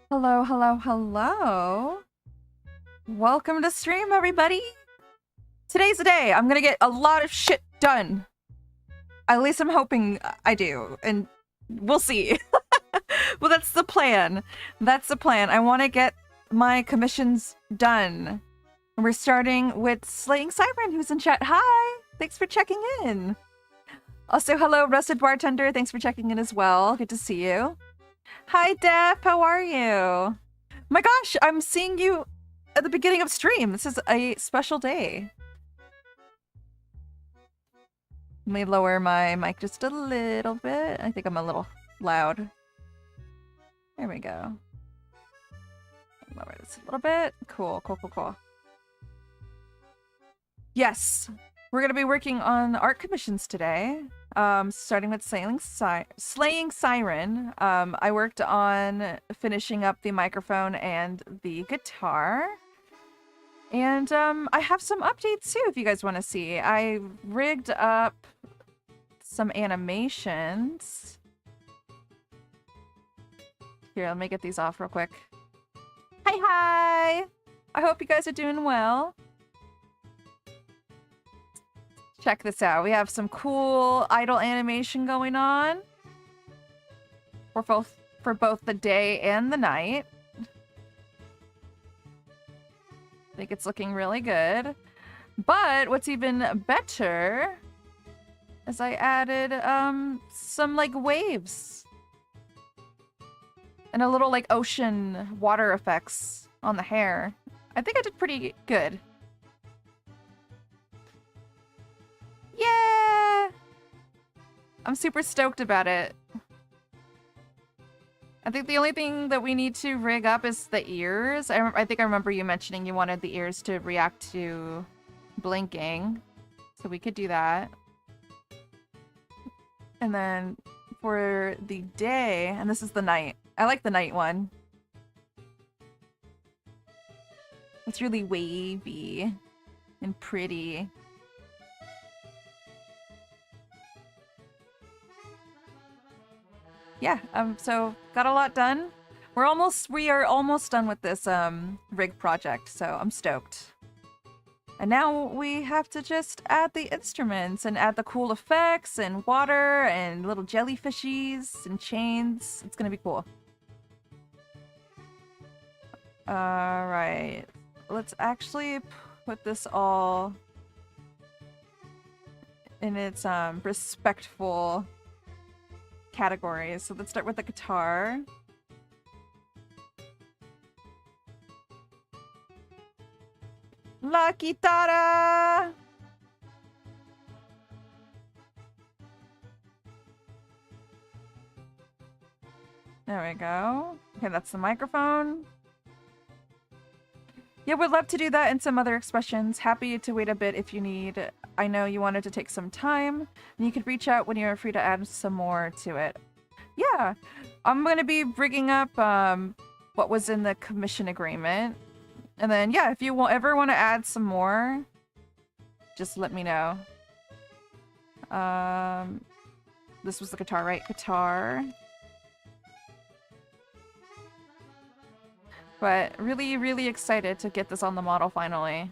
Hello, hello, hello. Welcome to stream, everybody. Today's the day. I'm gonna get a lot of shit done. At least I'm hoping I do, and we'll see. Well, that's the plan. That's the plan. I want to get my commissions done. We're starting with Slaying Siren, who's in chat. Hi! Thanks for checking in. Also, hello, Rusted Bartender. Thanks for checking in as well. Good to see you. Hi, Def. How are you? My gosh, I'm seeing you at the beginning of stream. This is a special day. Let me lower my mic just a little bit. I think I'm a little loud. There we go. Lower this a little bit. Cool, cool, cool, cool. Yes, we're going to be working on art commissions today. Starting with Slaying Siren. I worked on finishing up the microphone and the guitar. And I have some updates too if you guys want to see. I rigged up some animations. Here, let me get these off real quick. Hi, hi! I hope you guys are doing well. Check this out. We have some cool idle animation going on for both the day and the night. I think it's looking really good. But what's even better is I added some like waves and a little like ocean water effects on the hair. I think I did pretty good. Yeah! I'm super stoked about it. I think the only thing that we need to rig up is the ears. I think I remember you mentioning you wanted the ears to react to blinking. So we could do that. And then for the day, and this is the night. I like the night one. It's really wavy and pretty. Yeah, so got a lot done. We are almost done with this rig project, so I'm stoked. And now we have to just add the instruments and add the cool effects and water and little jellyfishies and chains. It's gonna be cool. Alright. Let's actually put this all in its respectful categories. So let's start with the guitar. La guitarra! There we go. Okay, that's the microphone. Yeah, would love to do that and some other expressions. Happy to wait a bit if you need. I know you wanted to take some time, and you could reach out when you're free to add some more to it. Yeah, I'm going to be bringing up what was in the commission agreement. And then, yeah, if you ever want to add some more, just let me know. This was the guitar, right? Guitar. But really, really excited to get this on the model finally.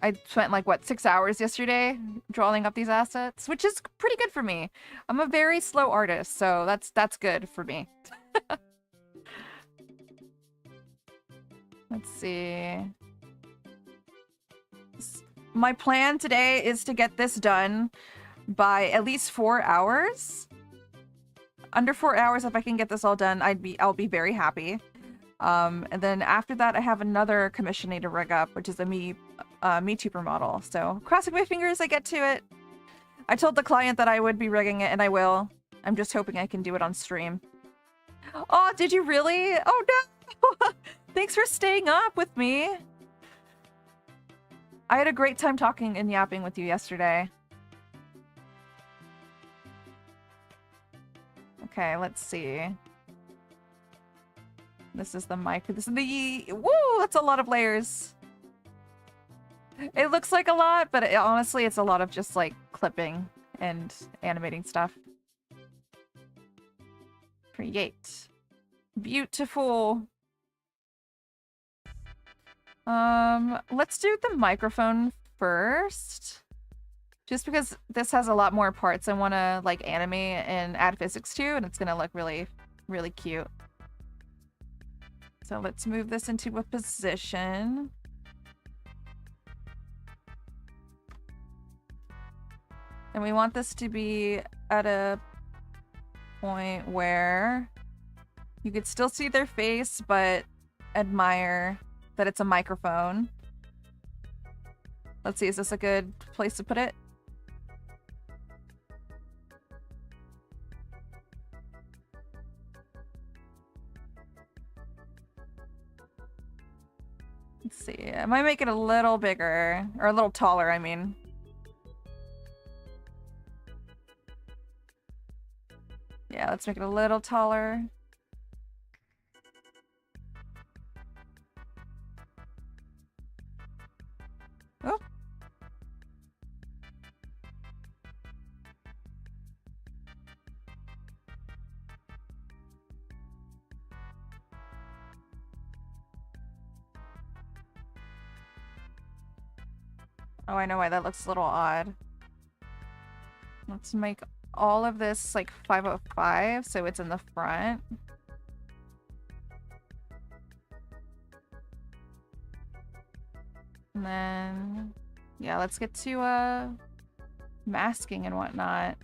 I spent like, what, 6 hours yesterday drawing up these assets, which is pretty good for me. I'm a very slow artist, so that's good for me. Let's see. My plan today is to get this done by at least 4 hours. Under 4 hours, if I can get this all done, I'll be very happy. And then after that, I have another commission I need to rig up, which is a MeTuber model. So crossing my fingers I get to it. I told the client that I would be rigging it, and I will. I'm just hoping I can do it on stream. Oh, did you really? Oh no! Thanks for staying up with me. I had a great time talking and yapping with you yesterday. Okay, let's see. This is the mic. This is the... Woo! That's a lot of layers. It looks like a lot, but honestly, it's a lot of just, like, clipping and animating stuff. Create. Beautiful. Let's do the microphone first. Just because this has a lot more parts I want to like animate and add physics to, and it's gonna look really, really cute. So let's move this into a position. And we want this to be at a point where you could still see their face, but admire that it's a microphone. Let's see, is this a good place to put it? Let's see, I might make it a little bigger, or a little taller, I mean. Yeah, let's make it a little taller. Oh. Oh, I know why that looks a little odd. Let's make all of this like 505 so it's in the front. And then, yeah, let's get to masking and whatnot.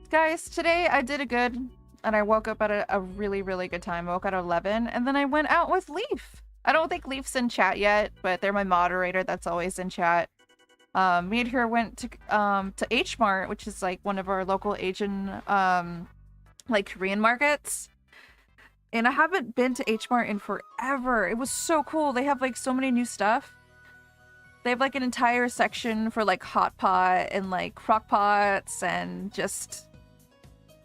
Guys, today I did a good, and I woke up at a really, really good time. I woke up at 11, and then I went out with Leaf. I don't think Leaf's in chat yet, but they're my moderator that's always in chat. Me and her went to H Mart, which is like one of our local Asian like Korean markets. And I haven't been to H Mart in forever. It was so cool. They have like so many new stuff. They have like an entire section for like hot pot and like crock pots and just,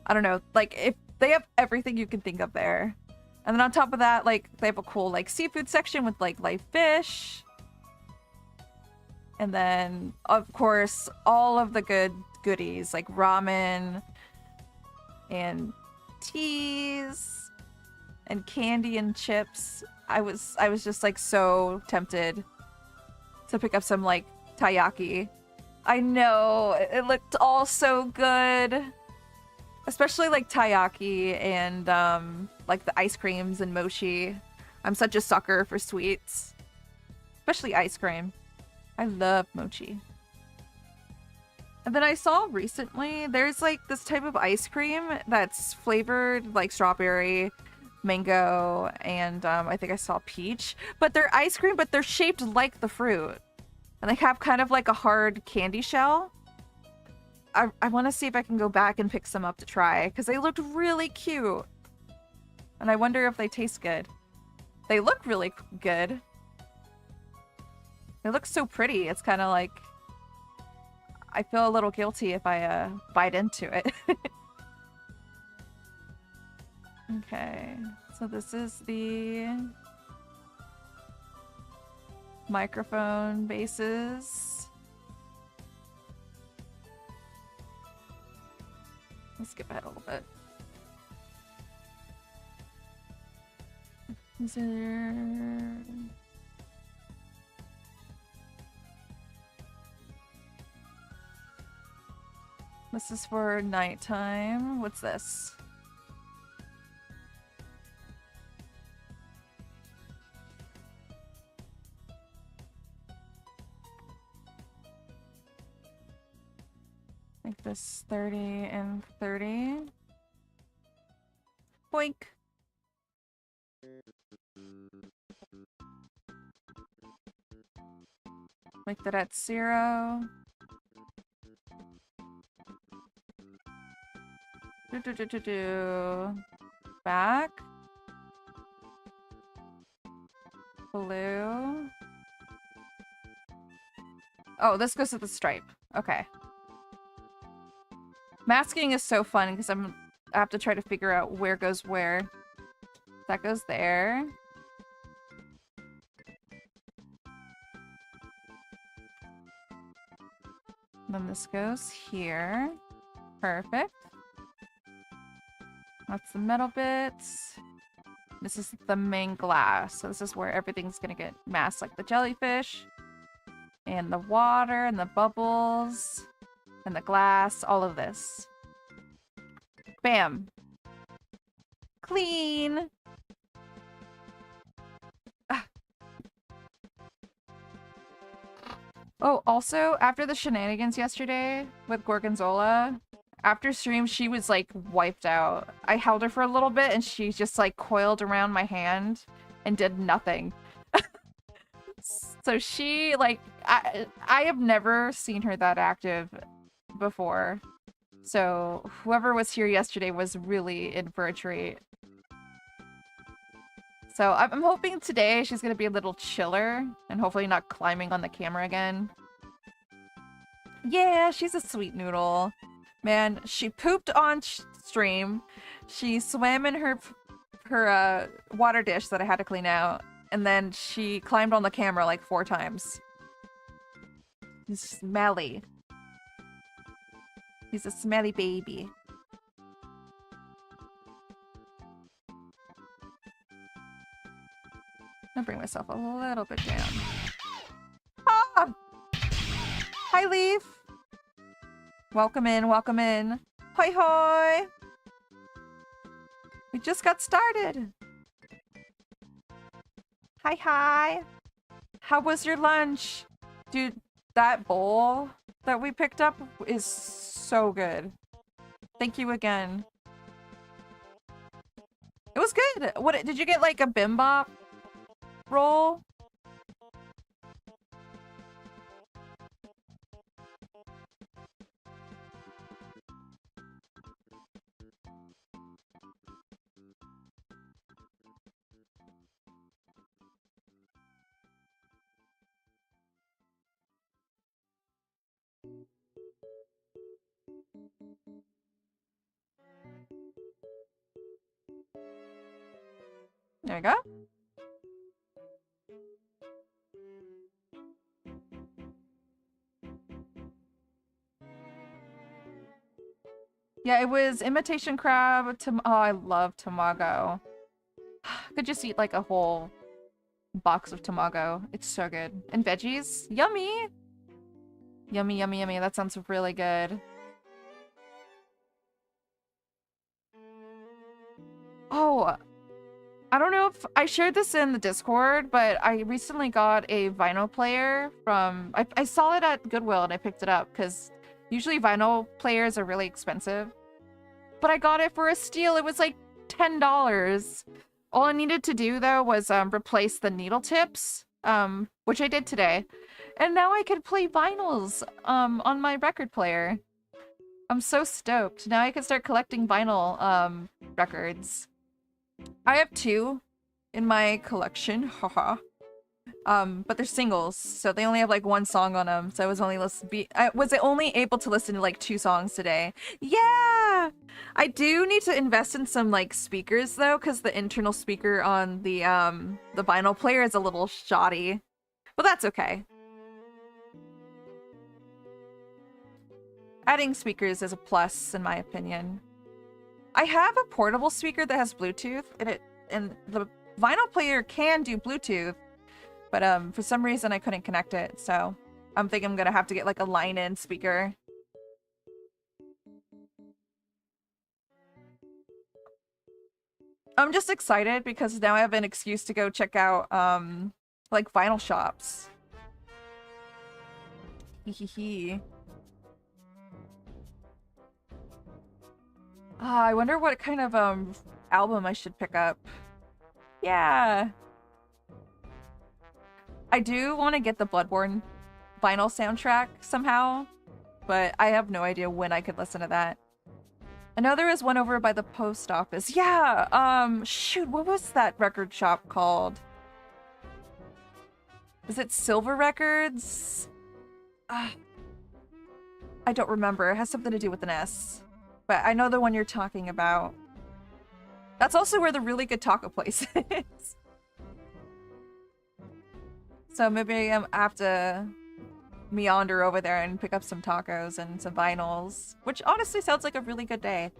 I don't know, like if they have everything you can think of there. And then on top of that, like they have a cool like seafood section with like live fish. And then, of course, all of the goodies like ramen and teas and candy and chips. I was just like so tempted to pick up some like taiyaki. I know, it looked all so good. Especially like taiyaki and like the ice creams and mochi. I'm such a sucker for sweets. Especially ice cream. I love mochi. And then I saw recently, there's like this type of ice cream that's flavored like strawberry, mango, and I think I saw peach. But they're ice cream, but they're shaped like the fruit. And they have kind of like a hard candy shell. I want to see if I can go back and pick some up to try, because they looked really cute. And I wonder if they taste good. They look really good. They look so pretty. It's kind of like, I feel a little guilty if I bite into it. Okay, so this is the microphone bases. Let's skip ahead a little bit. Is there... This is for nighttime. What's this? Make this 30 and 30. Boink. Make that at 0. Back. Blue. Oh, this goes to the stripe. Okay. Masking is so fun because I have to try to figure out where goes where. That goes there. Then this goes here. Perfect. That's the metal bits. This is the main glass. So this is where everything's gonna get masked, like the jellyfish. And the water, and the bubbles. And the glass, all of this. Bam. Clean. Oh, also, after the shenanigans yesterday with Gorgonzola, after stream, she was, like, wiped out. I held her for a little bit, and she just, like, coiled around my hand and did nothing. So she, like, I have never seen her that active before. So whoever was here yesterday was really in for a treat. So I'm hoping today she's gonna be a little chiller and hopefully not climbing on the camera again. Yeah, she's a sweet noodle. Man, she pooped on stream. She swam in her water dish that I had to clean out. And then she climbed on the camera like 4 times. He's smelly. He's a smelly baby. I'll bring myself a little bit down. Ah! Hi, Leaf. Welcome in, welcome in. Hoi hoi! We just got started. Hi, hi. How was your lunch? Dude, that bowl that we picked up is so good. Thank you again. It was good. What did you get, like a bimbop roll? There we go. Yeah, it was imitation crab. Oh, I love tamago. Could just eat like a whole box of tamago. It's so good. And veggies. Yummy! Yummy, yummy, yummy. That sounds really good. Oh, I don't know if I shared this in the Discord, but I recently got a vinyl player from... I saw it at Goodwill and I picked it up because usually vinyl players are really expensive. But I got it for a steal. It was like $10. All I needed to do, though, was replace the needle tips, which I did today. And now I can play vinyls on my record player. I'm so stoked. Now I can start collecting vinyl records. I have 2 in my collection, haha. But they're singles, so they only have like 1 song on them. So I was only only able to listen to like 2 songs today. Yeah, I do need to invest in some like speakers though, because the internal speaker on the vinyl player is a little shoddy, but that's okay. Adding speakers is a plus in my opinion. I have a portable speaker that has Bluetooth, and the vinyl player can do Bluetooth, but for some reason I couldn't connect it, so I'm thinking I'm gonna have to get like a line-in speaker. I'm just excited because now I have an excuse to go check out like vinyl shops. Hehehe. I wonder what kind of album I should pick up. Yeah. I do want to get the Bloodborne vinyl soundtrack somehow, but I have no idea when I could listen to that. I know there is one over by the post office. Yeah, shoot, what was that record shop called? Is it Silver Records? I don't remember. It has something to do with an S. But I know the one you're talking about. That's also where the really good taco place is. So maybe I have to meander over there and pick up some tacos and some vinyls, which honestly sounds like a really good day.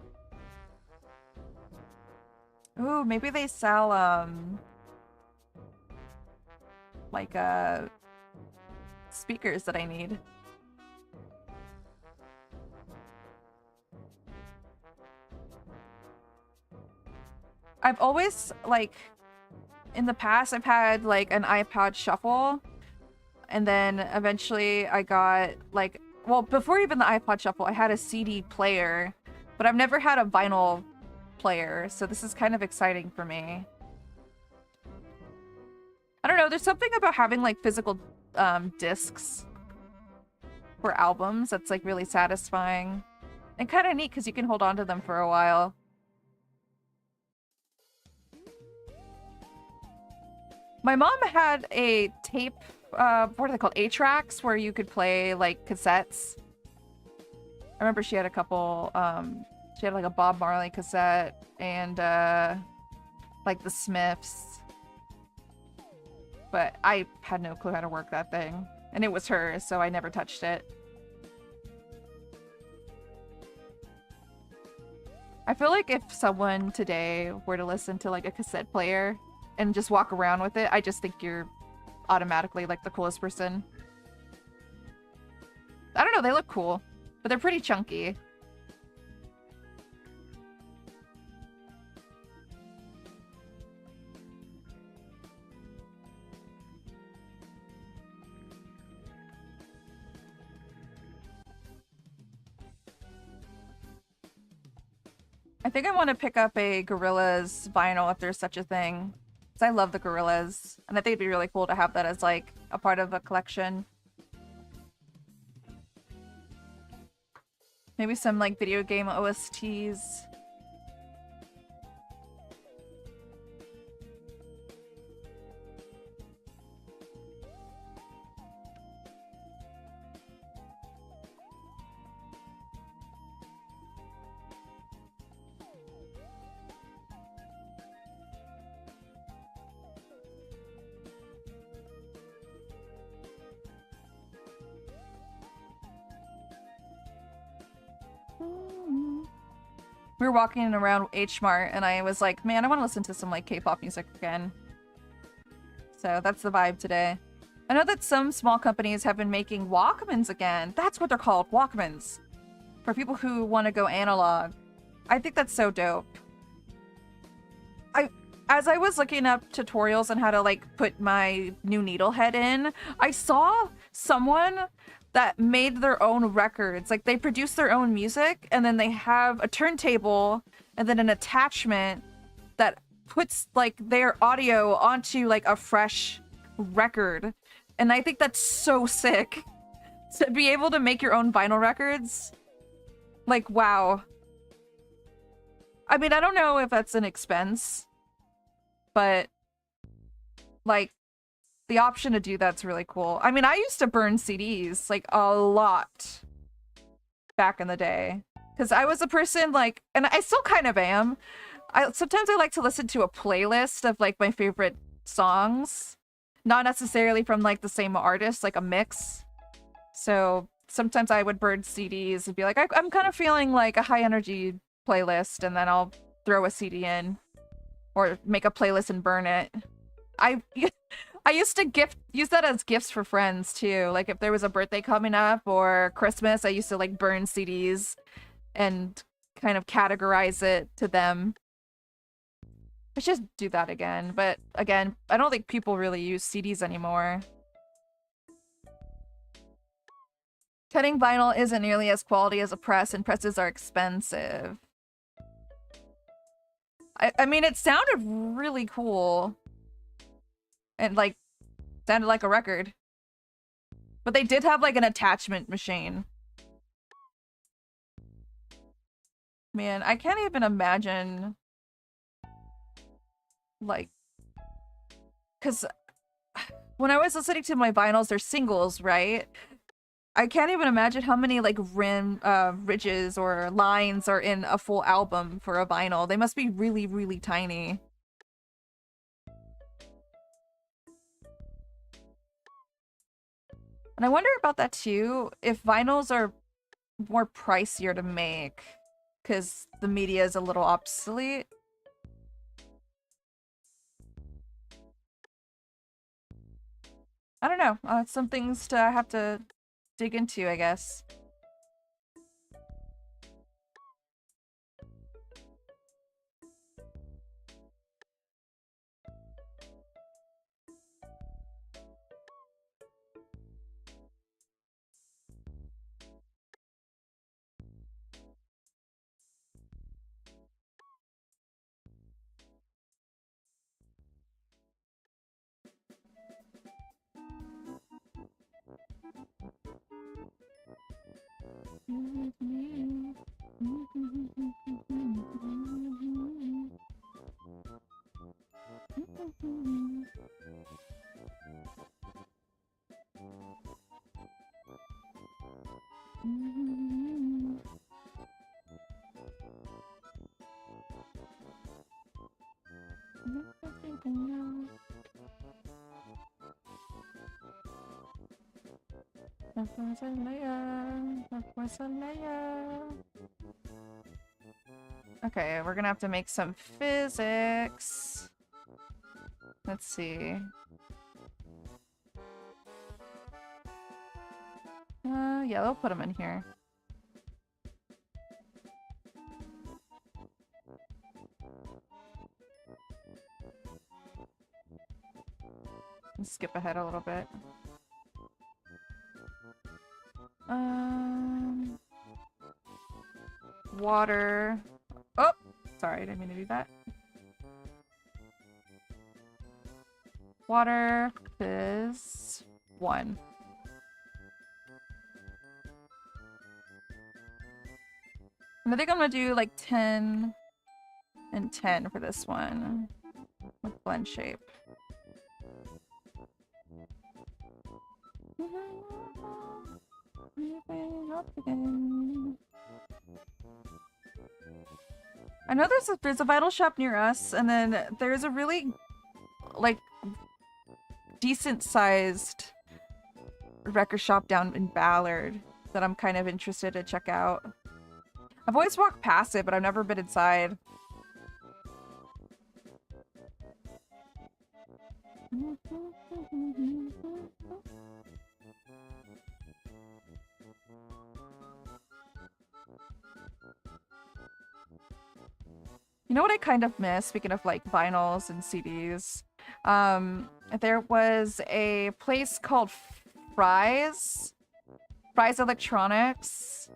Ooh, maybe they sell, like, speakers that I need. I've always, like, in the past, I've had, like, an iPod Shuffle, and then eventually I got, like, well, before even the iPod Shuffle, I had a CD player, but I've never had a vinyl player, so this is kind of exciting for me. I don't know, there's something about having, like, physical discs for albums that's, like, really satisfying. And kind of neat, because you can hold on to them for a while. My mom had a tape, what are they called? 8-tracks, where you could play, like, cassettes. I remember she had a couple, she had, like, a Bob Marley cassette, and, like, the Smiths. But I had no clue how to work that thing. And it was hers, so I never touched it. I feel like if someone today were to listen to, like, a cassette player and just walk around with it, I just think you're automatically, like, the coolest person. I don't know, they look cool, but they're pretty chunky. I think I want to pick up a Gorillaz vinyl if there's such a thing. Because I love the Gorillaz. And I think it'd be really cool to have that as, like, a part of a collection. Maybe some, like, video game OSTs. We were walking around H Mart and I was like, man, I want to listen to some, like, K-pop music again. So that's the vibe today. I know that some small companies have been making Walkmans again. That's what they're called, Walkmans. For people who want to go analog. I think that's so dope. As I was looking up tutorials on how to, like, put my new needle head in, I saw someone that made their own records. Like, they produce their own music, and then they have a turntable, and then an attachment that puts, like, their audio onto, like, a fresh record. And I think that's so sick. To be able to make your own vinyl records. Like, wow. I mean, I don't know if that's an expense, but, like, the option to do that's really cool. I mean, I used to burn CDs, like, a lot back in the day. Because I was a person, like, and I still kind of am. Sometimes I like to listen to a playlist of, like, my favorite songs. Not necessarily from, like, the same artist, like a mix. So sometimes I would burn CDs and be like, I'm kind of feeling like a high energy playlist, and then I'll throw a CD in. Or make a playlist and burn it. I used to use that as gifts for friends too. Like if there was a birthday coming up or Christmas, I used to like burn CDs and kind of categorize it to them. I should just do that again. But again, I don't think people really use CDs anymore. Cutting vinyl isn't nearly as quality as a press, and presses are expensive. I mean, it sounded really cool. And, like, sounded like a record. But they did have, like, an attachment machine. Man, I can't even imagine... Like... Because... When I was listening to my vinyls, they're singles, right? I can't even imagine how many, like, ridges or lines are in a full album for a vinyl. They must be really, really tiny. And I wonder about that, too, if vinyls are more pricier to make, because the media is a little obsolete. I don't know. Some things to have to dig into, I guess. Okay, we're gonna have to make some physics. Let's see. Yeah, they'll put them in here. Let's skip ahead a little bit. Water. Oh, sorry, I didn't mean to do that. Water is 1. And I think I'm gonna do like 10 and 10 for this one with blend shape. I know there's a vital shop near us, and then there's a really like decent sized record shop down in Ballard that I'm kind of interested to check out. I've always walked past it, but I've never been inside. You know what I kind of miss, speaking of like vinyls and CDs? There was a place called Fry's Electronics,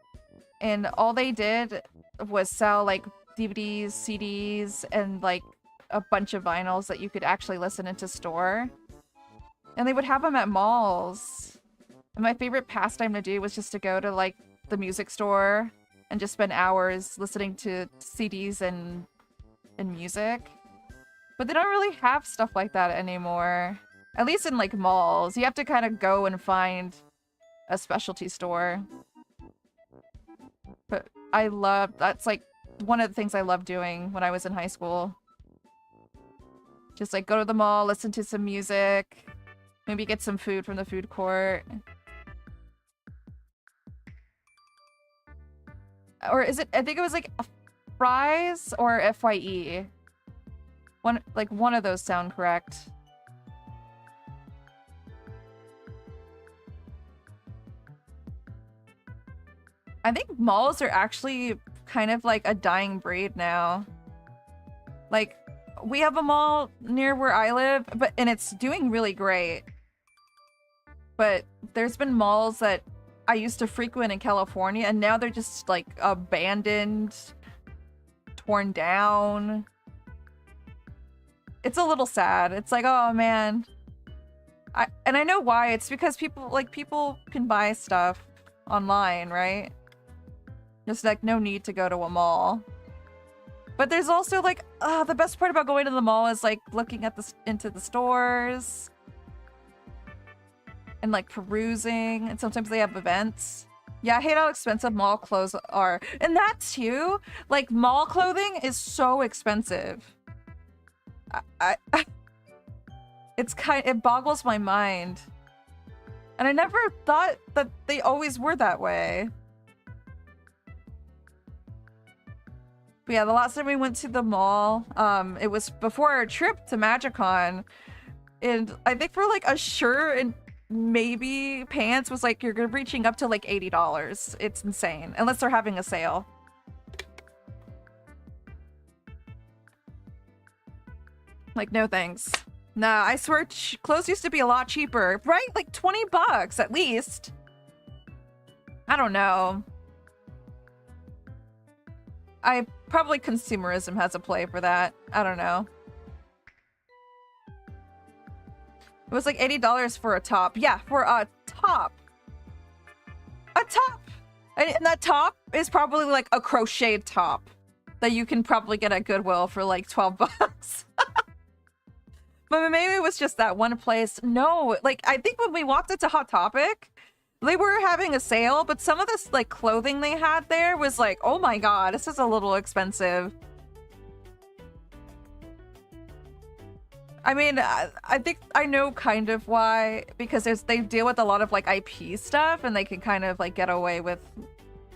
and all they did was sell like DVDs, CDs, and like a bunch of vinyls that you could actually listen into store. And they would have them at malls. And my favorite pastime to do was just to go to like the music store and just spend hours listening to CDs and music. But they don't really have stuff like that anymore. At least in like malls. You have to kind of go and find a specialty store. But that's like one of the things I loved doing when I was in high school. Just like go to the mall, listen to some music, maybe get some food from the food court. Or is it, I think it was like Fry's or FYE. One of those sound correct. I think malls are actually kind of like a dying breed now. Like, we have a mall near where I live, and it's doing really great. But there's been malls that I used to frequent in California, and now they're just like abandoned, torn down. It's a little sad. It's like, oh man. And I know why. It's because people can buy stuff online, right? Just like no need to go to a mall. But there's also like, the best part about going to the mall is like looking at into the stores and like perusing, and sometimes they have events. Yeah, I hate how expensive mall clothes are. And that too, like mall clothing is so expensive. It boggles my mind. And I never thought that they always were that way. But yeah, the last time we went to the mall, it was before our trip to MagicCon, and I think for like a shirt and maybe pants was like, you're reaching up to like $80. It's insane. Unless they're having a sale. Like, no thanks. Nah, I swear clothes used to be a lot cheaper, right? Like 20 bucks at least. I don't know. Probably consumerism has a play for that. I don't know. It was like $80 for a top. Yeah, for a top. A top! And that top is probably like a crocheted top that you can probably get at Goodwill for like 12 bucks. But maybe it was just that one place. No, like I think when we walked into Hot Topic, they were having a sale, but some of this like clothing they had there was like, oh my god, this is a little expensive. I mean, I think I know kind of why, because they deal with a lot of like IP stuff and they can kind of like get away with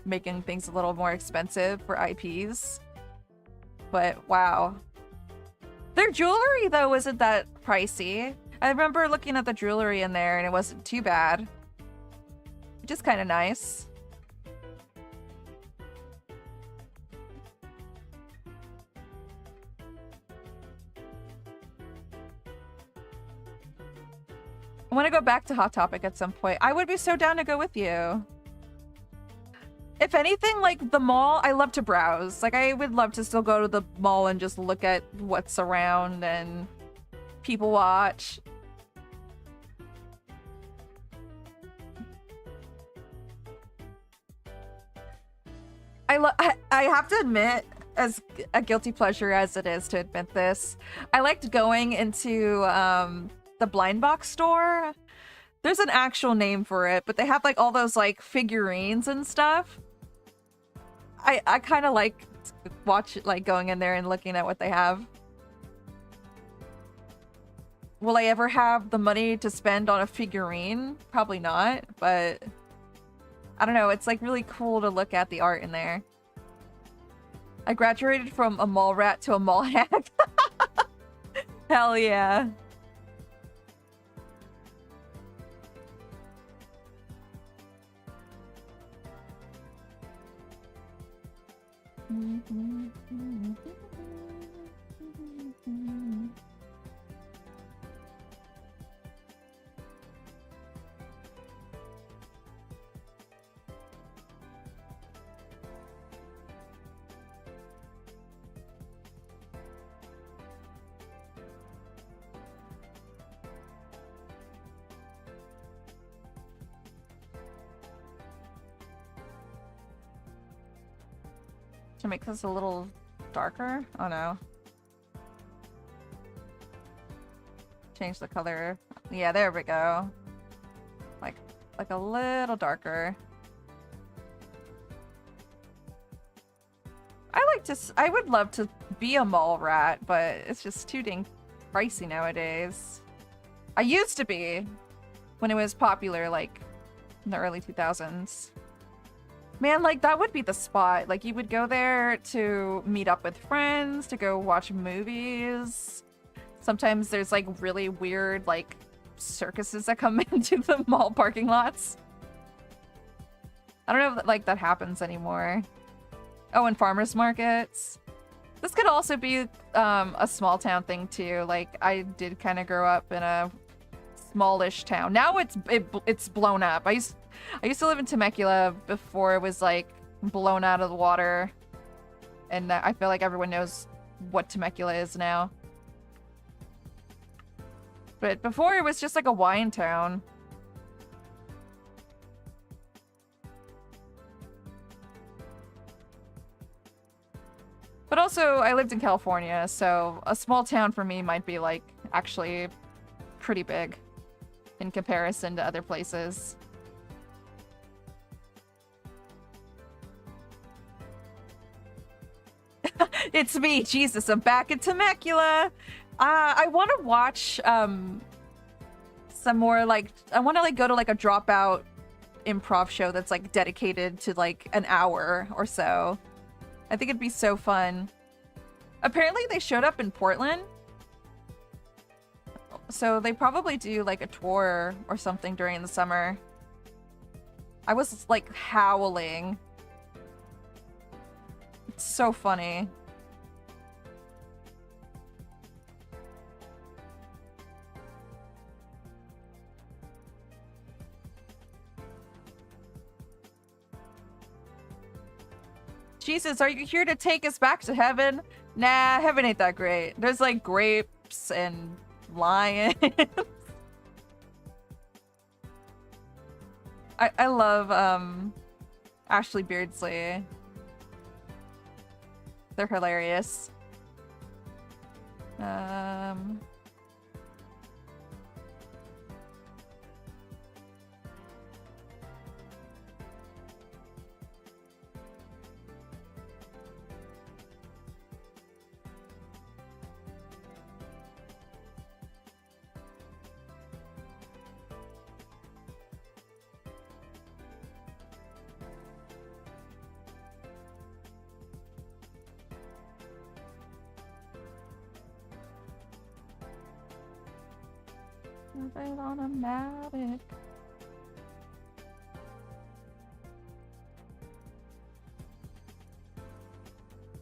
making things a little more expensive for IPs. But wow. Their jewelry though isn't that pricey. I remember looking at the jewelry in there and it wasn't too bad. Which is kind of nice. I want to go back to Hot Topic at some point. I would be so down to go with you. If anything, like the mall, I love to browse. Like I would love to still go to the mall and just look at what's around and people watch. I have to admit, as a guilty pleasure as it is to admit this, I liked going into the blind box store. There's an actual name for it, but they have like all those like figurines and stuff. I kind of like going in there and looking at what they have. Will I ever have the money to spend on a figurine? Probably not, but I don't know. It's like really cool to look at the art in there. I graduated from a mall rat to a mall hack. Hell yeah. To make this a little darker? Oh no. Change the color. Yeah, there we go. Like a little darker. I would love to be a mall rat, but it's just too dang pricey nowadays. I used to be when it was popular, like in the early 2000s. Man, like, that would be the spot. Like, you would go there to meet up with friends, to go watch movies. Sometimes there's, like, really weird, like, circuses that come into the mall parking lots. I don't know if, like, that happens anymore. Oh, and farmers markets. This could also be a small town thing, too. Like, I did kind of grow up in a smallish town. Now it's blown up. I used to live in Temecula before it was like blown out of the water, and I feel like everyone knows what Temecula is now. But before it was just like a wine town. But also I lived in California, so a small town for me might be like actually pretty big in comparison to other places. It's me, Jesus, I'm back in Temecula. I want to watch some more, like, I want to like go to like a dropout improv show that's like dedicated to like an hour or so. I think it'd be so fun. Apparently they showed up in Portland. So they probably do like a tour or something during the summer. I was like howling. It's so funny. Jesus, are you here to take us back to heaven? Nah, heaven ain't that great. There's like grapes and lions. I love Ashley Beardsley. They're hilarious. On a Mavic.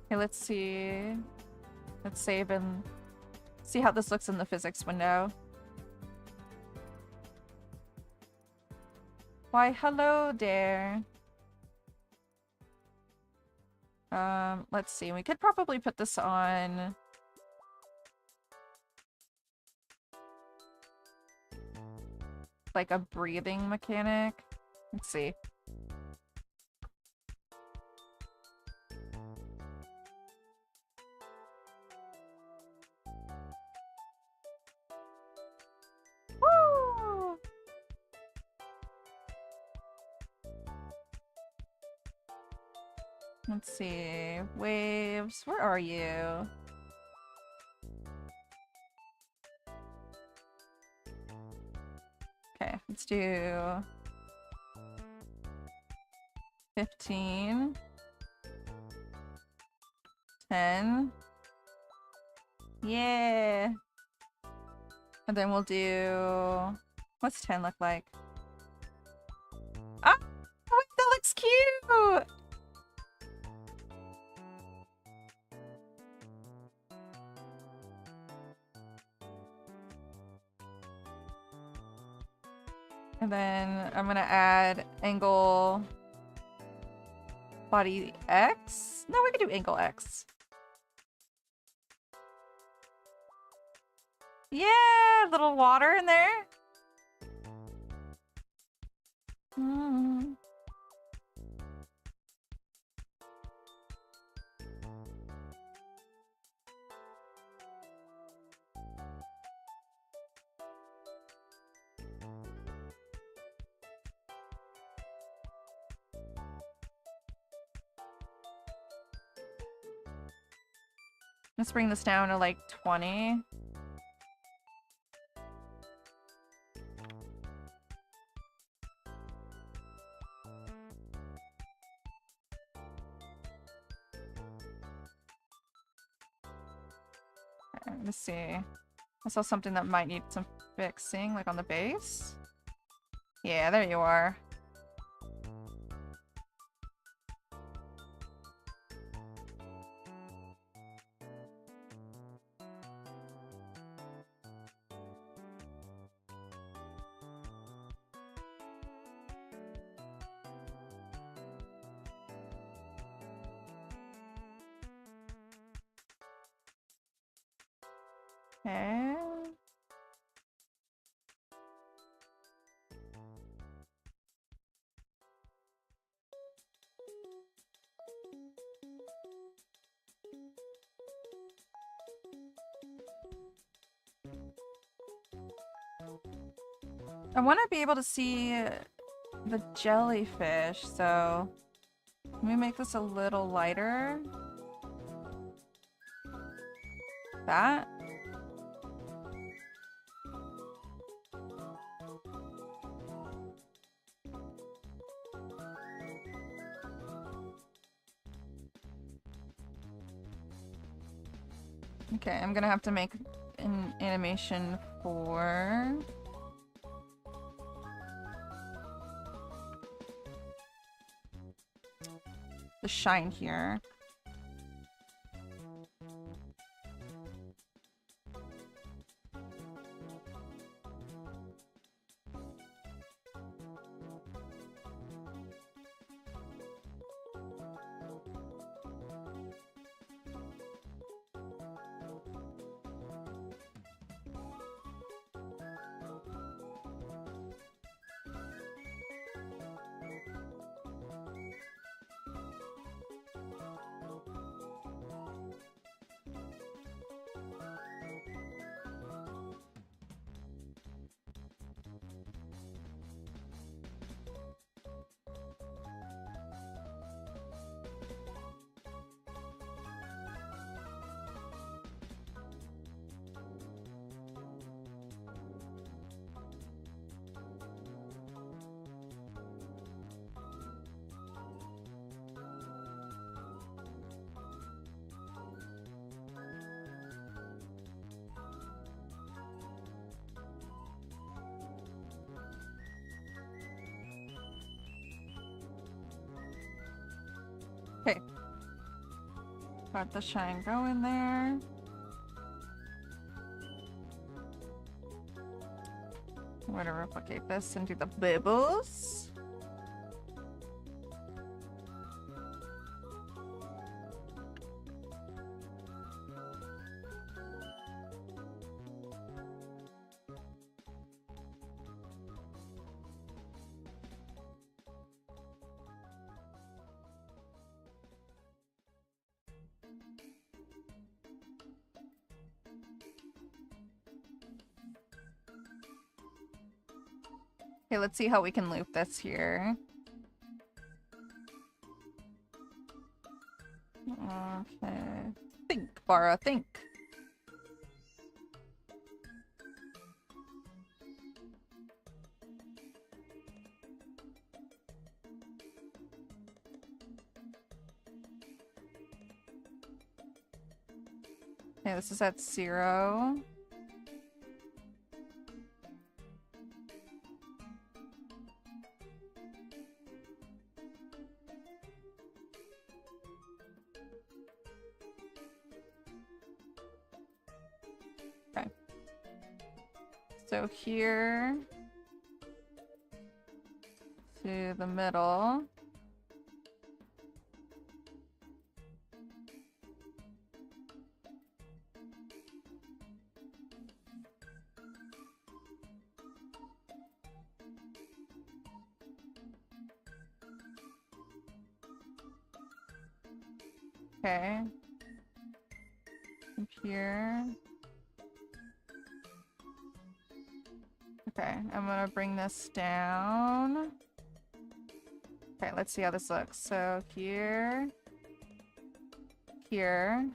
Okay, let's see. Let's save and see how this looks in the physics window. Why, hello there. Let's see. We could probably put this on like a breathing mechanic. Let's see. Woo! Let's see. Waves, where are you? Okay, let's do 15, 10. Yeah. And then we'll do, what's 10 look like? Ah, that looks cute. And then I'm gonna add angle body X. No, we could do angle X. Yeah, little water in there. Let's bring this down to like 20. Let's see. I saw something that might need some fixing, like on the base. Yeah, there you are. Okay. I want to be able to see the jellyfish, so let me make this a little lighter. That. Okay, I'm gonna have to make an animation for the shine here. Okay. Got the shine going there. I'm gonna replicate this and do the bibbles. Okay, let's see how we can loop this here. Okay. Think, Bara, think. Okay, this is at 0. Okay. So here to the middle. Okay. Up here. Okay, I'm gonna bring this down. Okay, let's see how this looks. So here, here.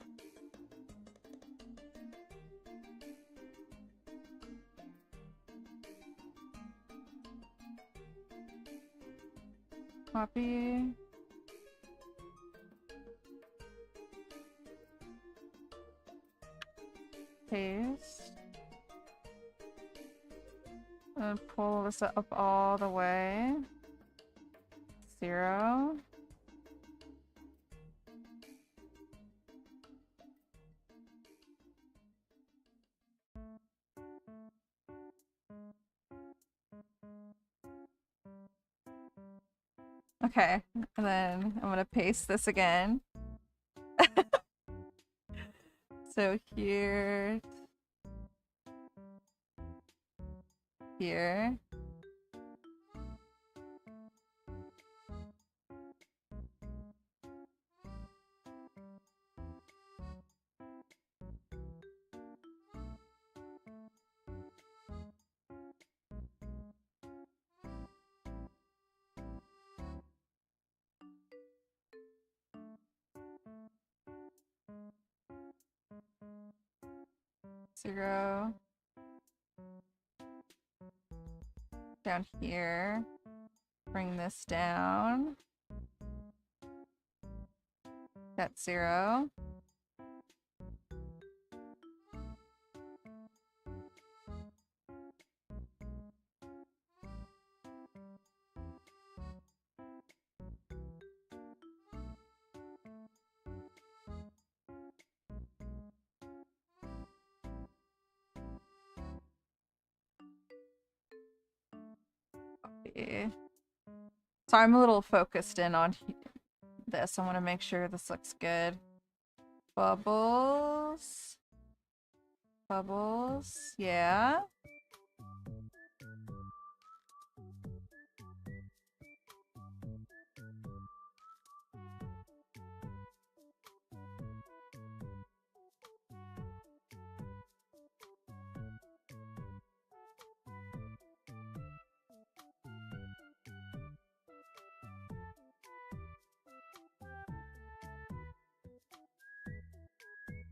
Copy. Paste. And pull this up all the way. 0. Okay, and then I'm gonna paste this again. So here, here. Zero. Down here. Bring this down. That's 0. see. So I'm a little focused in on this. I want to make sure this looks good. Bubbles. Bubbles. Yeah.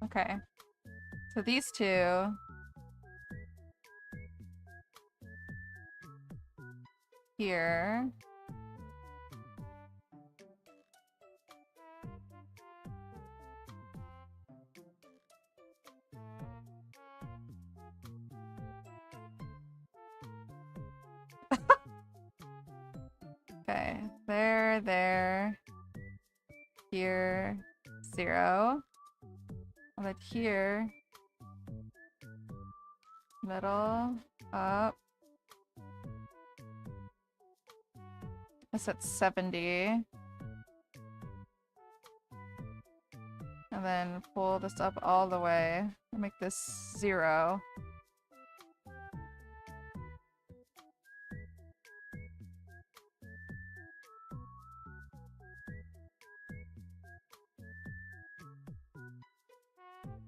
Okay. So these two. Here. Okay. There. Here. 0. And then here. Middle. Up. That's at 70. And then pull this up all the way. Make this 0.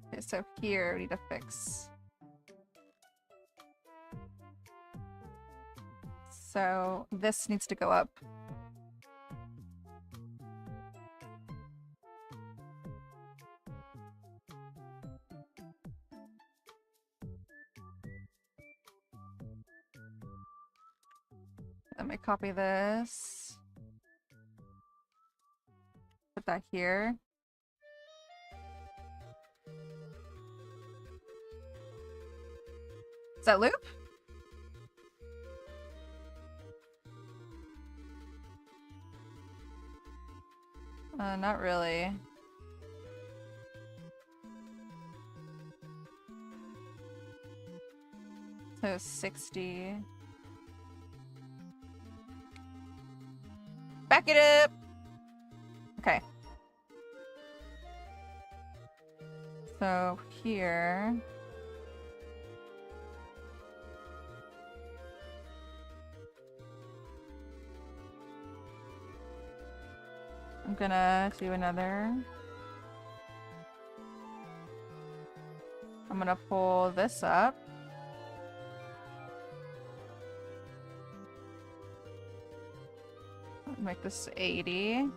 Okay, so here we need to fix. So this needs to go up. Let me copy this. Put that here. Is that loop? Not really. So 60. Back it up! Okay. So here. I'm gonna do another. I'm gonna pull this up. Make this 80.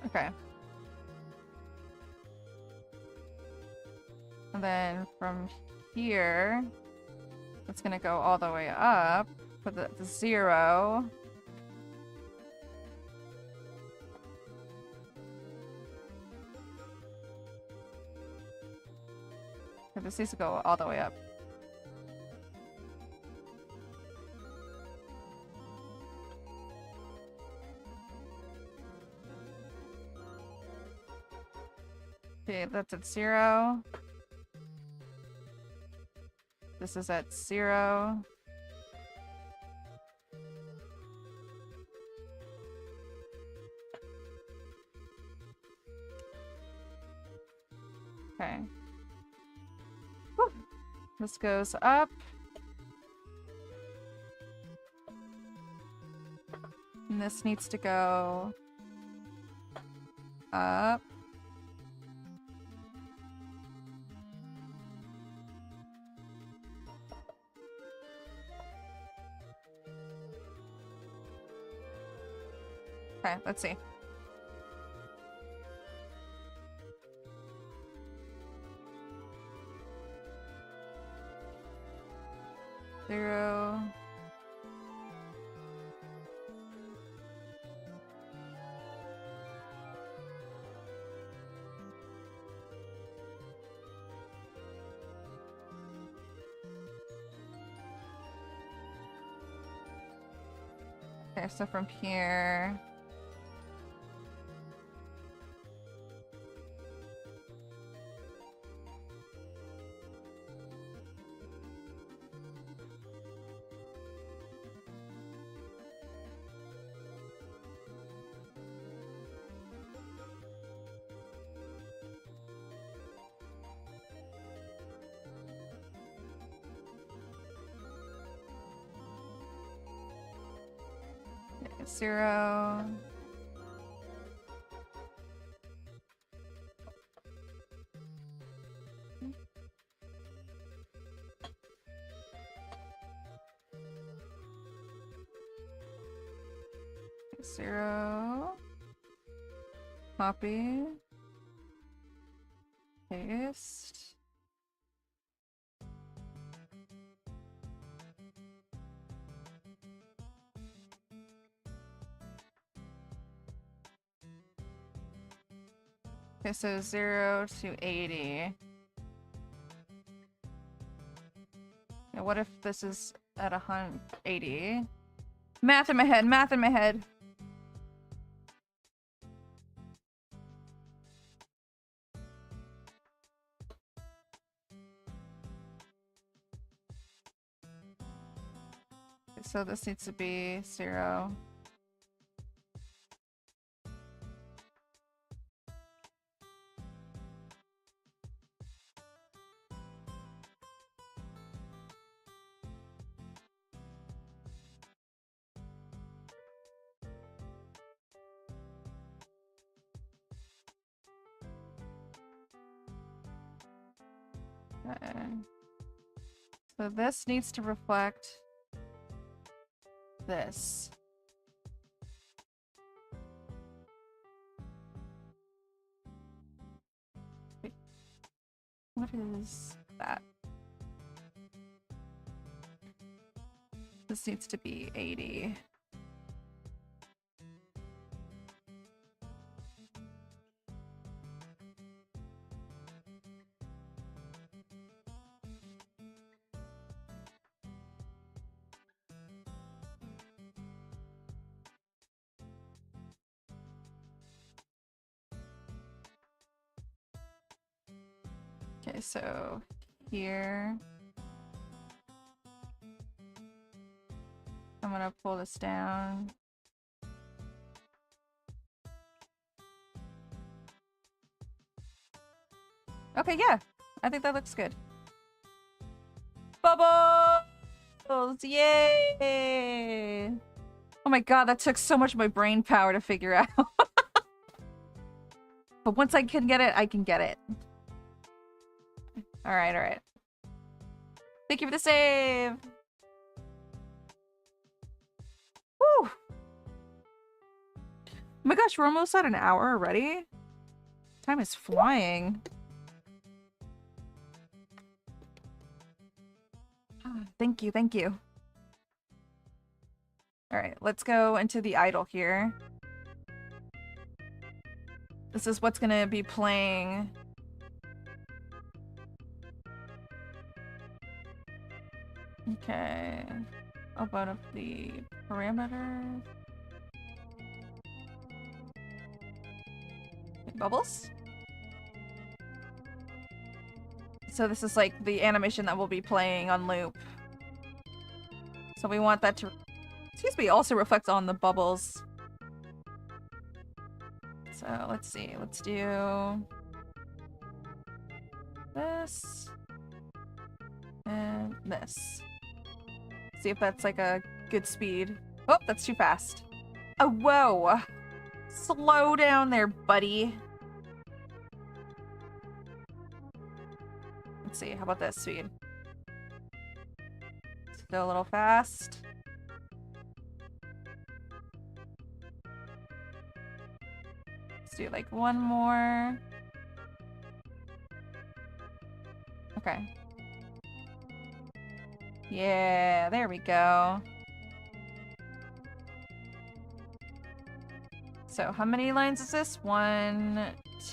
Okay. And then from here, it's gonna go all the way up. Put the 0. This needs to go all the way up. Okay, that's at 0. This is at 0. Okay. Whew. This goes up. And this needs to go up. Okay, let's see. Zero. Okay, so from here. 0. Zero. Copy. Paste. Okay, so 0 to 80. Now what if this is at 180? Math in my head, math in my head. So this needs to be 0. Okay. So this needs to reflect this. Wait, what is that? This needs to be 80. Okay, so here I'm gonna pull this down. Okay, yeah, I think that looks good. Bubbles! Yay! Oh my god, that took so much of my brain power to figure out. But once I can get it, I can get it. Alright, alright. Thank you for the save! Woo! Oh my gosh, we're almost at an hour already? Time is flying. Thank you, thank you. Alright, let's go into the idle here. This is what's gonna be playing. Okay. Open up the parameters. Bubbles? So this is like the animation that will be playing on loop. So we want that to, excuse me, also reflect on the bubbles. So let's see, let's do this and this. See if that's like a good speed. Oh, that's too fast. Oh, whoa. Slow down there, buddy. Let's see, how about this speed? Still a little fast. Let's do like one more. Okay. Yeah, there we go. So how many lines is this? 1,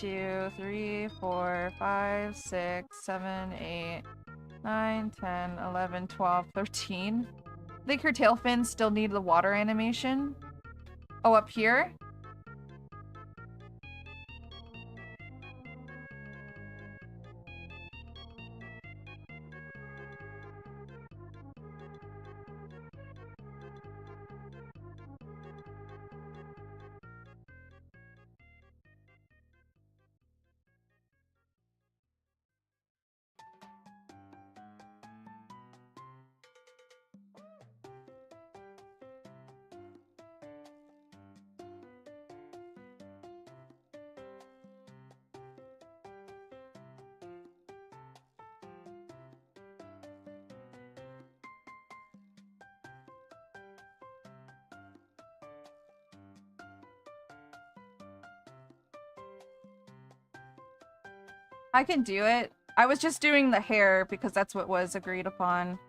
2, 3, 4, 5, 6, 7, 8, 9, 10, 11, 12, 13. I think her tail fins still need the water animation. Oh, up here? I can do it. I was just doing the hair because that's what was agreed upon.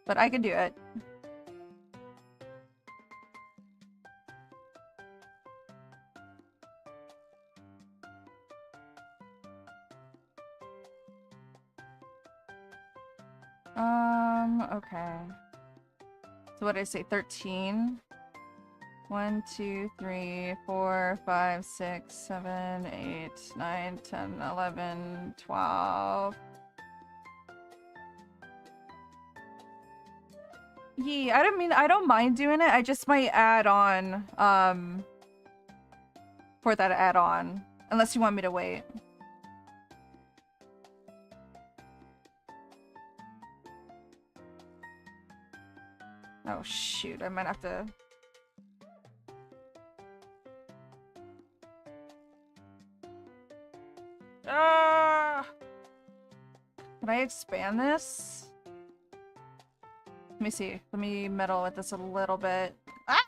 But I can do it. Okay. So what did I say? 13? 1, 2, 3, 4, 5, 6, 7, 8, 9, 10, 11, 12. Yeah, I don't mind doing it. I just might add on, for that add-on. Unless you want me to wait. Oh shoot, I might have to... Ah! Can I expand this? Let me see. Let me meddle with this a little bit. Ah!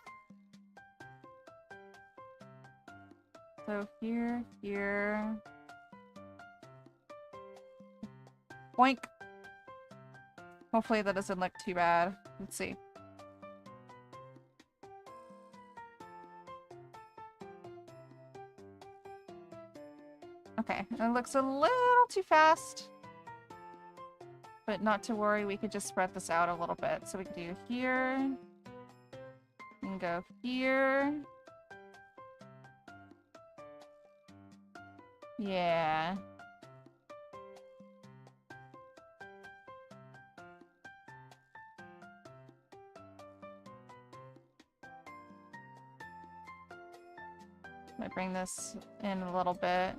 So here, here. Boink. Hopefully that doesn't look too bad. Let's see. Okay, it looks a little too fast. But not to worry, we could just spread this out a little bit. So we can do here. And go here. Yeah. Might bring this in a little bit.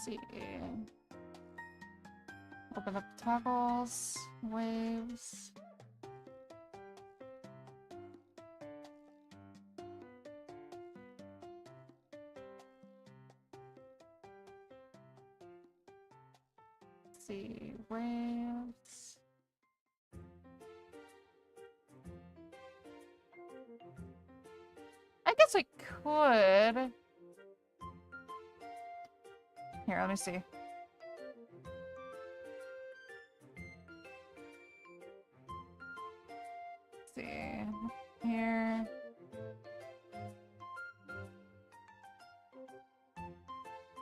See. Open up the toggles, waves. See, waves. I guess I could. Here, let me see. Let's see. Here.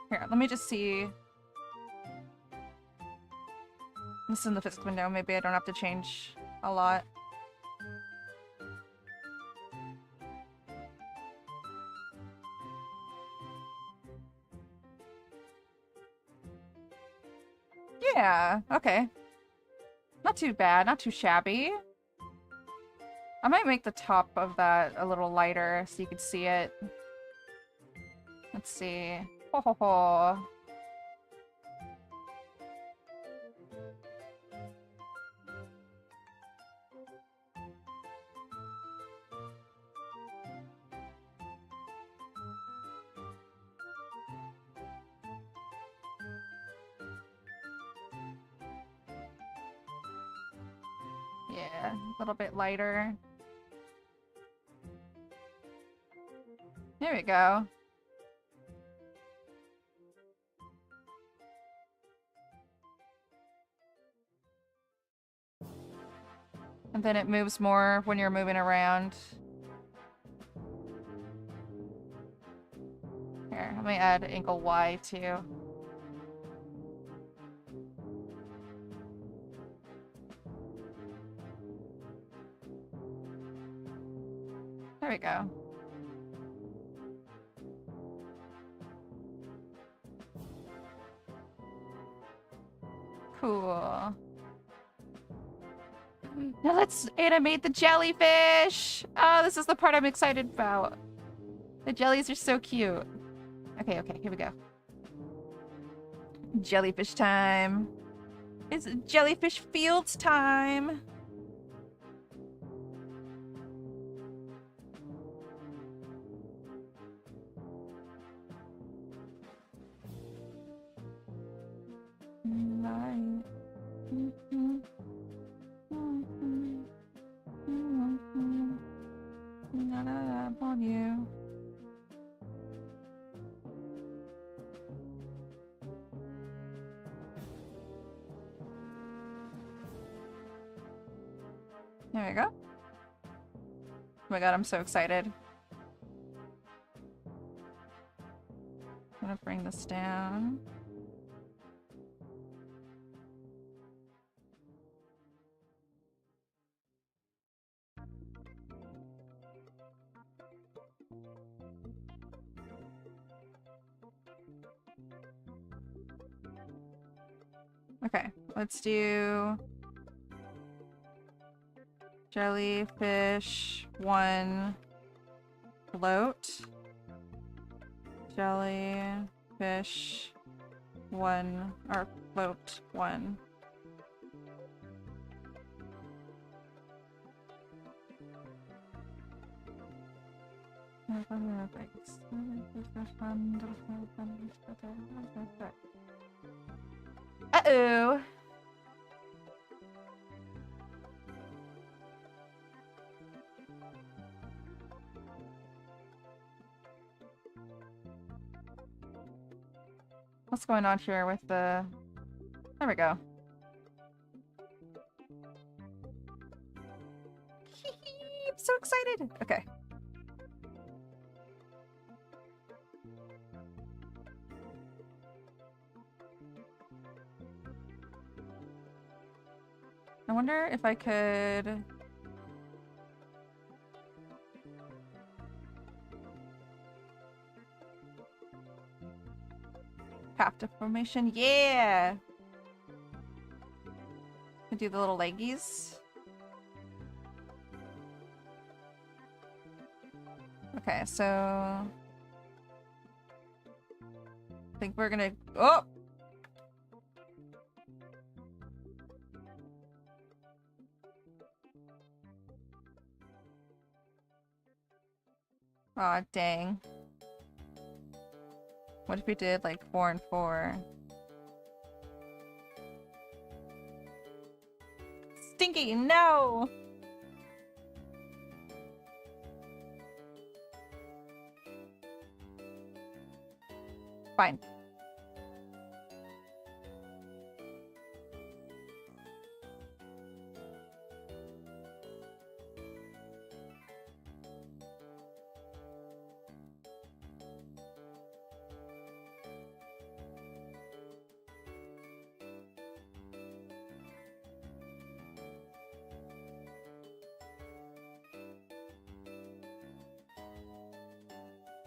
Here, let me just see. This is in the physics window. Maybe I don't have to change a lot. Yeah, okay. Not too bad, not too shabby. I might make the top of that a little lighter so you can see it. Let's see. Ho ho ho. Yeah, a little bit lighter. There we go. And then it moves more when you're moving around. Here, let me add angle Y too. There we go. Cool. Now let's animate the jellyfish! Oh, this is the part I'm excited about. The jellies are so cute. Okay, okay, here we go. Jellyfish time. It's jellyfish fields time. On you. There we go. Oh my god, I'm so excited. I'm gonna bring this down. Okay, let's do jellyfish 1 float. Jellyfish 1 or float 1. Uh-oh. What's going on here with the... There we go. I'm so excited. Okay. I wonder if I could... Path deformation, yeah! Could do the little leggies. Okay, so... I think we're gonna... Oh! Aw, dang. What if we did like 4 and 4? Stinky, no! Fine.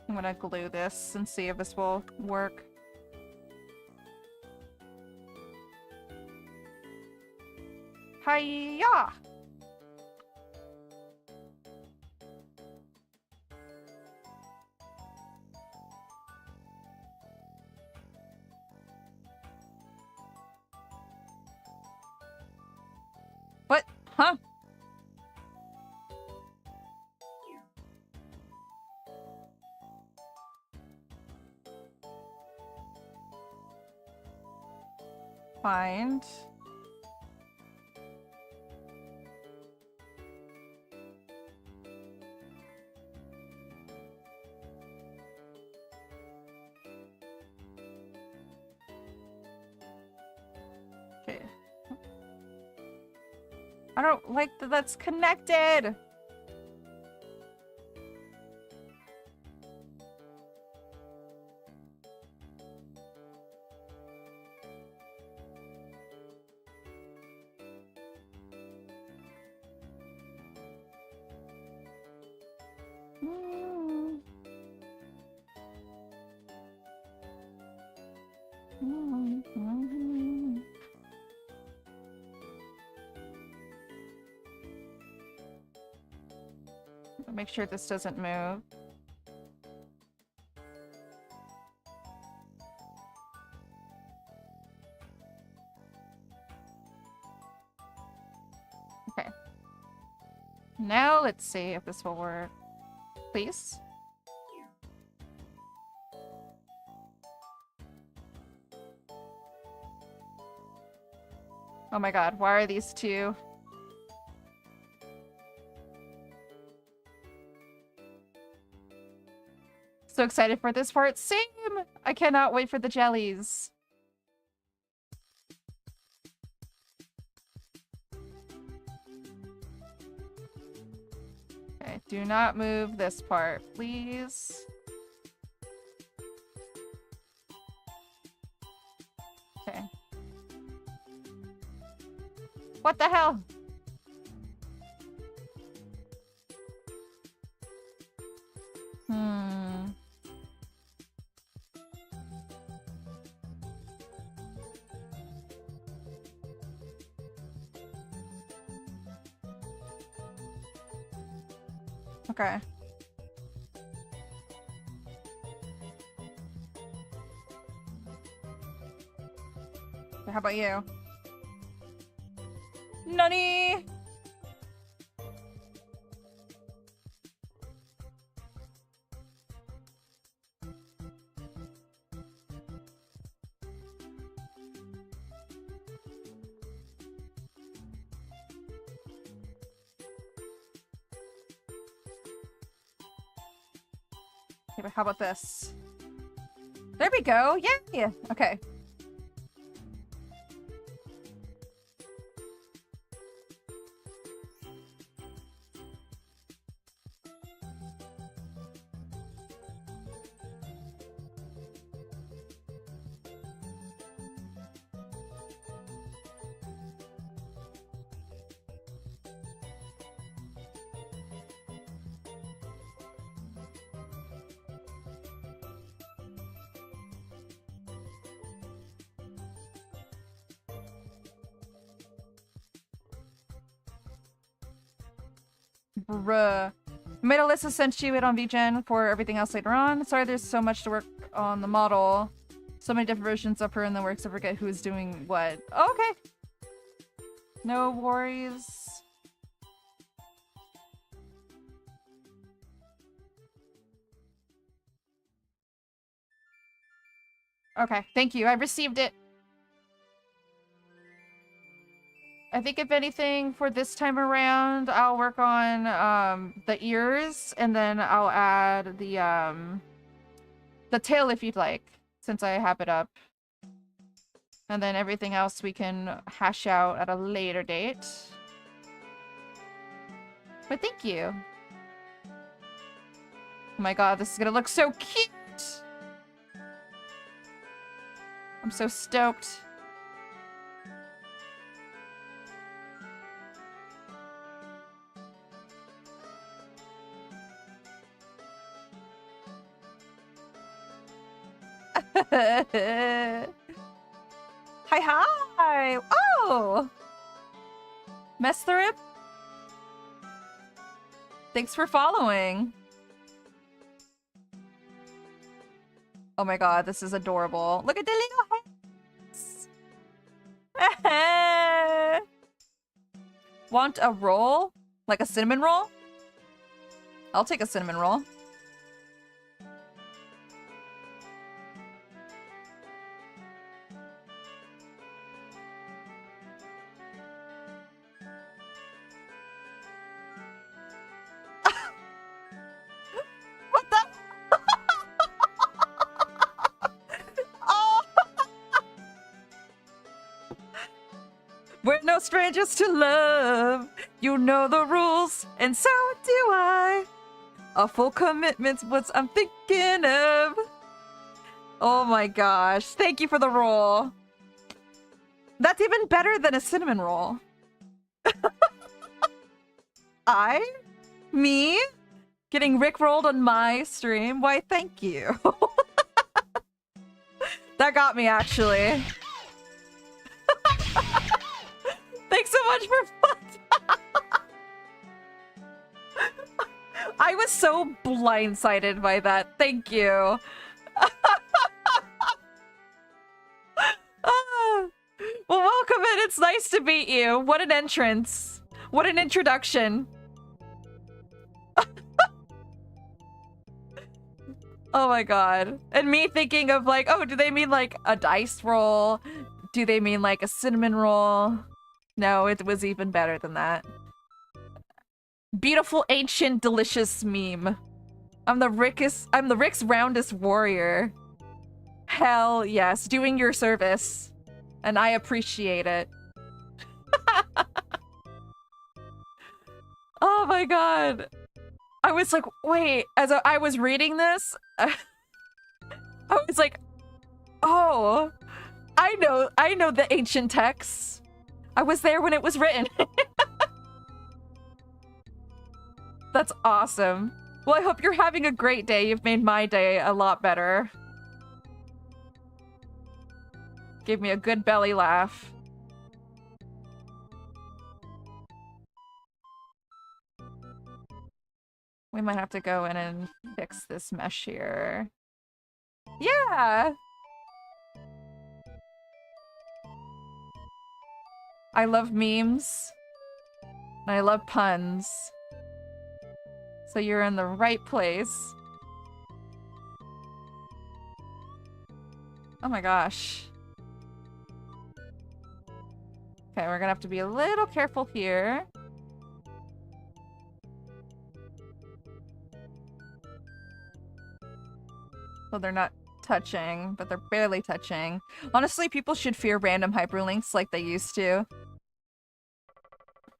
I'm gonna glue this and see if this will work. Hiya! What? Huh? Find. Okay. I don't like that that's connected. Make sure this doesn't move. Now let's see if this will work. Please. Oh my god, why are these two? So excited for this part. Same! I cannot wait for the jellies. Okay, do not move this part, please. Okay. What the hell? Okay. How about you? Nani? Okay, but how about this? There we go. Yeah. Okay. Bruh. Made a list to send you it on Vgen for everything else later on. Sorry, there's so much to work on the model. So many different versions of her in the works, I forget who's doing what. Okay. No worries. Okay, thank you. I received it. I think if anything for this time around, I'll work on the ears, and then I'll add the tail if you'd like, since I have it up. And then everything else we can hash out at a later date. But thank you. Oh my god, this is gonna look so cute! I'm so stoked. Hi! Oh! Mess the rip? Thanks for following. Oh my god, this is adorable. Look at the little hands! Want a roll? Like a cinnamon roll? I'll take a cinnamon roll. We're no strangers to love. You know the rules, and so do I. A full commitment's what I'm thinking of. Oh my gosh. Thank you for the roll. That's even better than a cinnamon roll. Me? Getting rickrolled on my stream? Why, thank you. That got me, actually. Thanks so much for fun. I was so blindsided by that. Thank you. Well, welcome in. It's nice to meet you. What an entrance. What an introduction. Oh my god. And me thinking of like, oh, do they mean like a dice roll? Do they mean like a cinnamon roll? No, it was even better than that. Beautiful, ancient, delicious meme. I'm the Rick's roundest warrior. Hell yes, doing your service. And I appreciate it. Oh my god. I was like, wait, as I was reading this, I was like, oh, I know the ancient texts. I was there when it was written. That's awesome. Well, I hope you're having a great day. You've made my day a lot better. Gave me a good belly laugh. We might have to go in and fix this mesh here. Yeah! I love memes. And I love puns. So you're in the right place. Oh my gosh. Okay, we're gonna have to be a little careful here. So they're not touching, but they're barely touching. Honestly, people should fear random hyperlinks like they used to.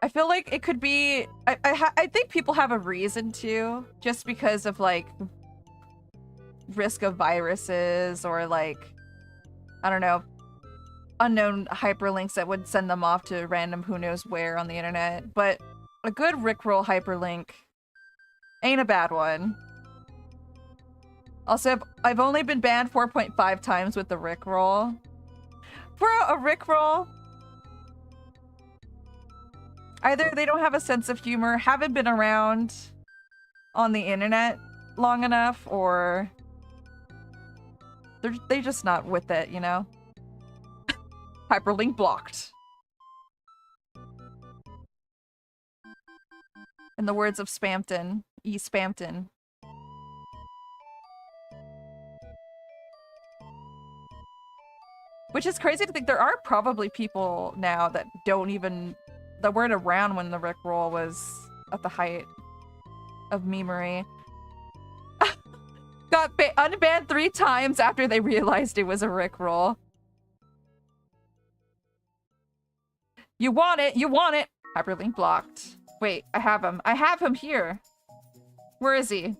I feel like it could be... I think people have a reason to, just because of, like, risk of viruses or, like, I don't know, unknown hyperlinks that would send them off to random who knows where on the internet. But a good Rickroll hyperlink ain't a bad one. Also, I've only been banned 4.5 times with the Rickroll. For a Rickroll, either they don't have a sense of humor, haven't been around on the internet long enough, or they're just not with it, you know? Hyperlink blocked. In the words of Spampton, Spampton. Which is crazy to think there are probably people now that that weren't around when the Rickroll was at the height of memery. Got unbanned 3 times after they realized it was a Rickroll. You want it, you want it! Hyperlink blocked. Wait, I have him. I have him here. Where is he?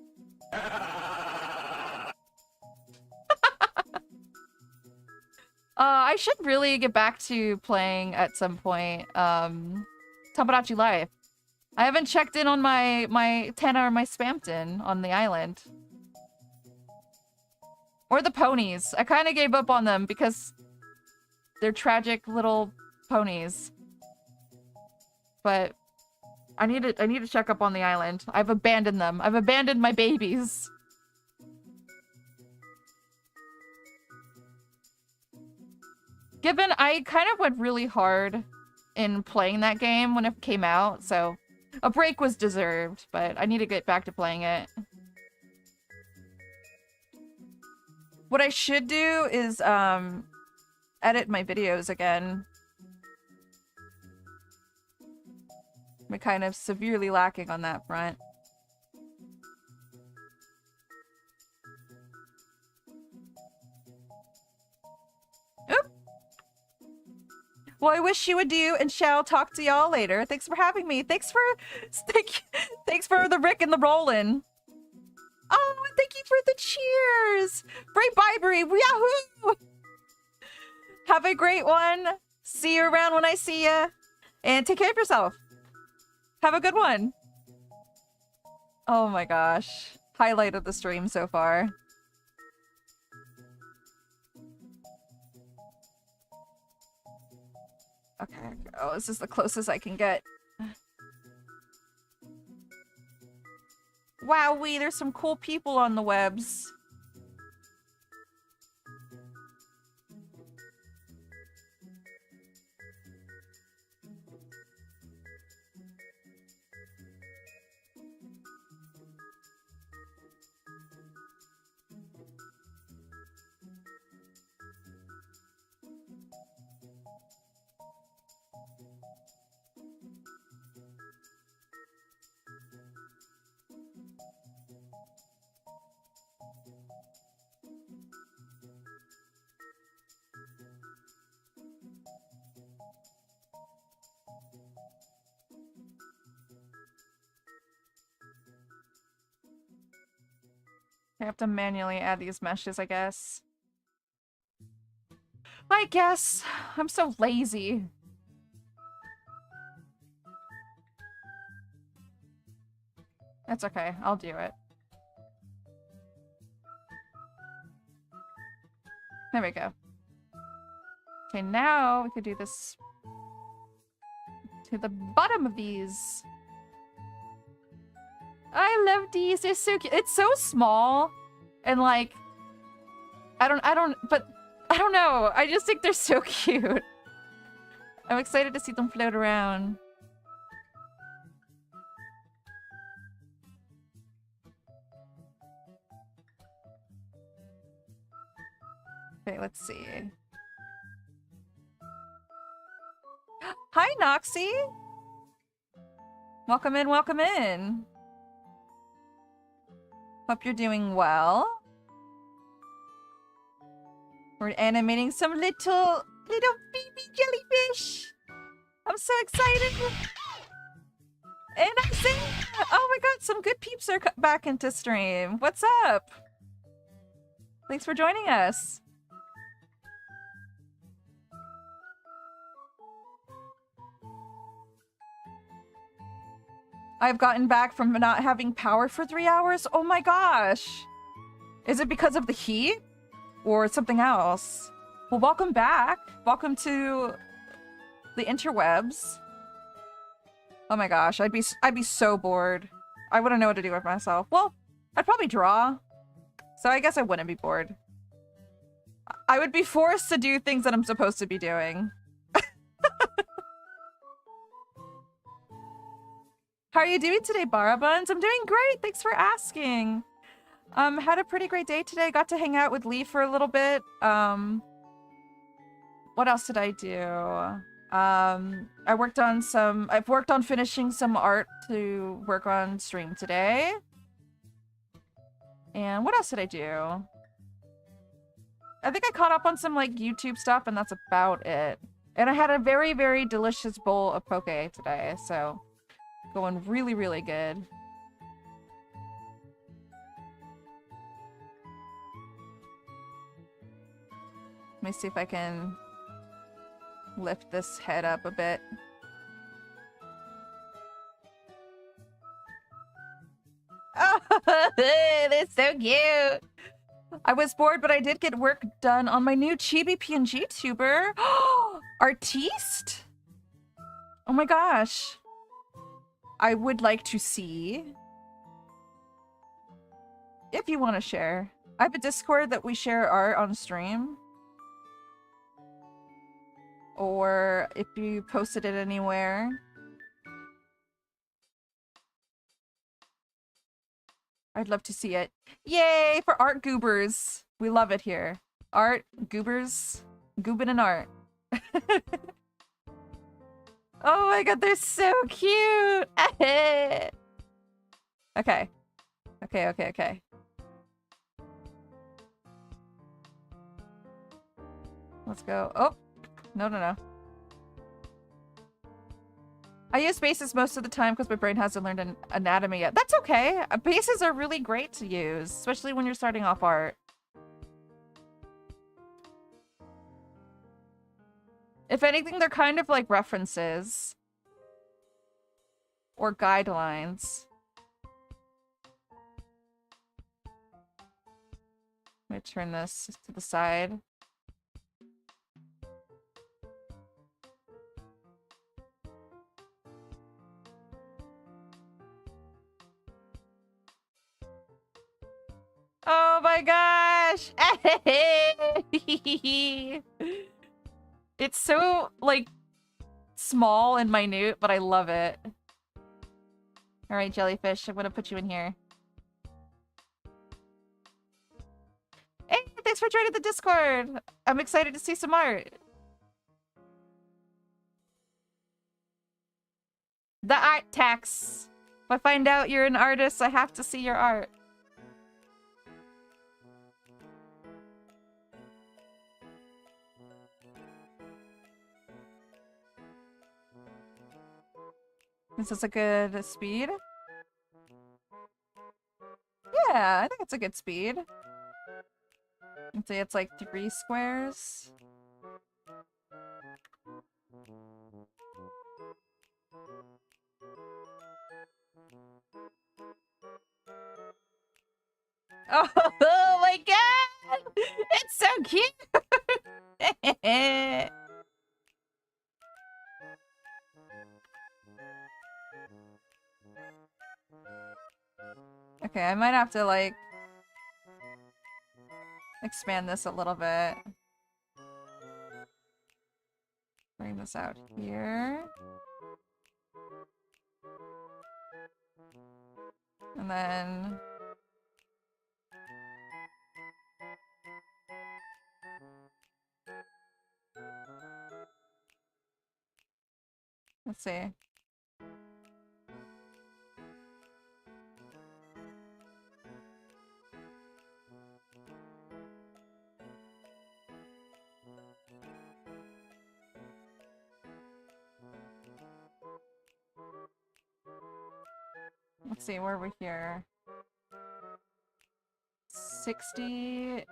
I should really get back to playing at some point. Tamagotchi Life. I haven't checked in on my Tana or my Spampton on the island. Or the ponies. I kind of gave up on them because they're tragic little ponies. But I need to check up on the island. I've abandoned them. I've abandoned my babies. Given I kind of went really hard in playing that game when it came out, so a break was deserved, but I need to get back to playing it. What I should do is edit my videos again. I'm kind of severely lacking on that front. Oop! Well, I wish you would do, and shall talk to y'all later. Thanks for having me. Thanks for the Rick and the Rollin'. Oh, thank you for the cheers! Brave Bibery, yahoo! Have a great one. See you around when I see ya. And take care of yourself. Have a good one. Oh my gosh. Highlight of the stream so far. Okay. Oh, this is the closest I can get. Wowee, there's some cool people on the webs. I have to manually add these meshes, I guess. I'm so lazy. That's okay. I'll do it. There we go. Okay, now we could do this to the bottom of these. I love these. They're so cute. It's so small. And like, I don't know. I just think they're so cute. I'm excited to see them float around. Okay, let's see. Hi, Noxie! Welcome in, welcome in. Hope you're doing well. We're animating some little baby jellyfish. I'm so excited. And I see, oh my god, some good peeps are back into stream. What's up? Thanks for joining us. I've gotten back from not having power for 3 hours. Oh my gosh. Is it because of the heat or something else? Well, welcome back. Welcome to the interwebs. Oh my gosh, I'd be so bored. I wouldn't know what to do with myself. Well, I'd probably draw. So I guess I wouldn't be bored. I would be forced to do things that I'm supposed to be doing. How are you doing today, Barabuns? I'm doing great. Thanks for asking. Had a pretty great day today. Got to hang out with Lee for a little bit. What else did I do? I've worked on finishing some art to work on stream today. And what else did I do? I think I caught up on some like YouTube stuff and that's about it. And I had a very, very delicious bowl of poke today, so going really, really good. Let me see if I can lift this head up a bit. Oh, that's so cute. I was bored, but I did get work done on my new chibi PNG tuber. Artiste? Oh my gosh. I would like to see. If you want to share. I have a Discord that we share art on stream. Or if you posted it anywhere. I'd love to see it. Yay for art goobers. We love it here. Art, goobers, goobin' and art. Oh my god, they're so cute! Okay. Okay. Let's go. Oh! No. I use bases most of the time because my brain hasn't learned an anatomy yet. That's okay! Bases are really great to use, especially when you're starting off art. If anything, they're kind of like references. Or guidelines. Let me turn this to the side. Oh my gosh! It's so, like, small and minute, but I love it. Alright, jellyfish, I'm gonna put you in here. Hey, thanks for joining the Discord! I'm excited to see some art. The art tax. If I find out you're an artist, I have to see your art. Is this a good speed? Yeah, I think it's a good speed. I'd say it's like 3 squares. Oh, oh my god! It's so cute! Okay, I might have to, like, expand this a little bit. Bring this out here. And then... let's see. Let's see, where are we here? 60...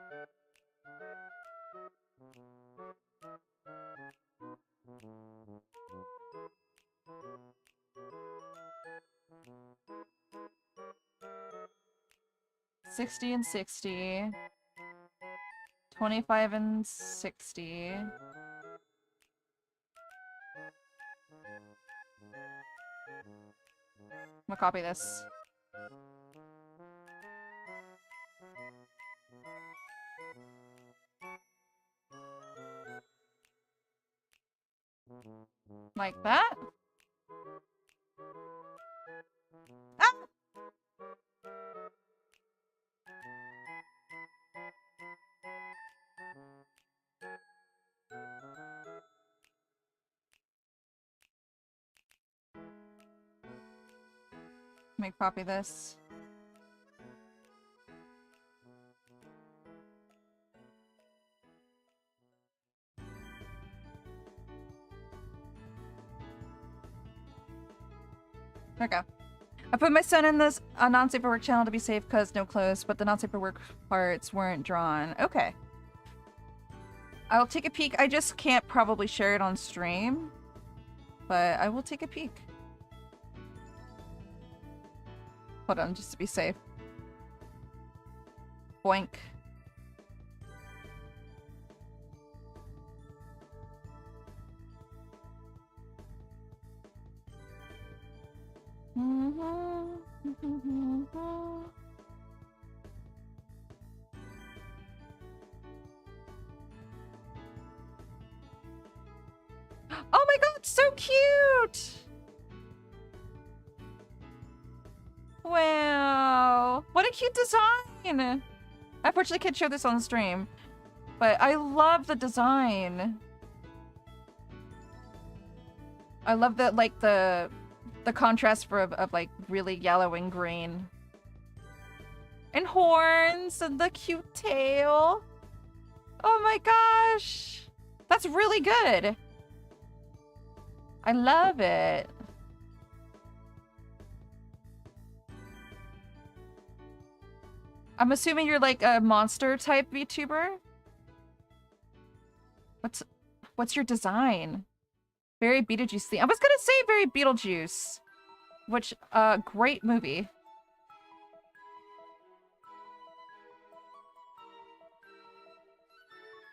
60 and 60. 25 and 60. I'm gonna copy this. Like that? Ah! Let me copy this. There we go. I put my son in this non-safe for work channel to be safe because no clothes, but the non-safe for work parts weren't drawn. Okay. I'll take a peek. I just can't probably share it on stream, but I will take a peek. Hold on, just to be safe. Boink. Oh my god, so cute! Wow, what a cute design! I unfortunately can't show this on stream, but I love the design. I love the, like, the contrast of like really yellow and green. And horns and the cute tail. Oh my gosh. That's really good. I love it. I'm assuming you're like a monster type VTuber? What's your design? Very Beetlejuice theme. I was gonna say very Beetlejuice. Which, great movie.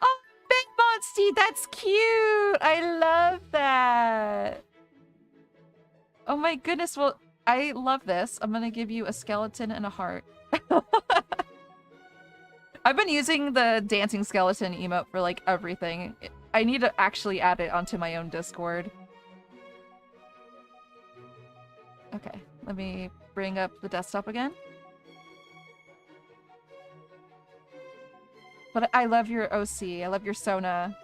Oh, Big Monsty, that's cute! I love that! Oh my goodness, well, I love this. I'm gonna give you a skeleton and a heart. I've been using the dancing skeleton emote for, like, everything. I need to actually add it onto my own Discord. Okay, let me bring up the desktop again. But I love your OC. I love your Sona.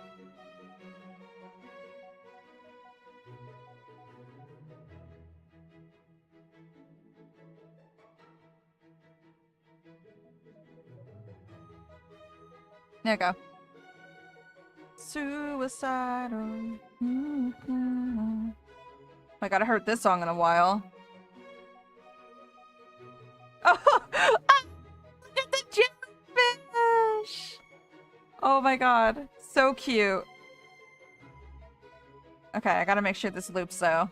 There we go. Suicidal. I gotta heard this song in a while. Oh, Oh my god. So cute. Okay, I gotta make sure this loops though.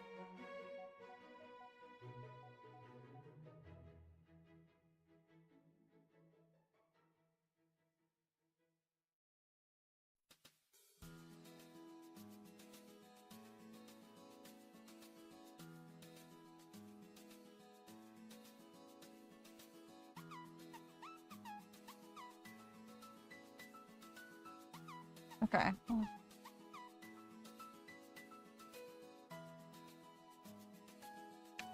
Okay.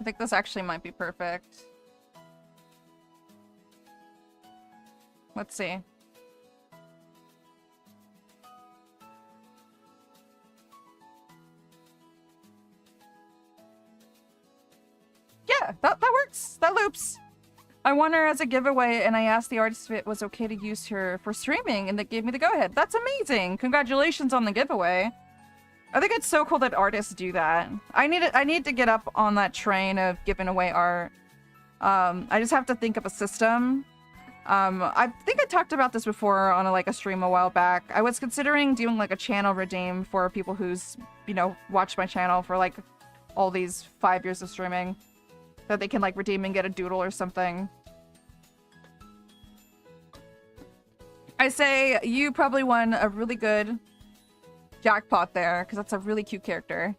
I think this actually might be perfect. Let's see. Yeah, that works. That loops. I won her as a giveaway, and I asked the artist if it was okay to use her for streaming, and they gave me the go-ahead. That's amazing! Congratulations on the giveaway. I think it's so cool that artists do that. I need to get up on that train of giving away art. I just have to think of a system. I think I talked about this before on a stream a while back. I was considering doing like a channel redeem for people who's, you know, watched my channel for like all these 5 years of streaming. That they can like redeem and get a doodle or something. I say you probably won a really good jackpot there, because that's a really cute character.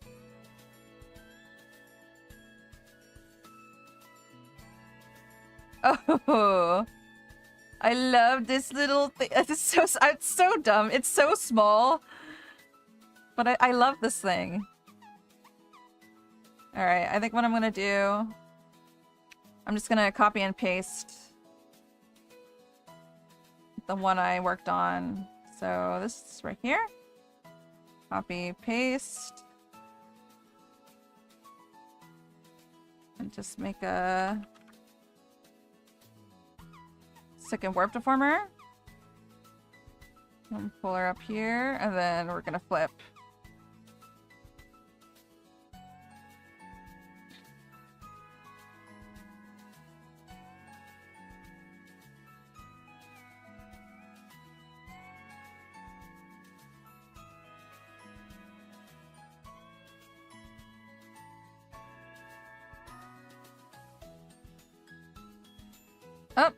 Oh, I love this little thing. It's so dumb. It's so small. But I love this thing. Alright, I think what I'm gonna do... I'm just gonna copy and paste the one I worked on. So this is right here. Copy, paste. And just make a second warp deformer. And pull her up here, and then we're gonna flip. Oh.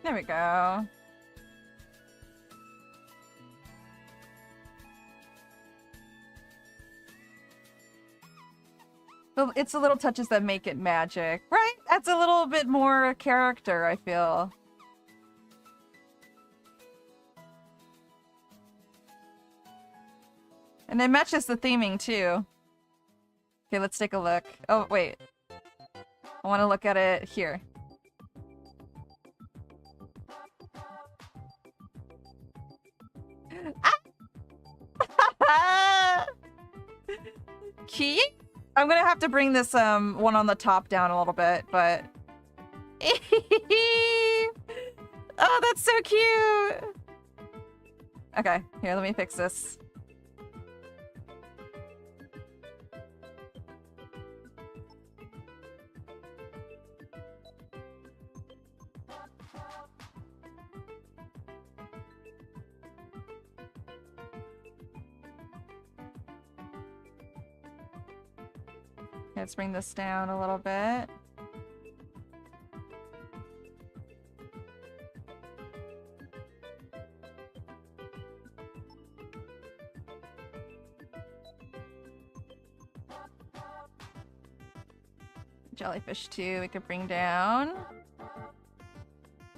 There we go. Well, it's the little touches that make it magic, right? That's a little bit more character, I feel. And it matches the theming, too. Okay, let's take a look. Oh, wait. I want to look at it here. Ah! Key? I'm gonna have to bring this one on the top down a little bit, but... Oh, that's so cute! Okay, here, let me fix this. Let's bring this down a little bit. Jellyfish 2 we could bring down.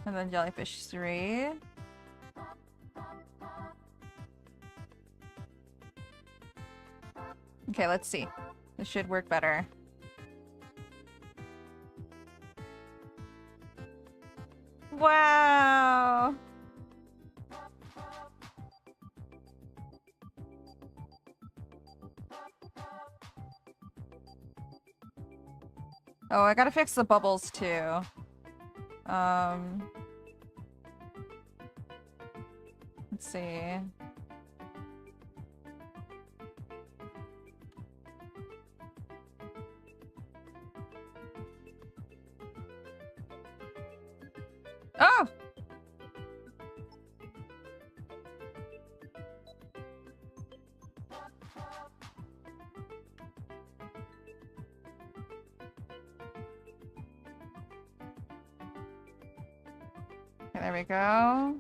And then jellyfish 3. Okay, let's see. This should work better. Wow! Oh, I gotta fix the bubbles too. Let's see. Okay, there we go.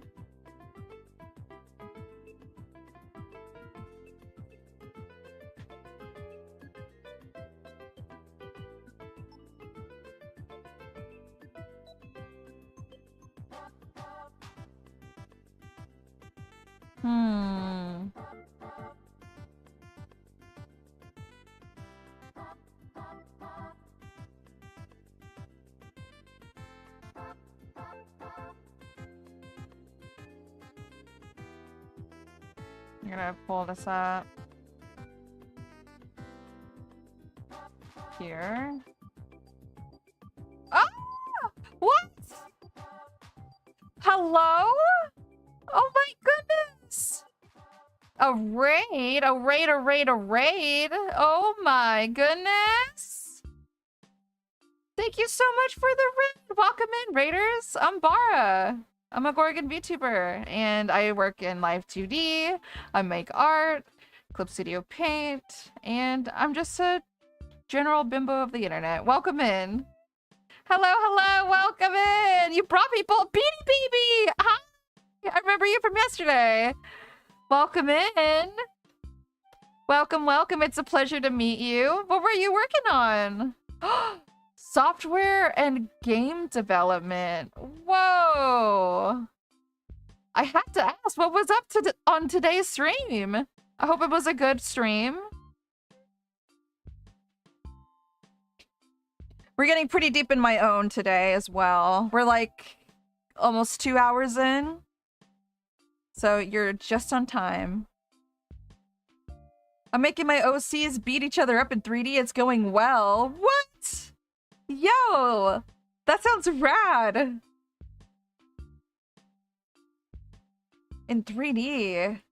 Hmm. I'm gonna pull this up. Here. Ah! What? Hello? Oh my goodness! A raid? A raid, a raid, a raid? Oh my goodness! Thank you so much for the raid! Welcome in, raiders! I'm Bara. I'm a Gorgon VTuber, and I work in Live 2D, I make art, Clip Studio Paint, and I'm just a general bimbo of the internet. Welcome in! Hello, hello, welcome in! You brought people! Beanie Baby! Hi! I remember you from yesterday! Welcome in! Welcome, welcome, it's a pleasure to meet you. What were you working on? Software and game development. Whoa! I had to ask, what was up on today's stream? I hope it was a good stream. We're getting pretty deep in my own today as well. We're like almost 2 hours in. So you're just on time. I'm making my OCs beat each other up in 3D. It's going well. What? Yo! That sounds rad. In 3D.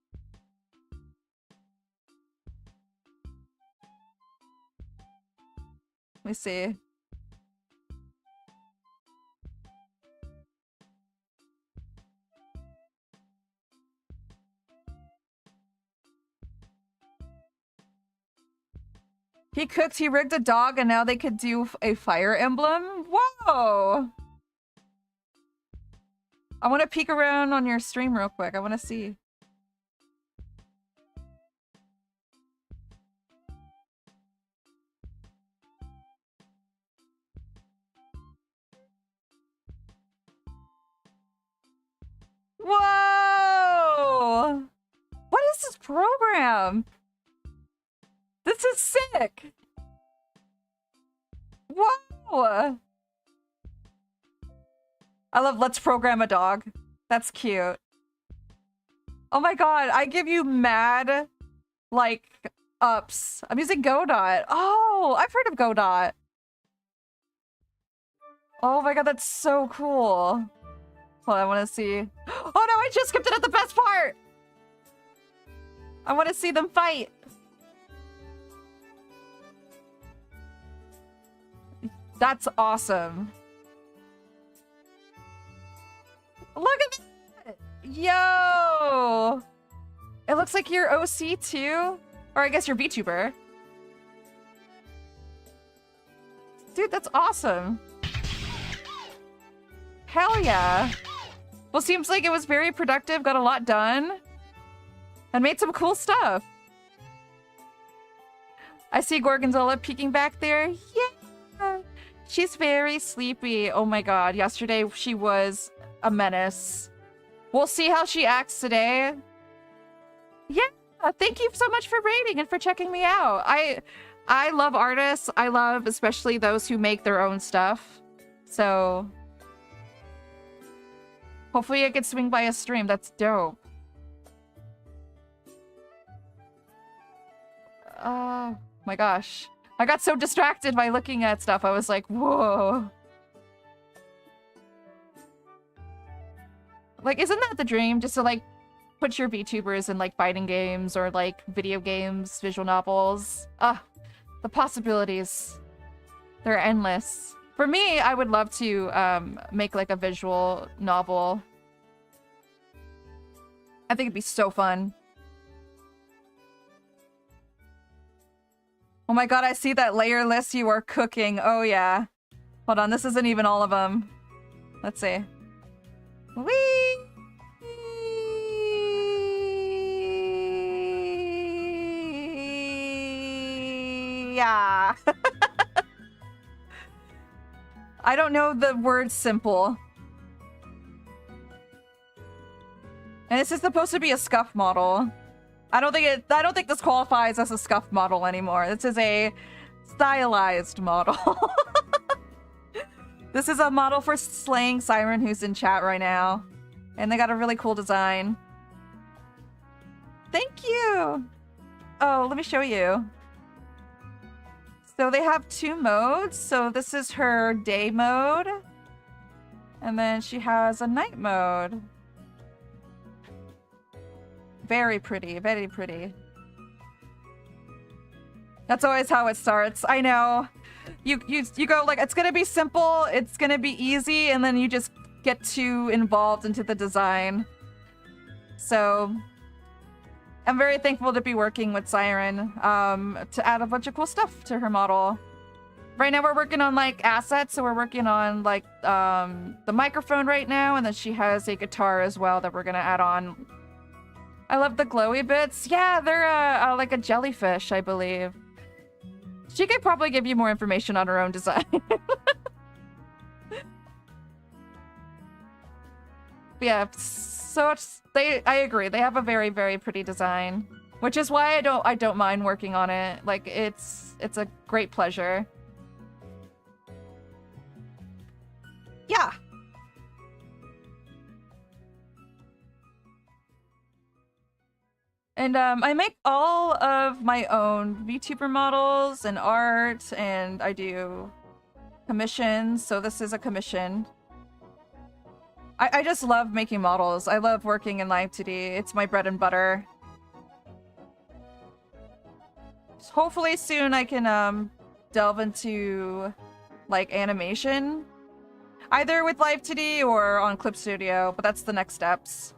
Let me see. He cooked, he rigged a dog, and now they could do a fire emblem? Whoa! I want to peek around on your stream real quick. I want to see. Whoa! What is this program? This is sick! Whoa! I love Let's Program a Dog. That's cute. Oh my god, I give you mad, like, ups. I'm using Godot. Oh, I've heard of Godot. Oh my god, that's so cool. Hold on, I want to see. Oh no, I just skipped it at the best part! I want to see them fight. That's awesome. Look at that! Yo! It looks like you're OC too? Or I guess you're VTuber. Dude, that's awesome. Hell yeah. Well, seems like it was very productive, got a lot done, and made some cool stuff. I see Gorgonzola peeking back there. Yeah! She's very sleepy. Oh my god, yesterday she was a menace. We'll see how she acts today. Yeah, thank you so much for raiding and for checking me out. I love artists. I love especially those who make their own stuff. So hopefully I could swing by a stream. That's dope. Oh my gosh. I got so distracted by looking at stuff. I was like, whoa. Like, isn't that the dream? Just to, like, put your VTubers in, like, fighting games or, like, video games, visual novels. Ah, the possibilities. They're endless. For me, I would love to make, like, a visual novel. I think it'd be so fun. Oh my god, I see that layer list you are cooking. Oh yeah. Hold on, this isn't even all of them. Let's see. Whee! Yeah. I don't know the word simple. And this is supposed to be a scuff model. I don't think this qualifies as a scuff model anymore. This is a stylized model. This is a model for Slaying Siren who's in chat right now. And they got a really cool design. Thank you! Oh, let me show you. So they have 2 modes. So this is her day mode. And then she has a night mode. Very pretty, very pretty. That's always how it starts. I know. You go like, it's gonna be simple, it's gonna be easy, and then you just get too involved into the design. So I'm very thankful to be working with Siren to add a bunch of cool stuff to her model. Right now we're working on like assets, so we're working on like the microphone right now, and then she has a guitar as well that we're gonna add on. I love the glowy bits. Yeah, they're like a jellyfish, I believe. She could probably give you more information on her own design. Yeah, so I agree. They have a very, very pretty design, which is why I don't mind working on it. Like it's a great pleasure. Yeah. And I make all of my own VTuber models and art, and I do commissions. So this is a commission. I just love making models. I love working in Live 2D. It's my bread and butter. So hopefully soon I can delve into like animation, either with Live 2D or on Clip Studio, but that's the next steps.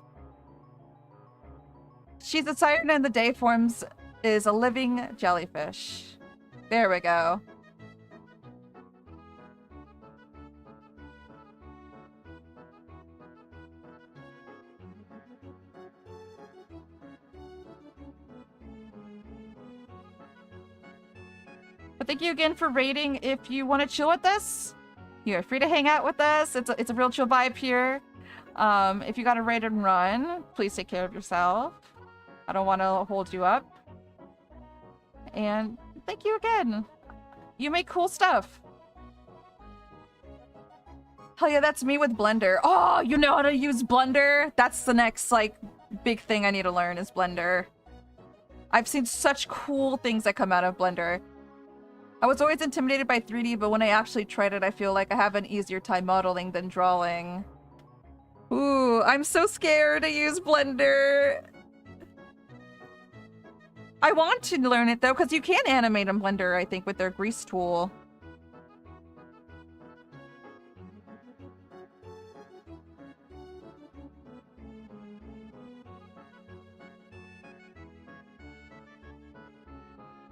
She's a siren and the day forms is a living jellyfish. There we go. But thank you again for raiding. If you want to chill with us, you're free to hang out with us. It's a real chill vibe here. If you got to raid and run, please take care of yourself. I don't want to hold you up. And thank you again. You make cool stuff. Hell yeah, that's me with Blender. Oh, you know how to use Blender? That's the next, like, big thing I need to learn is Blender. I've seen such cool things that come out of Blender. I was always intimidated by 3D, but when I actually tried it, I feel like I have an easier time modeling than drawing. Ooh, I'm so scared to use Blender. I want to learn it though, because you can animate in Blender, I think, with their grease tool.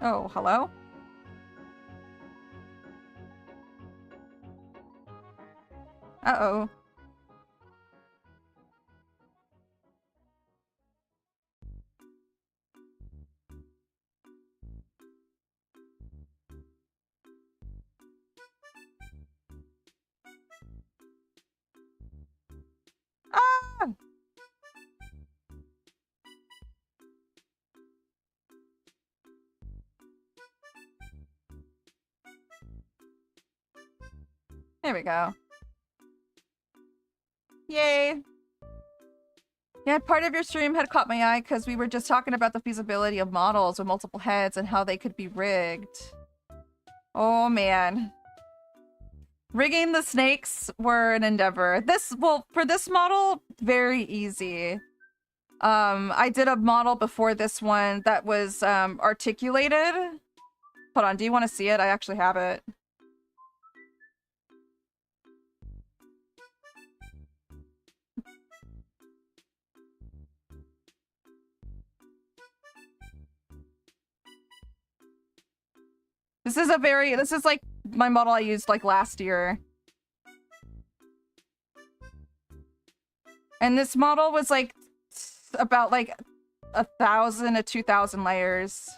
Oh, hello? Uh-oh. Ah! There we go. Yay! Yeah, part of your stream had caught my eye because we were just talking about the feasibility of models with multiple heads and how they could be rigged. Oh man. Rigging the snakes were an endeavor. Well, for this model, very easy. I did a model before this one that was articulated. Hold on, do you want to see it? I actually have it. This is like my model I used like last year. And this model was like about like 1,000 to 2,000 layers.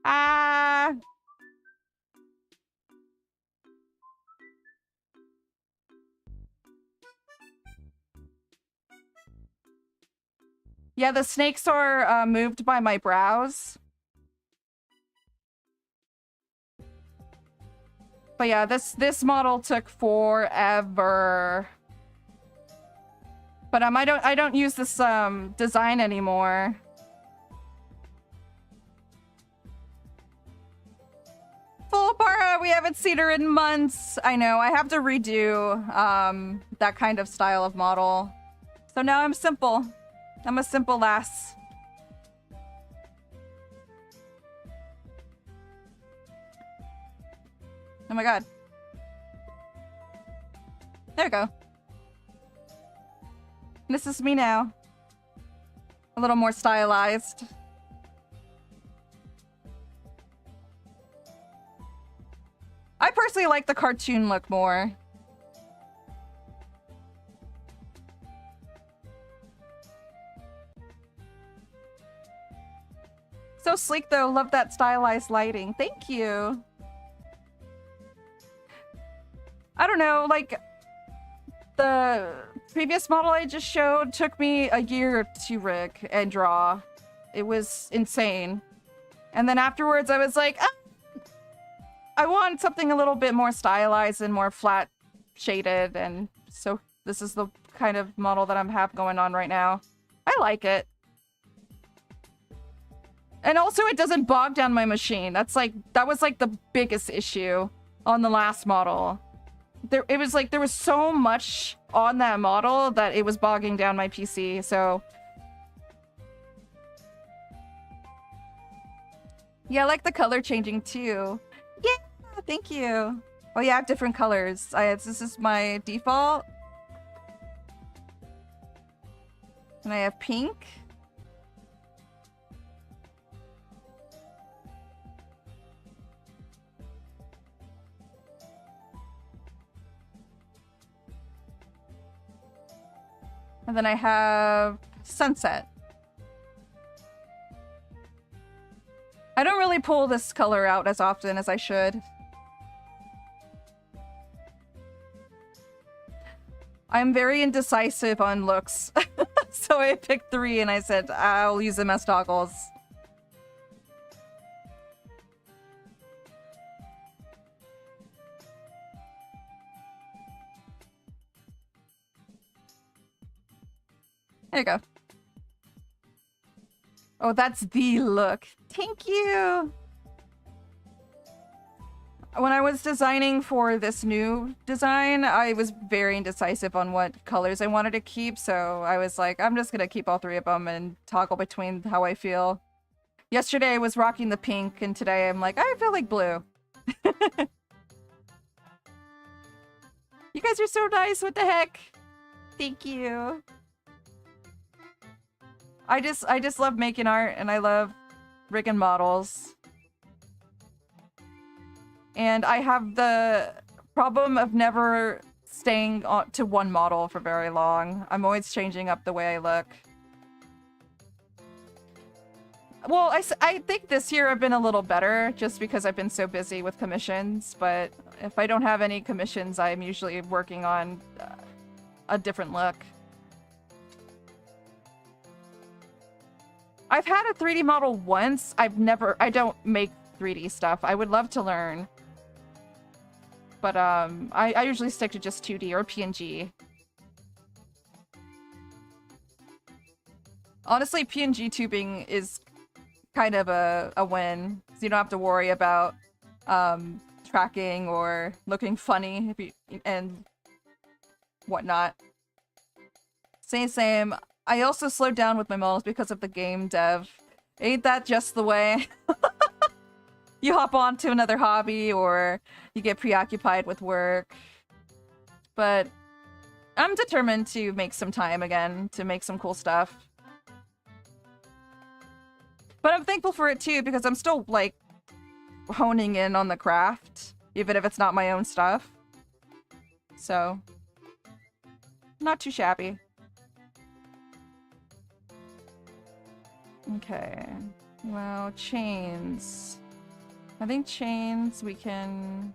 Ah. Yeah, the snakes are moved by my brows. But yeah, this model took forever. But I don't use this design anymore. Fullbara, we haven't seen her in months. I know, I have to redo that kind of style of model. So now I'm simple. I'm a simple lass. Oh my god. There we go. This is me now. A little more stylized. I personally like the cartoon look more. So sleek though, love that stylized lighting. Thank you. I don't know, like the previous model I just showed took me a year to rig and draw. It was insane. And then afterwards I was like, ah, I want something a little bit more stylized and more flat shaded, and so this is the kind of model that I have going on right now. I like it. And also it doesn't bog down my machine. That was like the biggest issue on the last model. It was like there was so much on that model that it was bogging down my PC, so yeah, I like the color changing too. Yeah, thank you. Oh yeah, I have different colors. This is my default. And I have pink. And then I have sunset. I don't really pull this color out as often as I should. I'm very indecisive on looks. So I picked 3 and I said I'll use them as toggles. There you go. Oh, that's the look. Thank you. When I was designing for this new design, I was very indecisive on what colors I wanted to keep, so I was like, I'm just gonna keep all 3 of them and toggle between how I feel. Yesterday I was rocking the pink, and today I'm like, I feel like blue. You guys are so nice, what the heck? Thank you. I just love making art, and I love rigging models. And I have the problem of never staying to one model for very long. I'm always changing up the way I look. Well, I think this year I've been a little better just because I've been so busy with commissions, but if I don't have any commissions, I'm usually working on a different look. I've had a 3D model once. I don't make 3D stuff. I would love to learn. But I usually stick to just 2D or PNG. Honestly, PNG tubing is kind of a win. So you don't have to worry about tracking or looking funny and whatnot. Same. I also slowed down with my models because of the game dev. Ain't that just the way? You hop on to another hobby or you get preoccupied with work. But I'm determined to make some time again, to make some cool stuff. But I'm thankful for it too, because I'm still, like, honing in on the craft, even if it's not my own stuff. So, not too shabby. Okay. Well, chains. I think chains we can...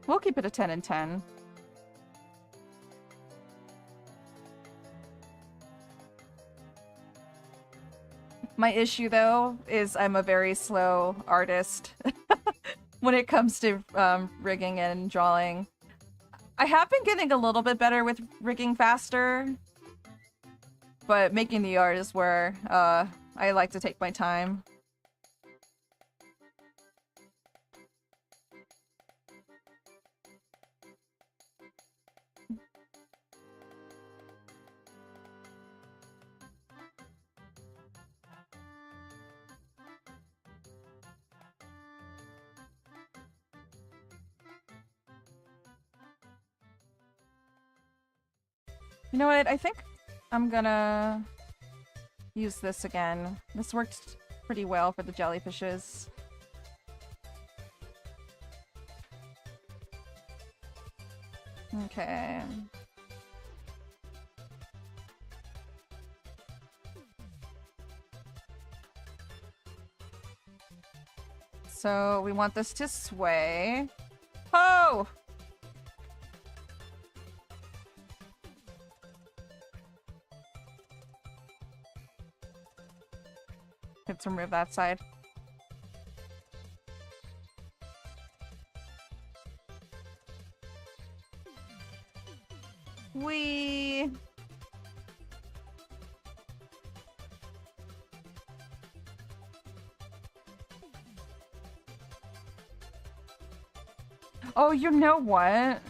We'll keep it a 10 and 10. My issue, though, is I'm a very slow artist when it comes to rigging and drawing. I have been getting a little bit better with rigging faster, but making the art is where I like to take my time. You know what? I think I'm gonna use this again. This worked pretty well for the jellyfishes. Okay. So we want this to sway. Oh! Let's remove that side. Whee! Oh, you know what?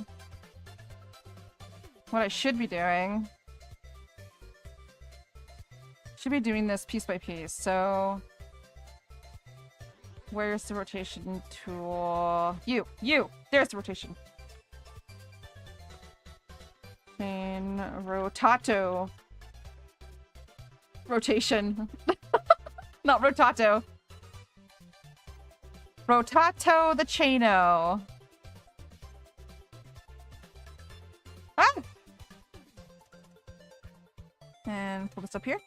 What I should be doing. Should be doing this piece by piece, so... Where's the rotation tool? You! There's the rotation. And rotato. Rotation. Not rotato. Rotato the chaino. Ah! And pull this up here.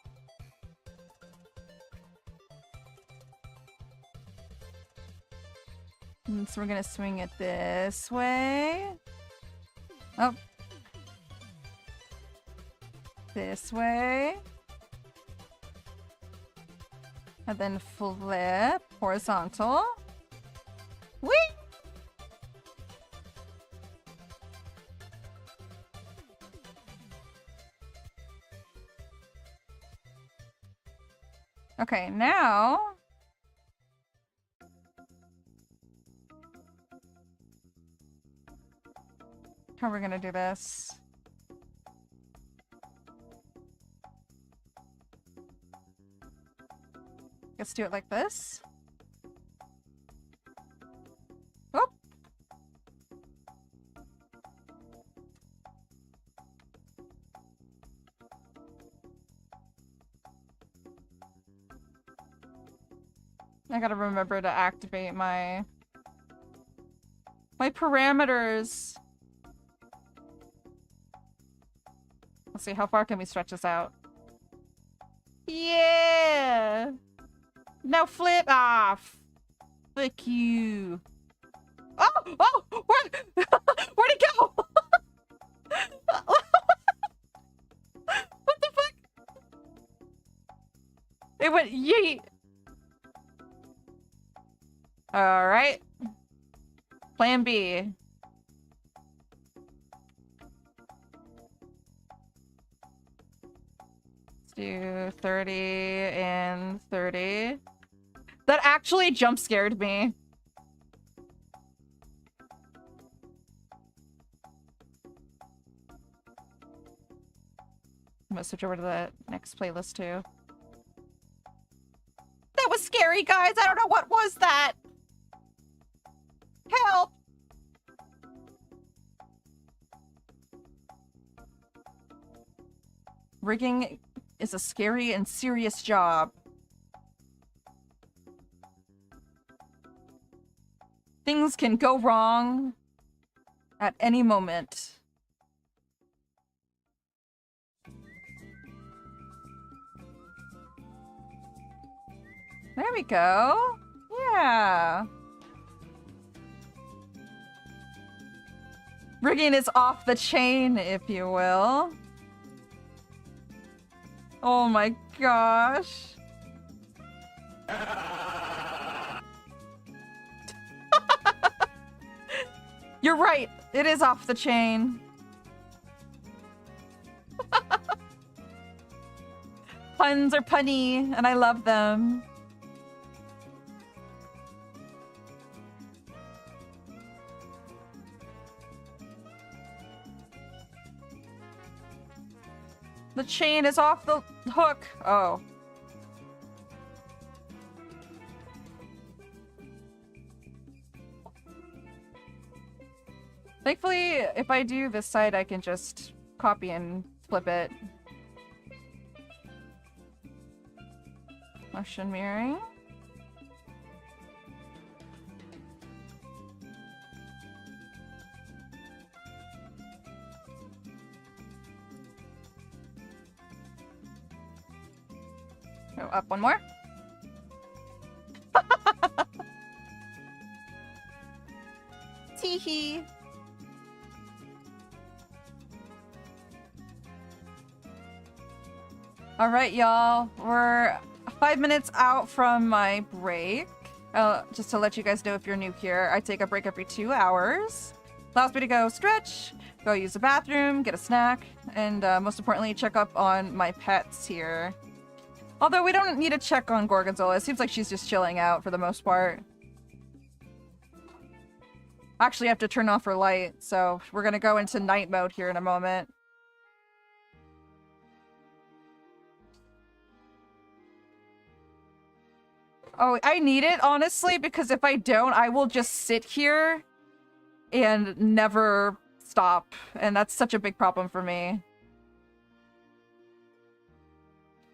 And so we're gonna swing it this way. Oh. This way. And then flip horizontal. Whee! Okay, now how are we gonna do this? Let's do it like this. Oh! I gotta remember to activate my parameters. Let's see, how far can we stretch this out? Yeah! Now flip off! Fuck you. Oh! Oh! Where'd it go? What the fuck? It went yeet. Alright. Plan B. Let's do 30 and 30. That actually jump scared me. I'm gonna switch over to the next playlist too. That was scary, guys. I don't know what was that. Help! Rigging is a scary and serious job. Things can go wrong at any moment. There we go. Yeah. Rigging is off the chain, if you will. Oh my gosh. You're right. It is off the chain. Puns are punny, and I love them. The chain is off the hook. Oh. Thankfully, if I do this side, I can just copy and flip it. Motion mirroring. Go up one more. Teehee. All right, y'all. We're 5 minutes out from my break. Just to let you guys know if you're new here, I take a break every 2 hours. Allows me to go stretch, go use the bathroom, get a snack, and most importantly, check up on my pets here. Although we don't need to check on Gorgonzola. It seems like she's just chilling out for the most part. Actually, I have to turn off her light, so we're gonna go into night mode here in a moment. Oh, I need it, honestly, because if I don't, I will just sit here and never stop. And that's such a big problem for me.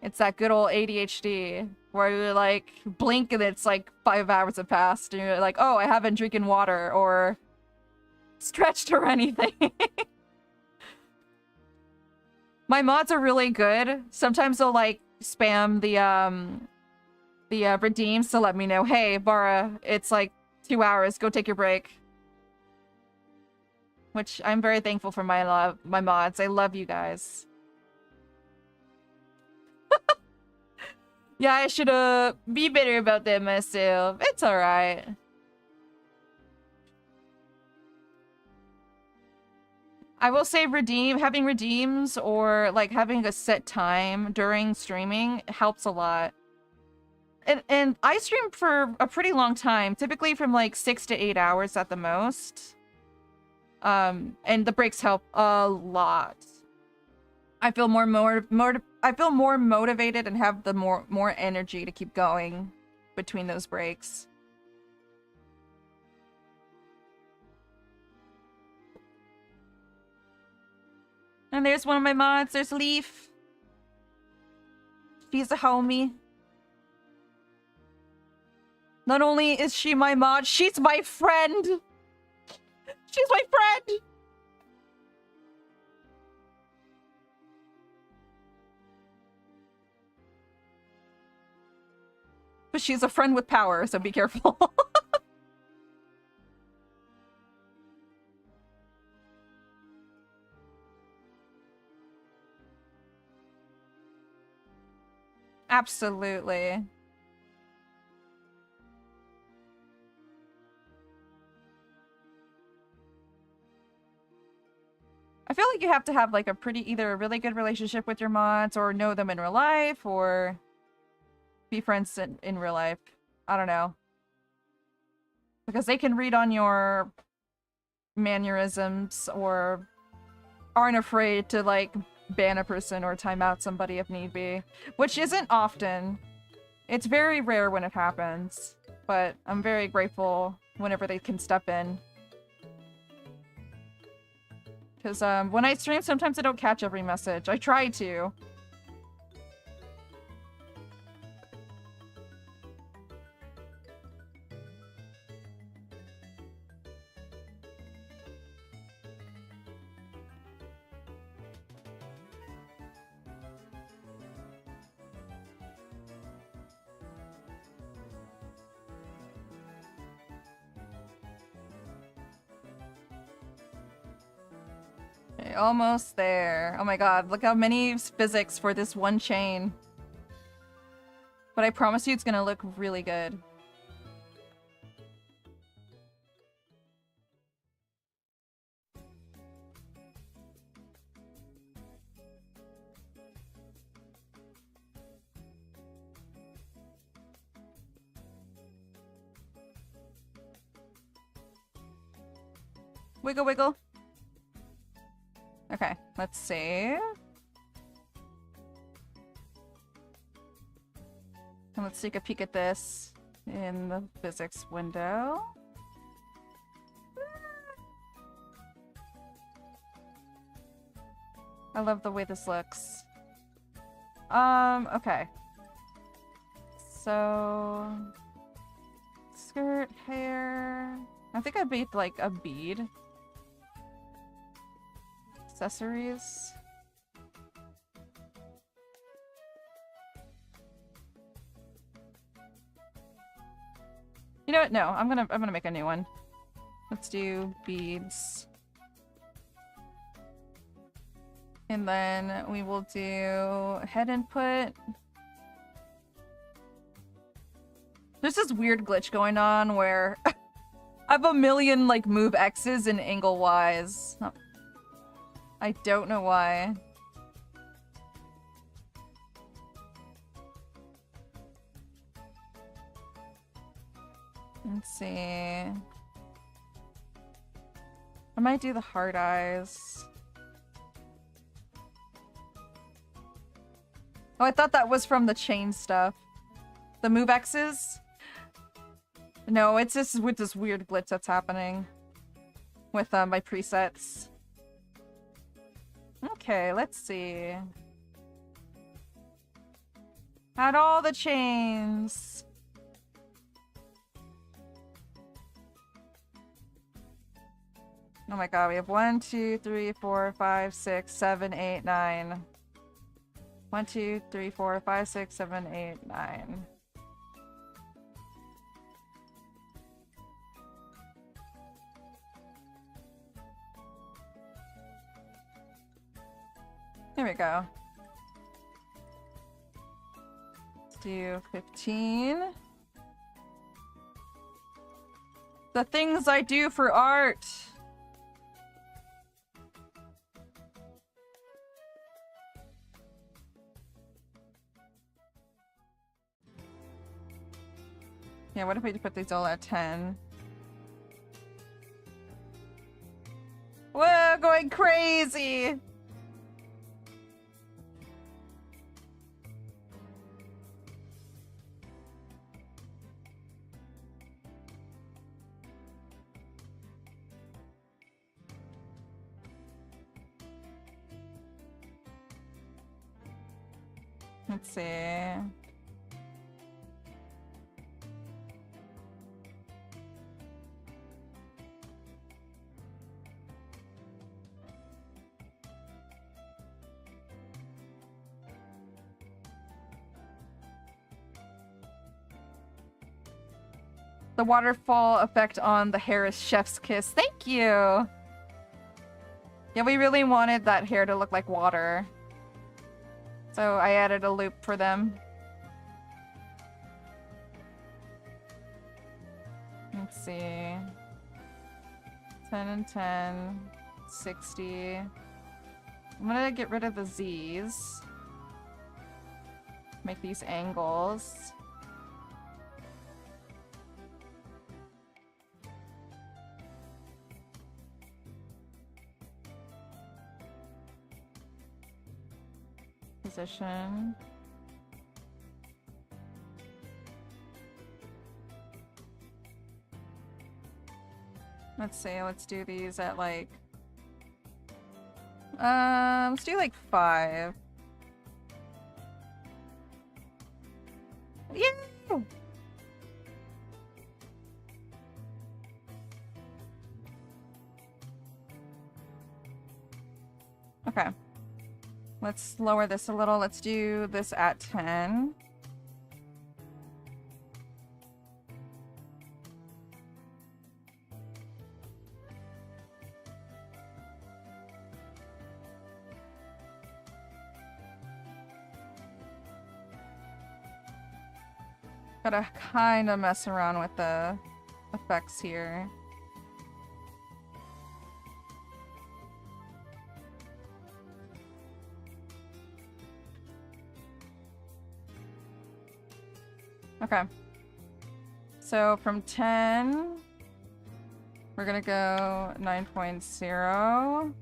It's that good old ADHD where you like blink and it's like 5 hours have passed and you're like, oh, I haven't drinking water or stretched or anything. My mods are really good. Sometimes they'll like spam the redeems to let me know, hey, Bara, it's like 2 hours, go take your break. Which I'm very thankful for my mods. I love you guys. Yeah, I should be better about that myself. It's alright. I will say having redeems or like having a set time during streaming helps a lot. And I stream for a pretty long time, typically from like 6 to 8 hours at the most. And the breaks help a lot. I feel more motivated and have the more energy to keep going between those breaks. And there's one of my mods. There's Leaf. She's a homie. Not only is she my mod, she's my friend. She's my friend. But she's a friend with power, so be careful. Absolutely. I feel like you have to have like either a really good relationship with your mods or know them in real life or be friends in real life. I don't know. Because they can read on your mannerisms or aren't afraid to like ban a person or time out somebody if need be. Which isn't often. It's very rare when it happens. But I'm very grateful whenever they can step in. Because when I stream, sometimes I don't catch every message. I try to. Almost there. Oh my god, look how many physics for this one chain. But I promise you it's gonna look really good. Wiggle wiggle. Okay, let's see. And let's take a peek at this in the physics window. I love the way this looks. Okay. So... skirt, hair... I think I made, like, a bead. Accessories. You know what? No, I'm gonna make a new one. Let's do beads. And then we will do head input. There's this weird glitch going on where I have a million like move X's and angle Y's. I don't know why. Let's see. I might do the hard eyes. Oh, I thought that was from the chain stuff. The move X's? No, it's just with this weird glitch that's happening with my presets. Okay, let's see. Add all the chains. Oh my god, we have 1, 2, 3, 4, 5, 6, 7, 8, 9. 1, 2, 3, 4, 5, 6, 7, 8, 9. There we go. Let's do 15. The things I do for art. Yeah, what if we put these all at 10? Whoa, going crazy! Let's see. The waterfall effect on the hair is chef's kiss. Thank you! Yeah, we really wanted that hair to look like water. So I added a loop for them. Let's see. 10 and 10. 60. I'm gonna get rid of the Z's. Make these angles. Position. Let's see, let's do these at like let's do like 5. Yeah. Okay. Let's lower this a little. Let's do this at 10. Gotta kind of mess around with the effects here. Okay. So from 10, we're gonna go 9.0,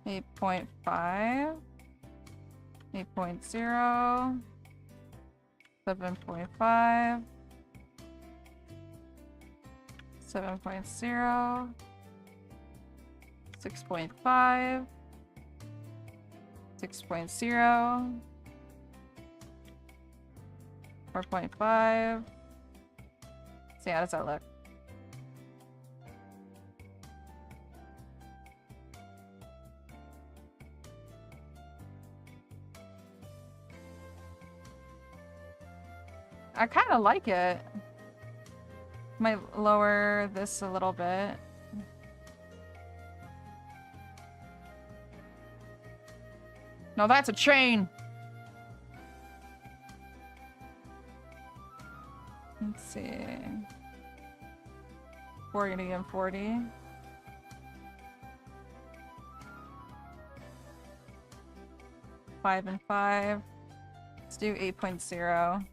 8.5, 8.0, 7.5, 7.0, 6.5, 6.0, 4.5. So how does that look? I kind of like it. Might lower this a little bit. No, that's a train! Let's see. 40 and 40. Five and 5. Let's do 8.0.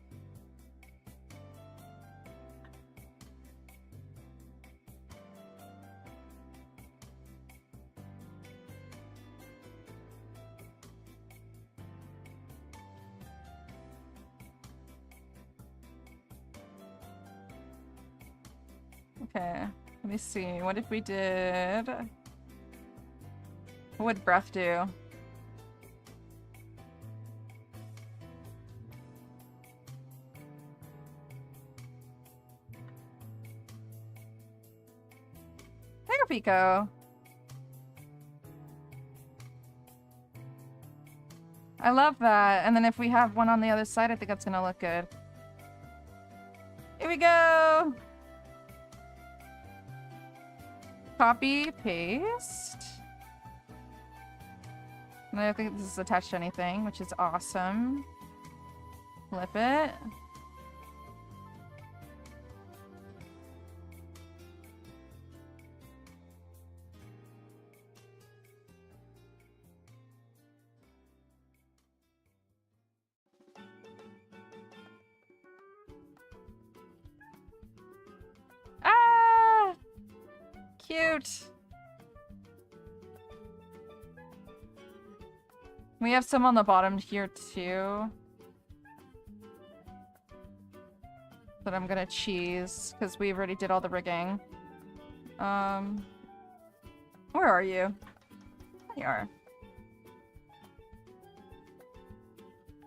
Okay, let me see. What if we did... What would breath do? There, Pico. I love that. And then if we have one on the other side, I think that's gonna look good. Here we go! Copy, paste. And I don't think this is attached to anything, which is awesome. Flip it. Ah! Cute. We have some on the bottom here too. That I'm gonna cheese, because we already did all the rigging. Where are you? There you are.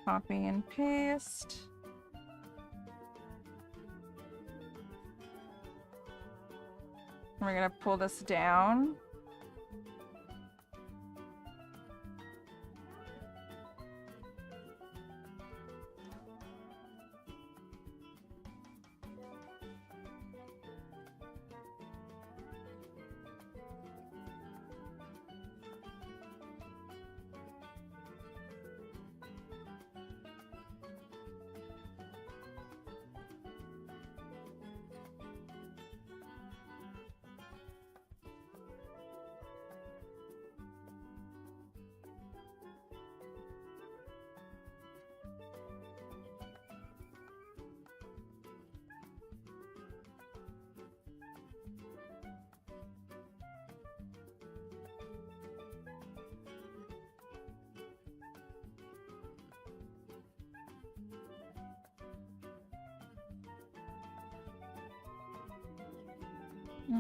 Copy and paste. We're gonna pull this down.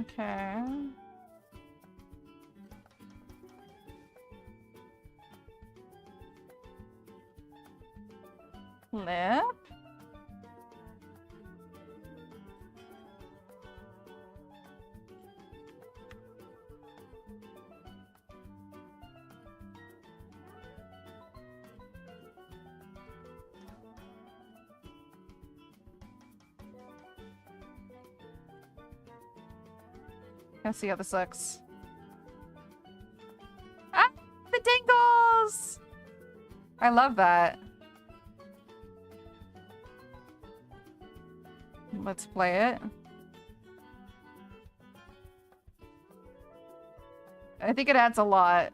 Okay. Flip. Let's see how this looks. Ah, the dingles! I love that. Let's play it. I think it adds a lot.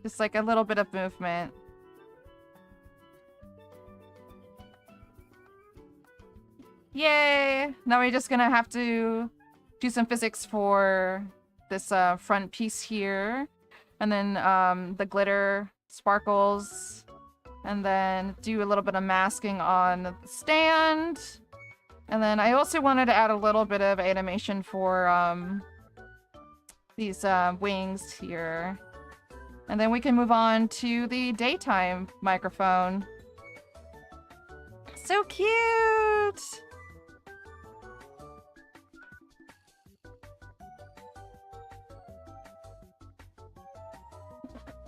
Just like a little bit of movement. Yay! Now we're just gonna have to do some physics for this front piece here. And then the glitter sparkles. And then do a little bit of masking on the stand. And then I also wanted to add a little bit of animation for these wings here. And then we can move on to the daytime microphone. So cute!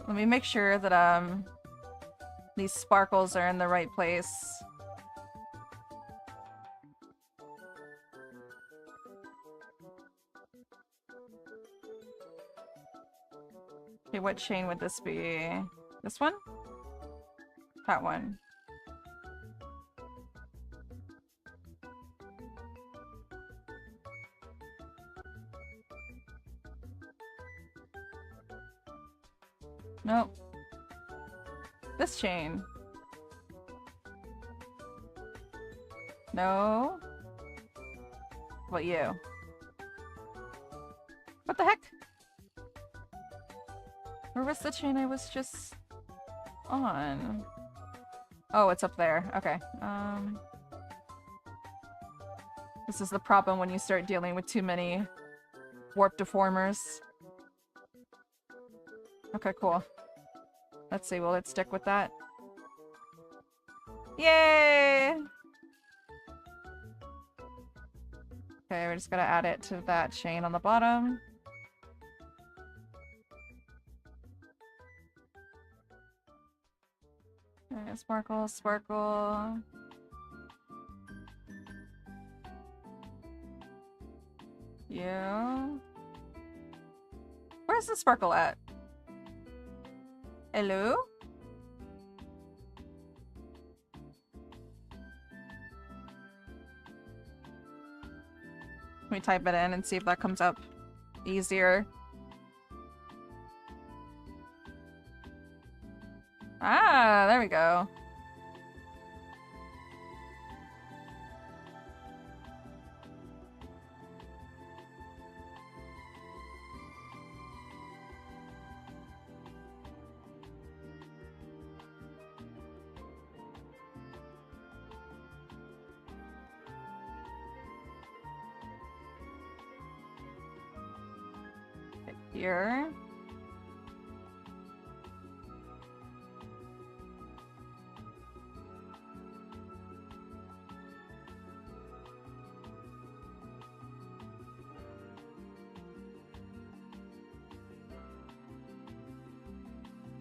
Let me make sure that these sparkles are in the right place. Okay, what chain would this be? This one? That one. Nope. This chain. No. What you? What the heck? Where was the chain I was just on? Oh, it's up there. Okay. This is the problem when you start dealing with too many warp deformers. Okay, cool. Let's see, will it stick with that? Yay! Okay, we're just gonna add it to that chain on the bottom. Okay, sparkle, sparkle. Yeah. Where's the sparkle at? Hello? Let me type it in and see if that comes up easier. Ah, there we go. Here.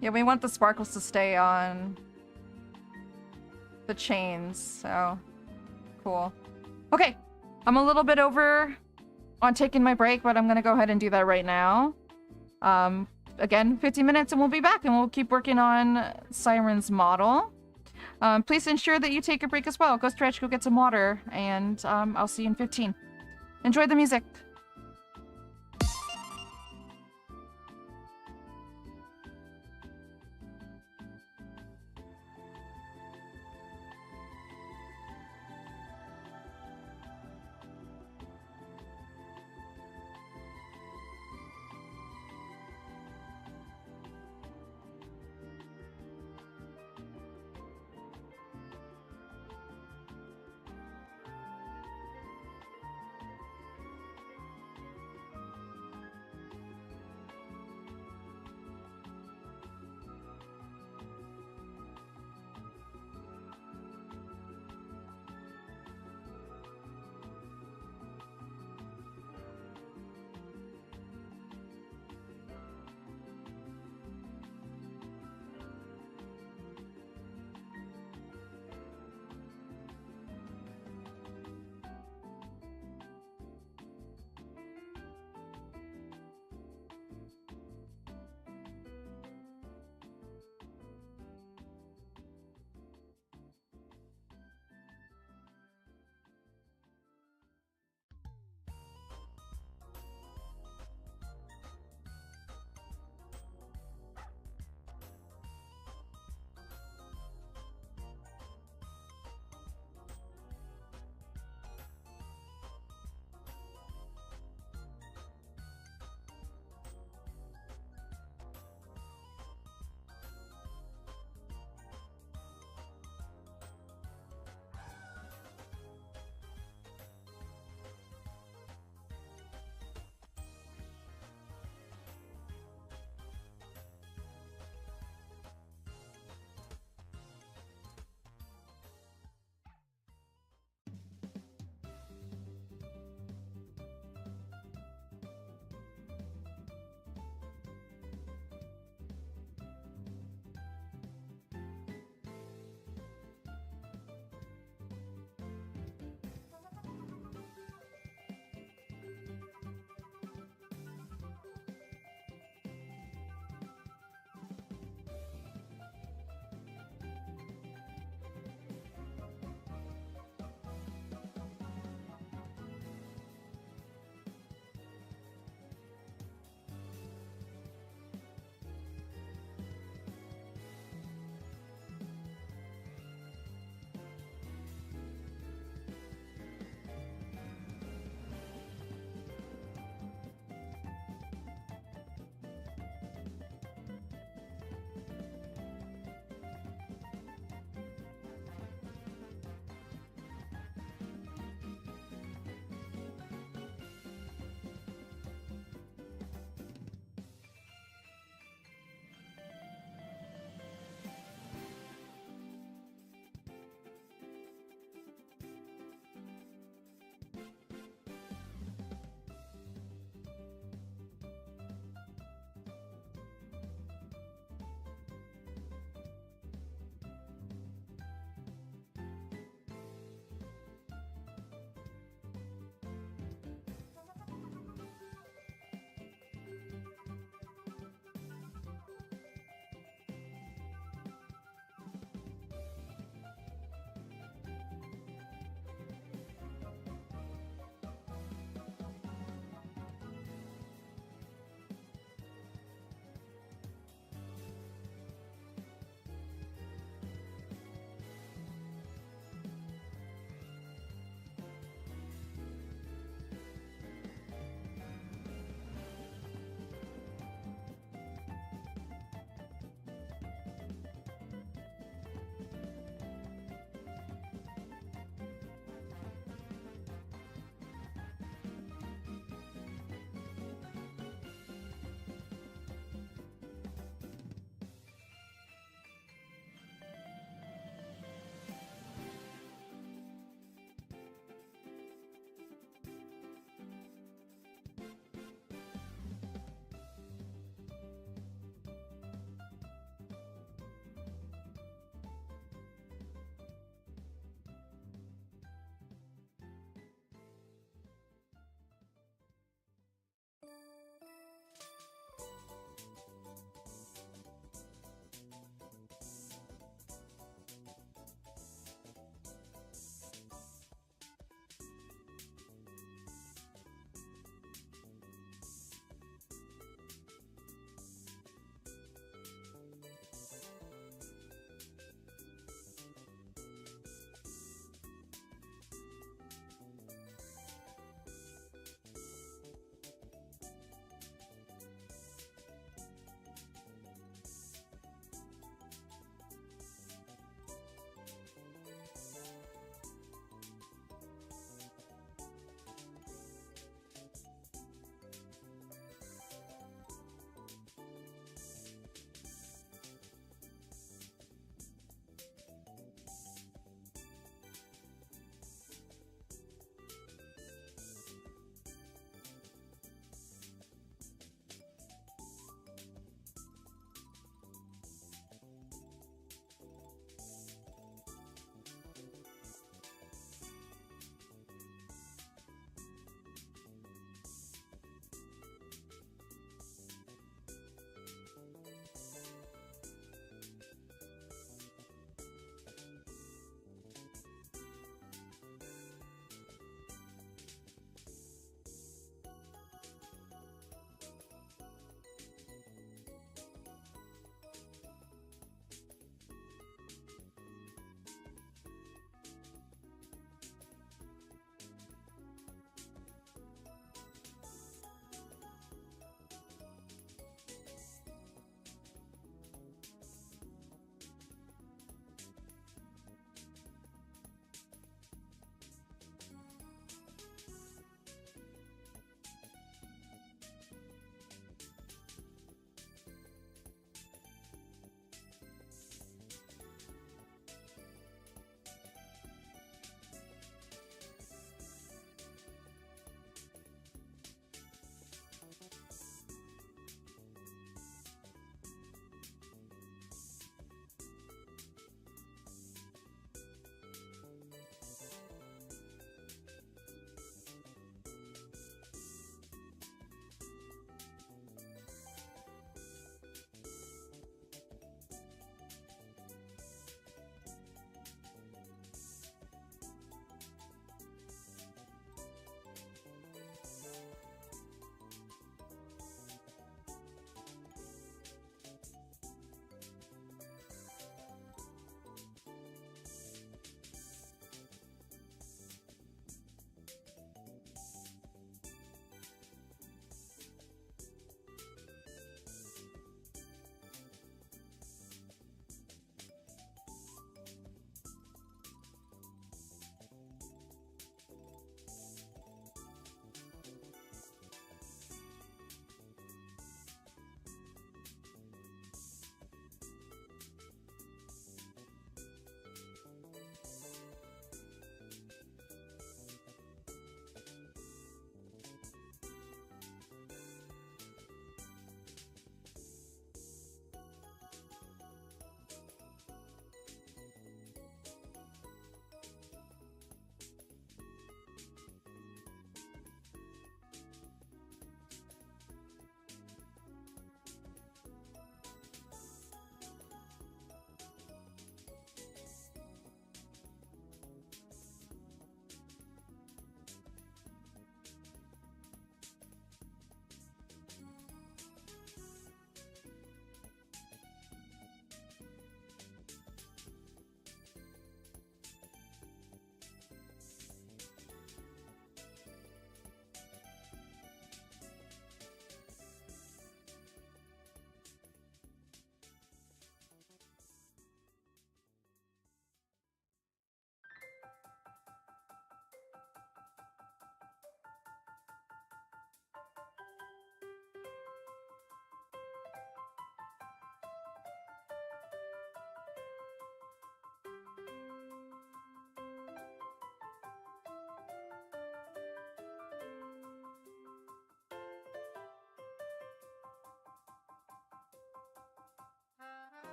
Yeah, we want the sparkles to stay on the chains, so cool. Okay, I'm a little bit over on taking my break, but I'm gonna go ahead and do that right now. Again, 15 minutes and we'll be back and we'll keep working on Siren's model. Please ensure that you take a break as well. Go stretch, go get some water, and I'll see you in 15. Enjoy the music.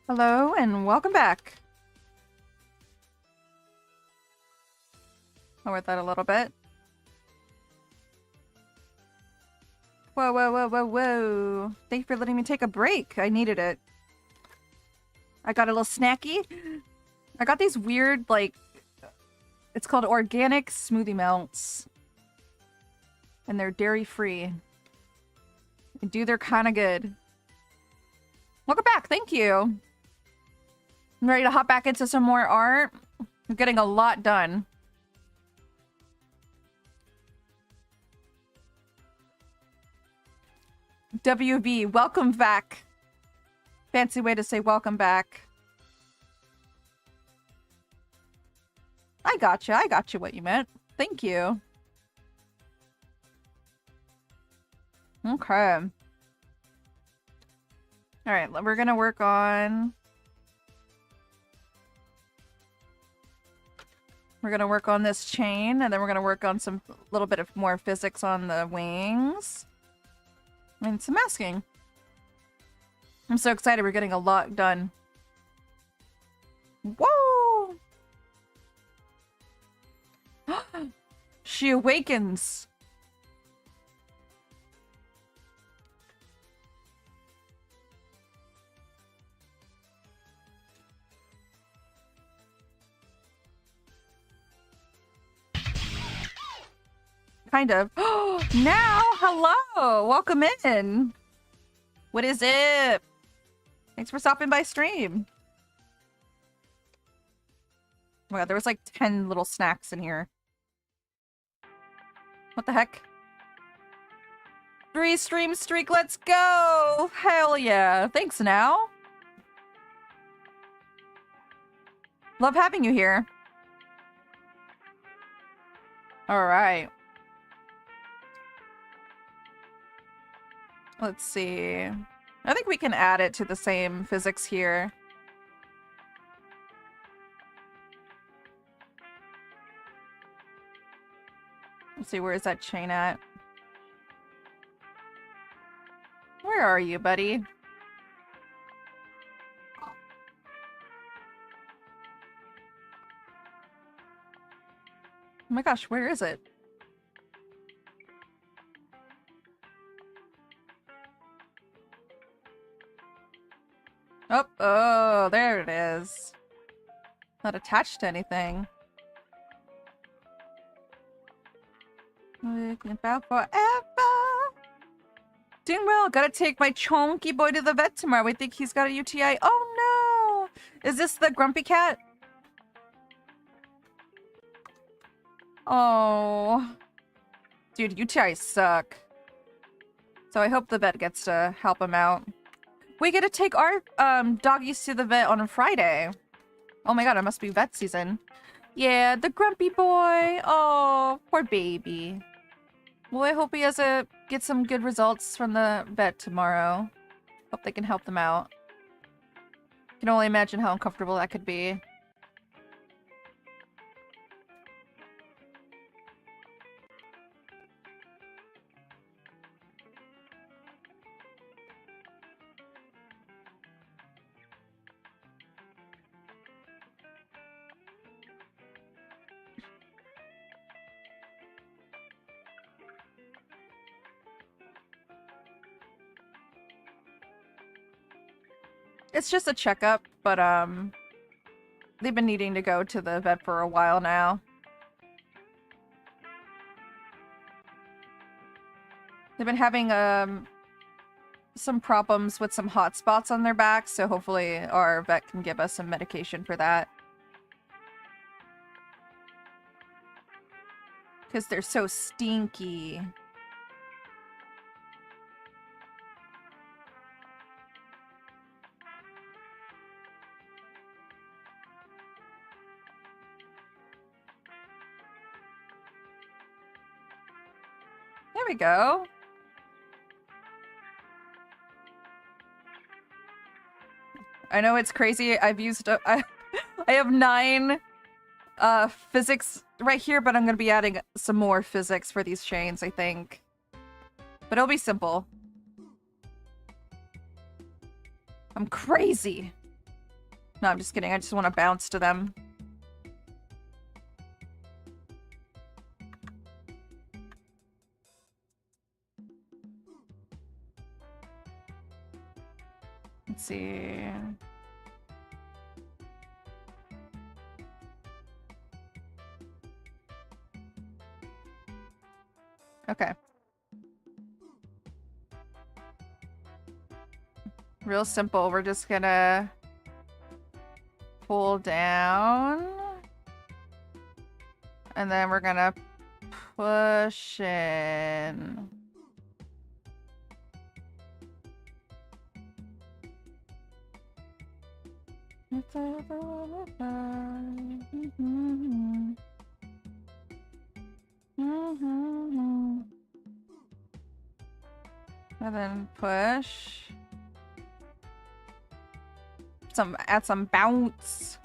Hello and welcome back. Lower that a little bit. Whoa, whoa, whoa, whoa, whoa. Thank you for letting me take a break. I needed it. I got a little snacky. I got these weird, like, it's called organic smoothie melts. And they're dairy-free. Dude, they're kind of good. Welcome back. Thank you. I'm ready to hop back into some more art. I'm getting a lot done. WB, welcome back. Fancy way to say welcome back. I gotcha. I gotcha what you meant. Thank you. Okay. Alright, we're gonna work on... We're gonna work on this chain, and then we're gonna work on some little bit of more physics on the wings. And some masking. I'm so excited, we're getting a lot done. Whoa! She awakens. Kind of. Now, hello! Welcome in! What is it? Thanks for stopping by stream. Oh my god, there was like 10 little snacks in here. What the heck? 3 stream streak, let's go! Hell yeah. Thanks now. Love having you here. Alright. Let's see. I think we can add it to the same physics here. Let's see, where is that chain at? Where are you, buddy? Oh my gosh, where is it? Oh, there it is. Not attached to anything. Looking about forever. Doing well. Gotta take my chonky boy to the vet tomorrow. We think he's got a UTI. Oh no! Is this the grumpy cat? Oh. Dude, UTIs suck. So I hope the vet gets to help him out. We get to take our doggies to the vet on a Friday. Oh my god, it must be vet season. Yeah, the grumpy boy. Oh, poor baby. Well, I hope he gets some good results from the vet tomorrow. Hope they can help them out. Can only imagine how uncomfortable that could be. It's just a checkup, but they've been needing to go to the vet for a while now. They've been having some problems with some hot spots on their backs, so hopefully our vet can give us some medication for that. Because they're so stinky. There we go. I know it's crazy. I've used I have 9 physics right here, but I'm gonna be adding some more physics for these chains, I think. But it'll be simple. I'm crazy. No, I'm just kidding. I just want to bounce to them. Let's see. Okay. Real simple. We're just gonna pull down. And then we're gonna push in. And then push. Add some bounce.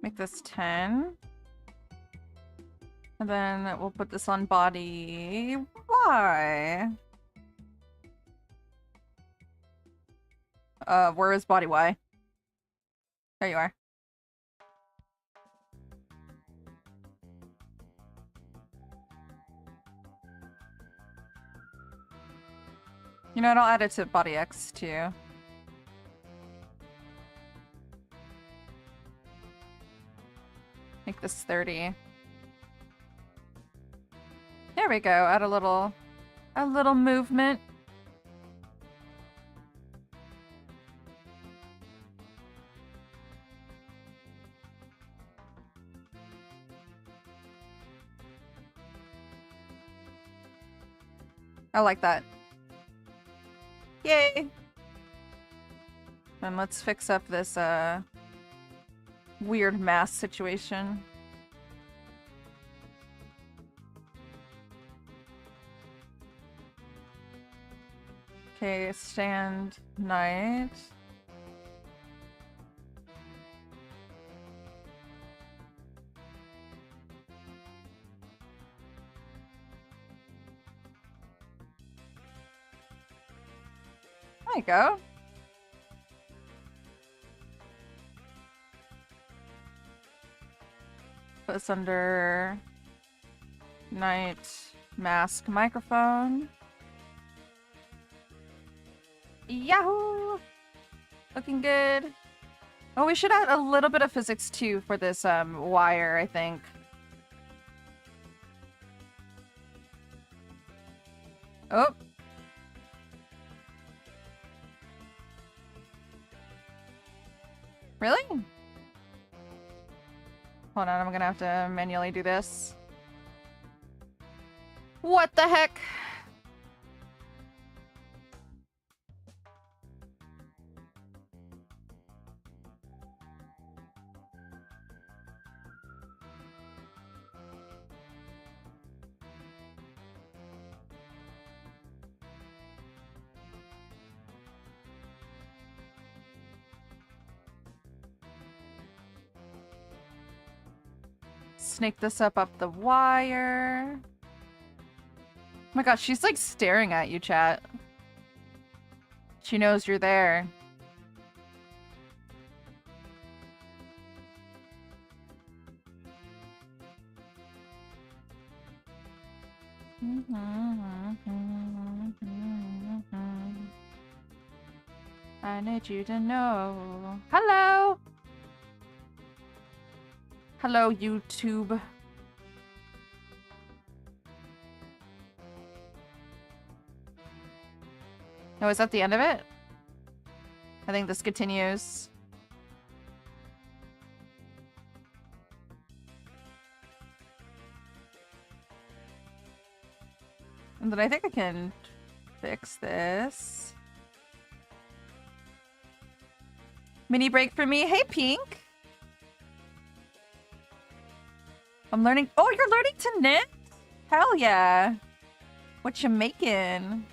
Make this 10. And then we'll put this on body. Why? Where is body Y? There you are. You know what? I'll add it to body X too. Make this 30. There we go. Add a little movement. I like that. Yay! And let's fix up this weird mass situation. Okay, stand night. There you go. Put this under night mask microphone. Yahoo! Looking good. Oh, we should add a little bit of physics too for this wire, I think. Oh. Really? Hold on, I'm gonna have to manually do this. What the heck? Snake this up the wire. Oh my gosh, she's like staring at you, chat. She knows you're there. I need you to know. Hello! Hello, YouTube. Oh, is that the end of it? I think this continues. And then I think I can fix this. Mini break for me. Hey, Pink. I'm learning. Oh, you're learning to knit? Hell yeah. What you making?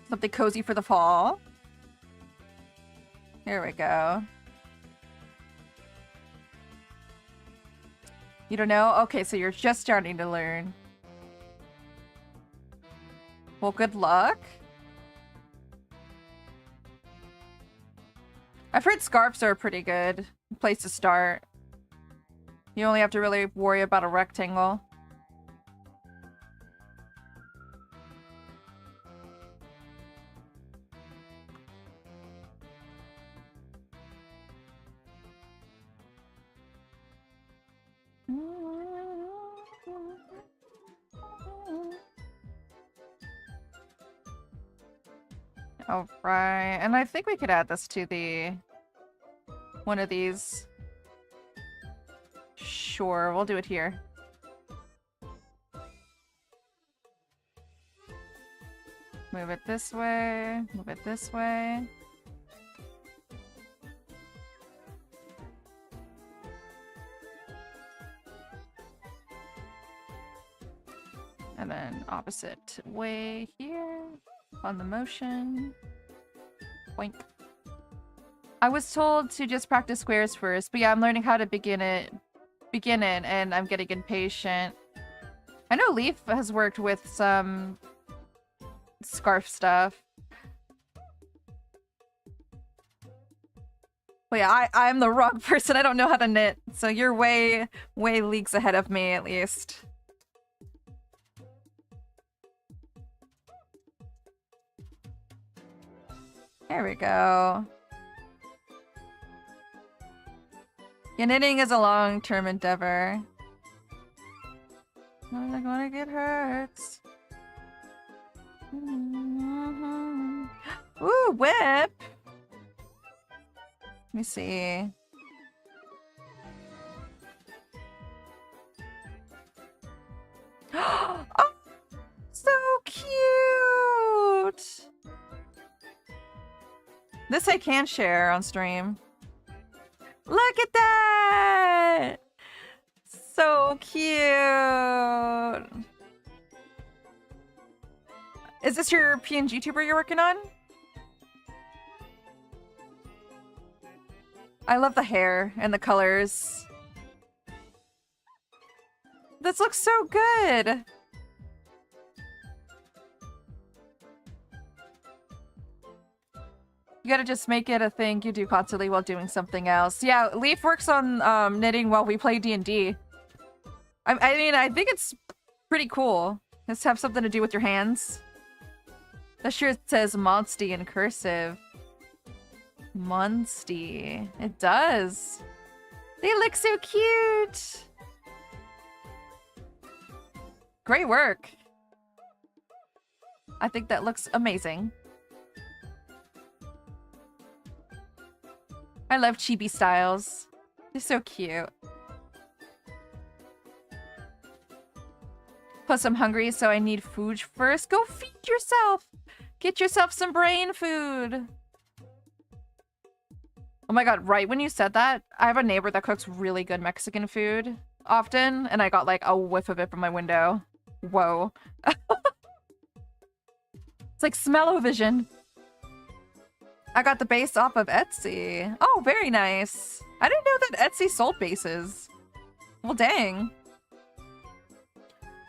Something cozy for the fall. Here we go. You don't know? Okay, so you're just starting to learn. Well, good luck. I've heard scarves are a pretty good place to start. You only have to really worry about a rectangle. All right, and I think we could add this to the one of these. Sure, we'll do it here. Move it this way, move it this way. And then opposite way here on the motion. Boink. I was told to just practice squares first, but yeah, I'm learning how to begin it, and I'm getting impatient. I know Leaf has worked with some scarf stuff. But yeah, I'm the wrong person. I don't know how to knit, so you're way leagues ahead of me at least. There we go. Yeah, knitting is a long-term endeavor. I'm not gonna get hurt. Ooh, whip! Let me see. This I can share on stream. Look at that! So cute! Is this your PNG tuber you're working on? I love the hair and the colors. This looks so good! You gotta just make it a thing you do constantly while doing something else. Yeah, Leaf works on knitting while we play D&D. I mean, I think it's pretty cool. Just have something to do with your hands. That sure says Monsty in cursive. Monsty. It does. They look so cute. Great work. I think that looks amazing. I love chibi styles. They're so cute. Plus, I'm hungry, so I need food first. Go feed yourself! Get yourself some brain food! Oh my god, right when you said that, I have a neighbor that cooks really good Mexican food often, and I got like a whiff of it from my window. Whoa. It's like smell-o-vision. I got the base off of Etsy. Oh, very nice. I didn't know that Etsy sold bases. Well, dang.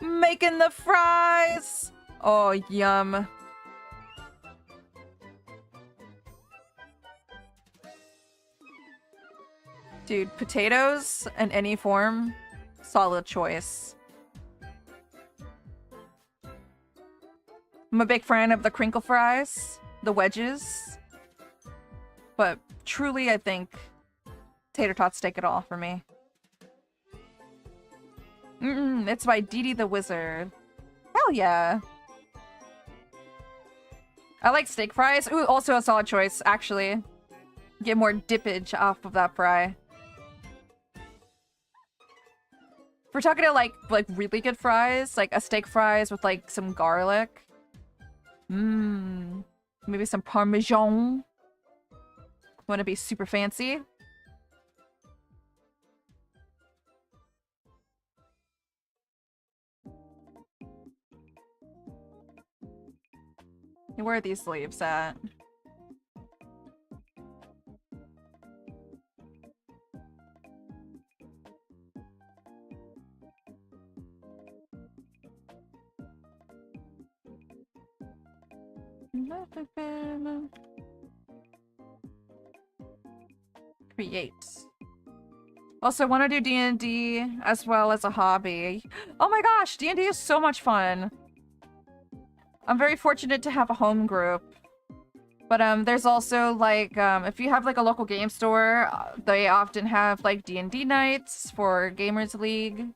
Making the fries! Oh, yum. Dude, potatoes in any form, solid choice. I'm a big fan of the crinkle fries, the wedges. But truly, I think tater tots take it all for me. It's by Dee the Wizard. Hell yeah. I like steak fries. Ooh, also a solid choice, actually. Get more dippage off of that fry. If we're talking to like really good fries, like a steak fries with like some garlic. Maybe some Parmesan. Want to be super fancy? Where are these leaves at? Create. Also, want to do D&D as well as a hobby. Oh my gosh, D&D is so much fun. I'm very fortunate to have a home group. But there's also like if you have like a local game store, they often have like D&D nights for Gamers League.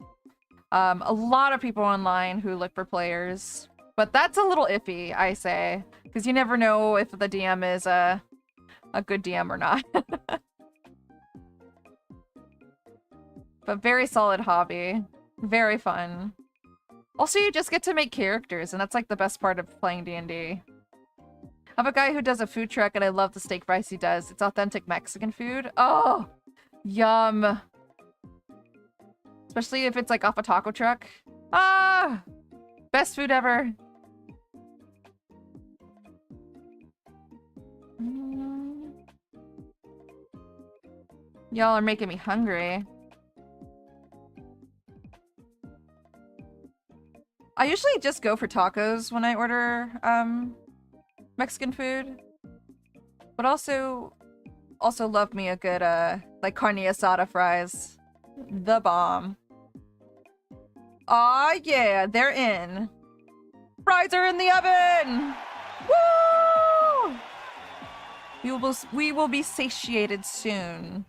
A lot of people online who look for players. But that's a little iffy, I say, because you never know if the DM is a good DM or not. But very solid hobby. Very fun. Also, you just get to make characters, and that's like the best part of playing D&D. I have a guy who does a food truck, and I love the steak fries he does. It's authentic Mexican food. Oh! Yum! Especially if it's like off a taco truck. Ah! Best food ever. Y'all are making me hungry. I usually just go for tacos when I order Mexican food. But also love me a good like carne asada fries. The bomb. Aw yeah, they're in. Fries are in the oven! Woo! We will be satiated soon.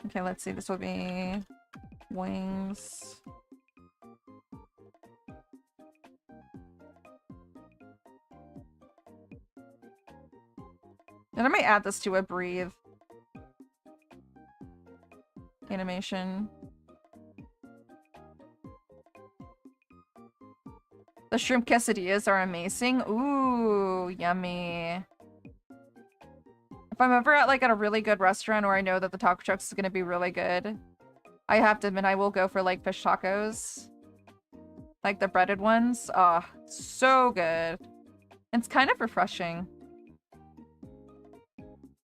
Okay, let's see. This will be wings. And I might add this to a breathe animation. The shrimp quesadillas are amazing. Ooh, yummy. If I'm ever at a really good restaurant where I know that the taco truck is gonna be really good, I have to admit I will go for like fish tacos. Like the breaded ones. Ah, oh, so good. It's kind of refreshing.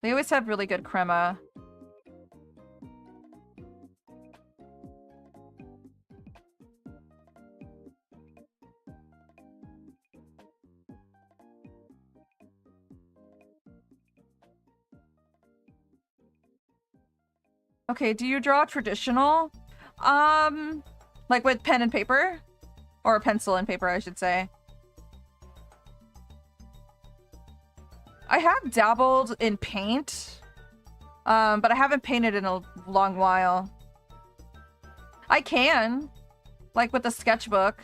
They always have really good crema. Okay, do you draw traditional? Like with pen and paper? Or pencil and paper, I should say. I have dabbled in paint, but I haven't painted in a long while. I can, like with a sketchbook,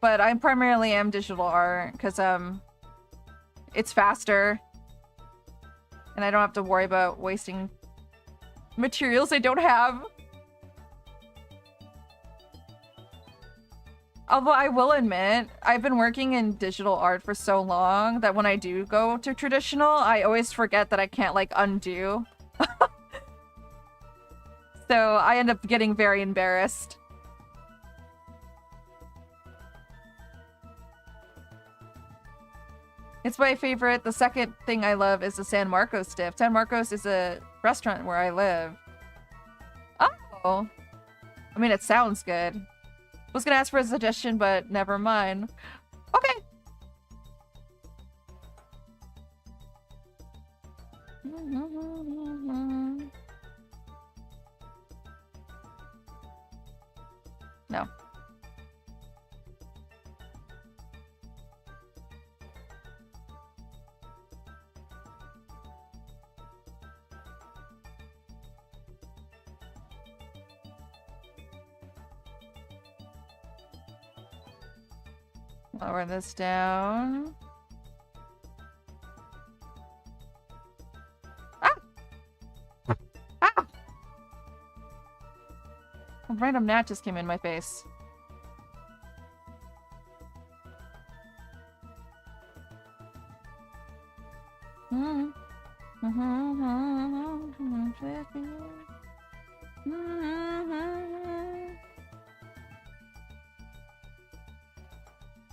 but I primarily am digital art because it's faster, and I don't have to worry about wasting materials I don't have. Although I will admit, I've been working in digital art for so long that when I do go to traditional, I always forget that I can't, like, undo. So I end up getting very embarrassed. It's my favorite. The second thing I love is the San Marcos dip. San Marcos is a restaurant where I live. Oh. I mean, it sounds good. Was gonna ask for a suggestion, but never mind. Okay. No. Lower this down. Ah! Ah! A random gnat just came in my face.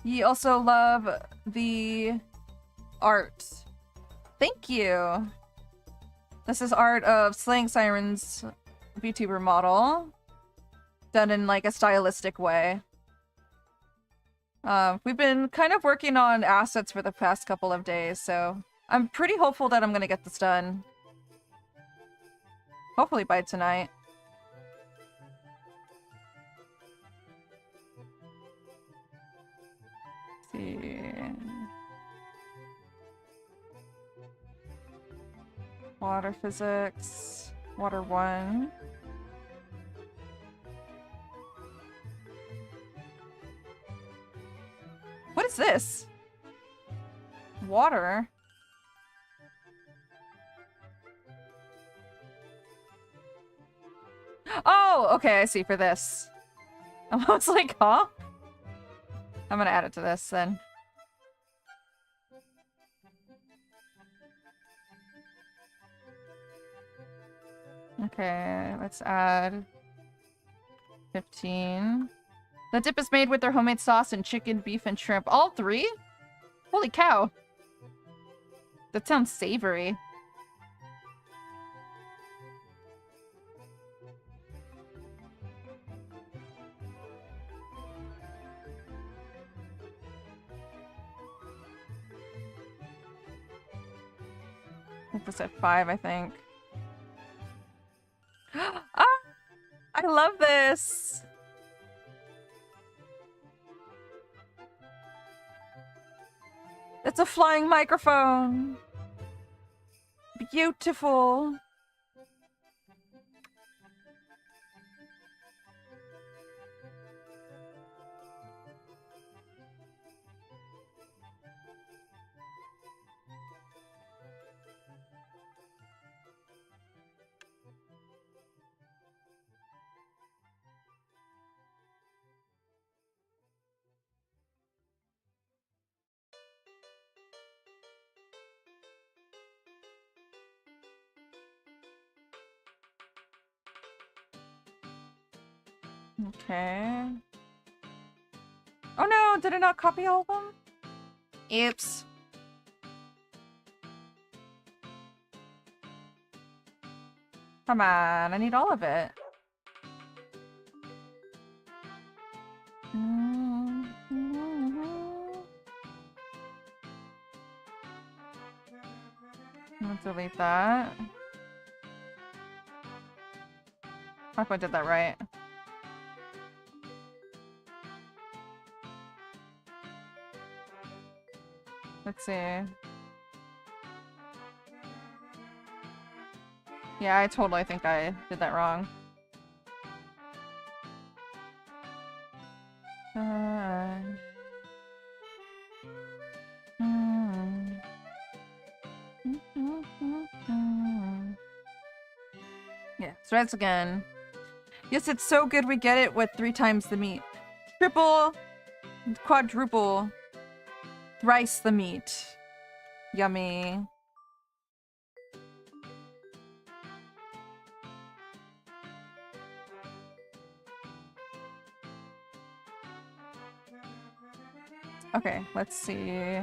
You also love the art. Thank you. This is art of Slaying Sirens VTuber model. Done in like a stylistic way. We've been kind of working on assets for the past couple of days, so I'm pretty hopeful that I'm gonna get this done. Hopefully by tonight. Let's see. Water physics. Water 1. What is this? Water? Oh, okay, I see for this. I was like, huh? I'm gonna add it to this then. Okay, let's add 15. The dip is made with their homemade sauce and chicken, beef, and shrimp. All 3? Holy cow. That sounds savory. It was at 5, I think. Ah! I love this! It's a flying microphone! Beautiful! Okay. Oh no, did it not copy all of them? Oops. Come on, I need all of it. Let's delete that. I hope I did that right. Let's see. Yeah, I totally think I did that wrong. Yeah, threads again. Yes, it's so good we get it with 3 times the meat. Triple, quadruple, thrice the meat. Yummy. Okay, let's see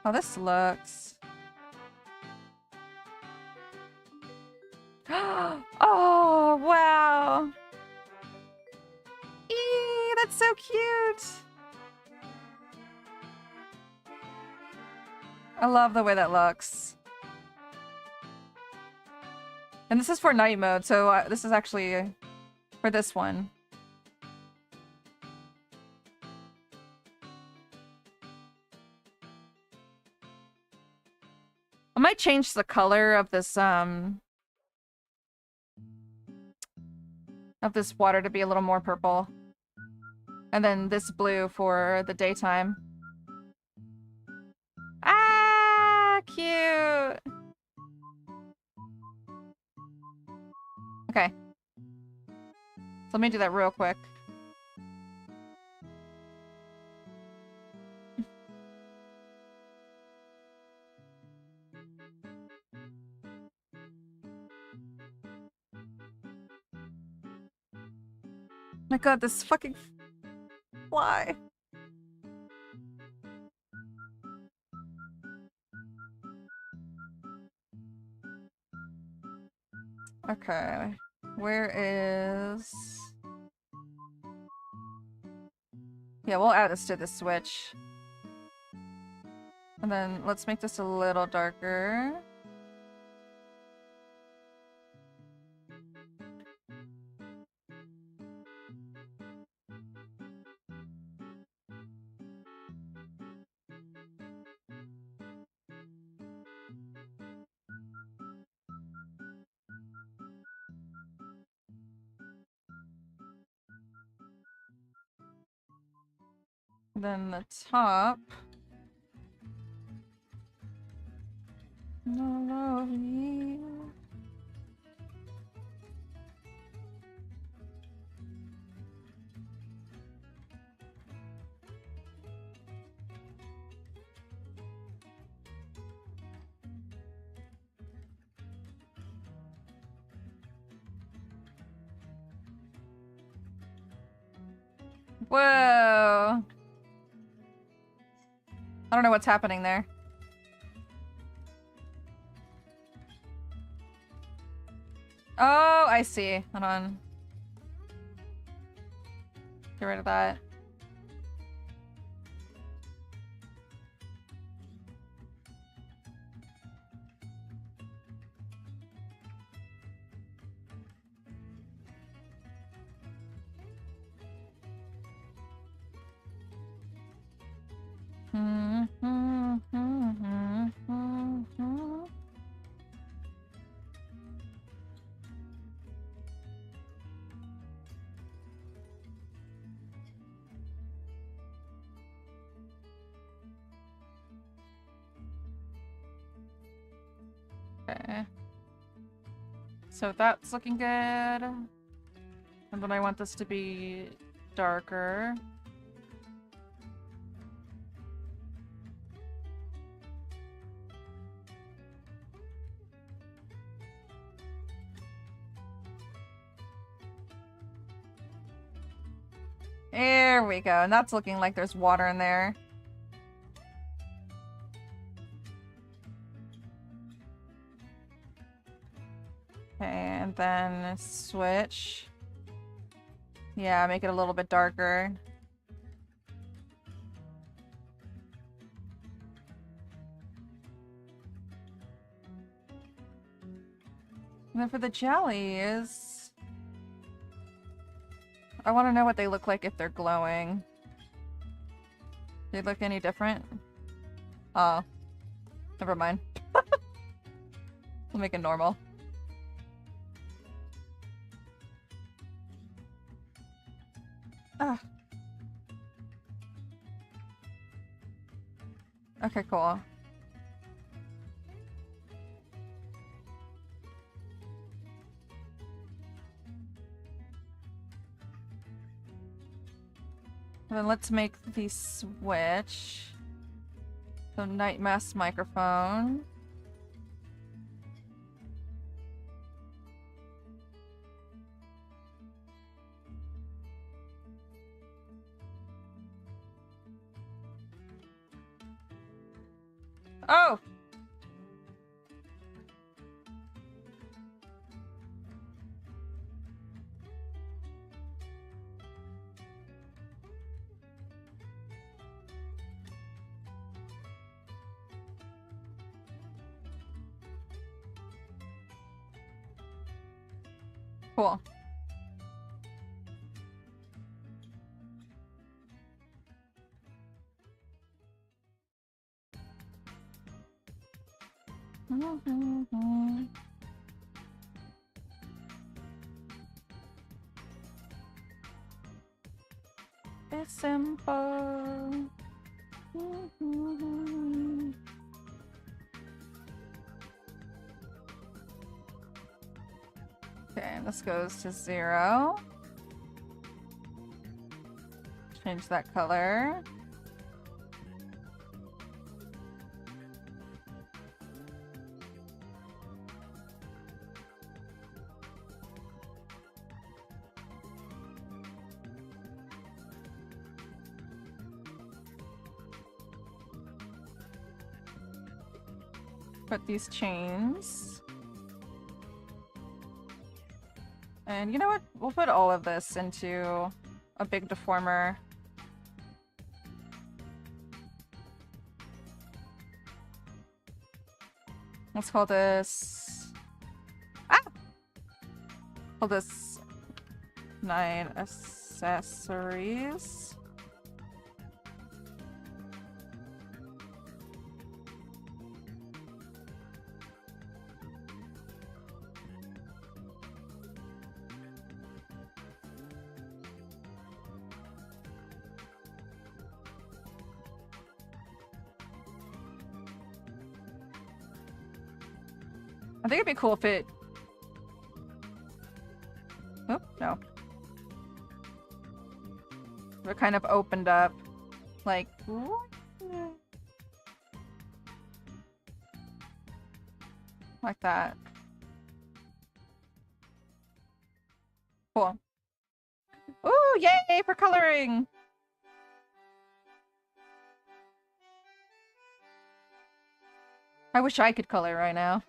how this looks. Oh, wow. Eee, that's so cute. I love the way that looks. And this is for night mode, so this is actually for this one. I might change the color of this water to be a little more purple. And then this blue for the daytime. Ah, cute. Okay. So let me do that real quick. My god, this fucking fly. Okay. Where is... Yeah, we'll add this to the switch. And then let's make this a little darker. Then the top. Whoa. I don't know what's happening there. Oh, I see. Hold on. Get rid of that. Okay. So that's looking good. And then I want this to be darker. There we go. And that's looking like there's water in there. Okay, and then switch. Yeah, make it a little bit darker. And then for the jellies, I want to know what they look like if they're glowing. Do they look any different? Oh, never mind. We'll make it normal. Ah. Okay, cool. And then let's make the switch. So night mask microphone. Oh! Cool. It's simple. Okay, this goes to 0. Change that color. Put these chains. And you know what? We'll put all of this into a big deformer. Let's call this... Ah! Call this 9 accessories. I think it'd be cool if it... Oh, no. If it kind of opened up. Like... Like that. Cool. Ooh, yay for coloring! I wish I could color right now.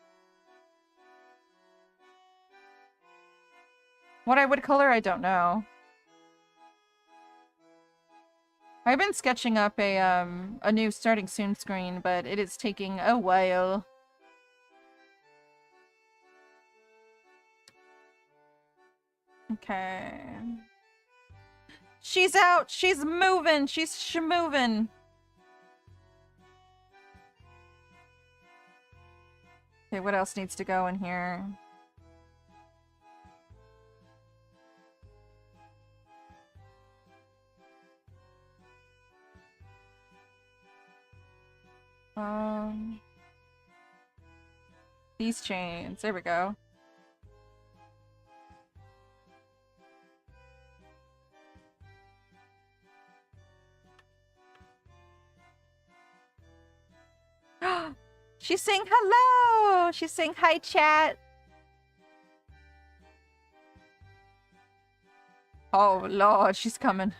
What I would color, I don't know. I've been sketching up a new starting soon screen, but it is taking a while. Okay. She's out! She's moving! She's sh-moving! Okay, what else needs to go in here? These chains. There we go. She's saying hello! She's saying hi, chat! Oh, Lord, she's coming.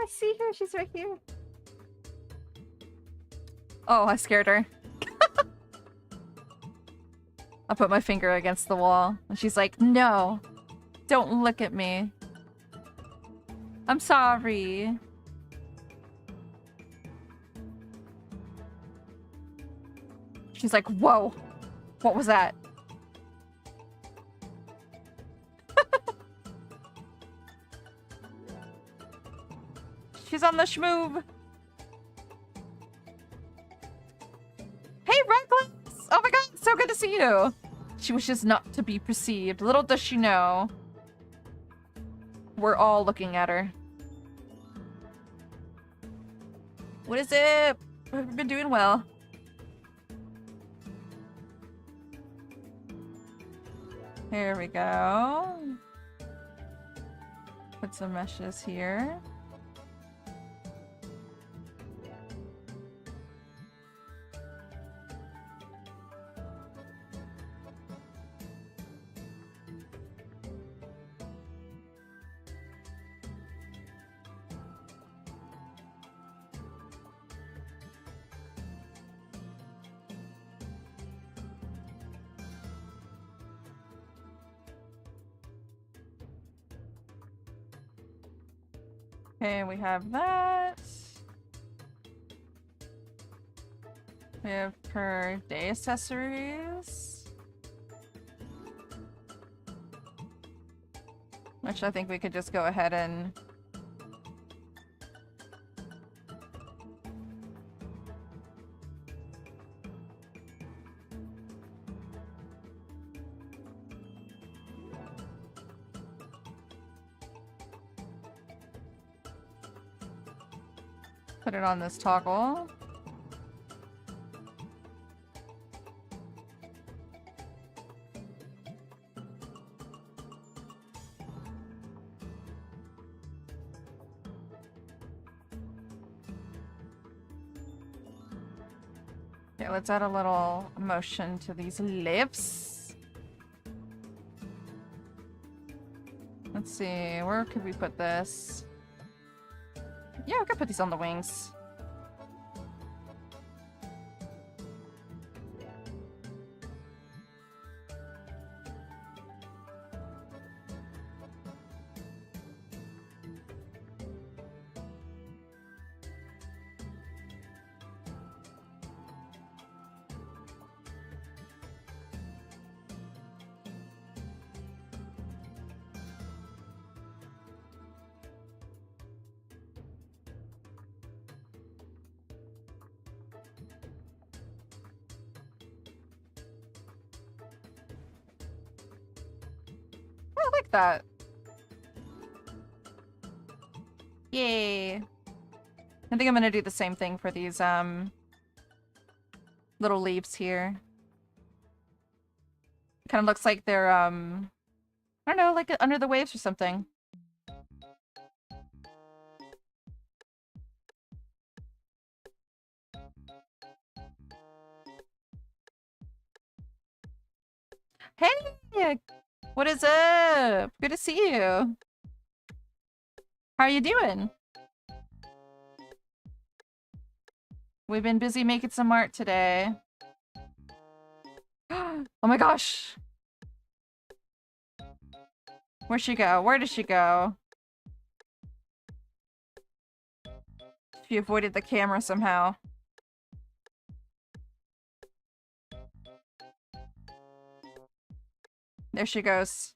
I see her. She's right here. Oh, I scared her. I put my finger against the wall, and she's like, no, don't look at me. I'm sorry. She's like, whoa, what was that? She's on the schmoove. Hey, Reckless! Oh my god, so good to see you! She wishes not to be perceived. Little does she know. We're all looking at her. What is it? We've been doing well. Here we go. Put some meshes here. Okay, we have that. We have her day accessories. Which I think we could just go ahead and... put it on this toggle. Okay, let's add a little motion to these lips. Let's see, where could we put this? Yeah, we could put these on the wings. I like that. Yay. I think I'm gonna do the same thing for these little leaves here. Kind of looks like they're I don't know, like under the waves or something. Hey! What is up? Good to see you. How are you doing? We've been busy making some art today. Oh my gosh! Where'd she go? Where did she go? She avoided the camera somehow. There she goes.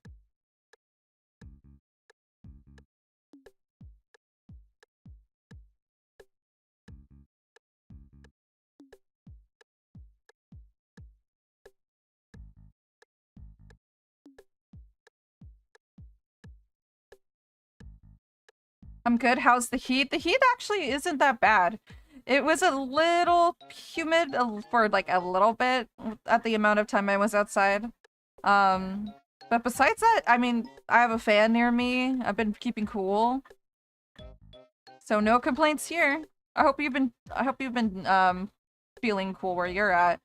I'm good. How's the heat? The heat actually isn't that bad. It was a little humid for like a little bit at the amount of time I was outside. But besides that, I mean, I have a fan near me. I've been keeping cool. So no complaints here. I hope you've been feeling cool where you're at.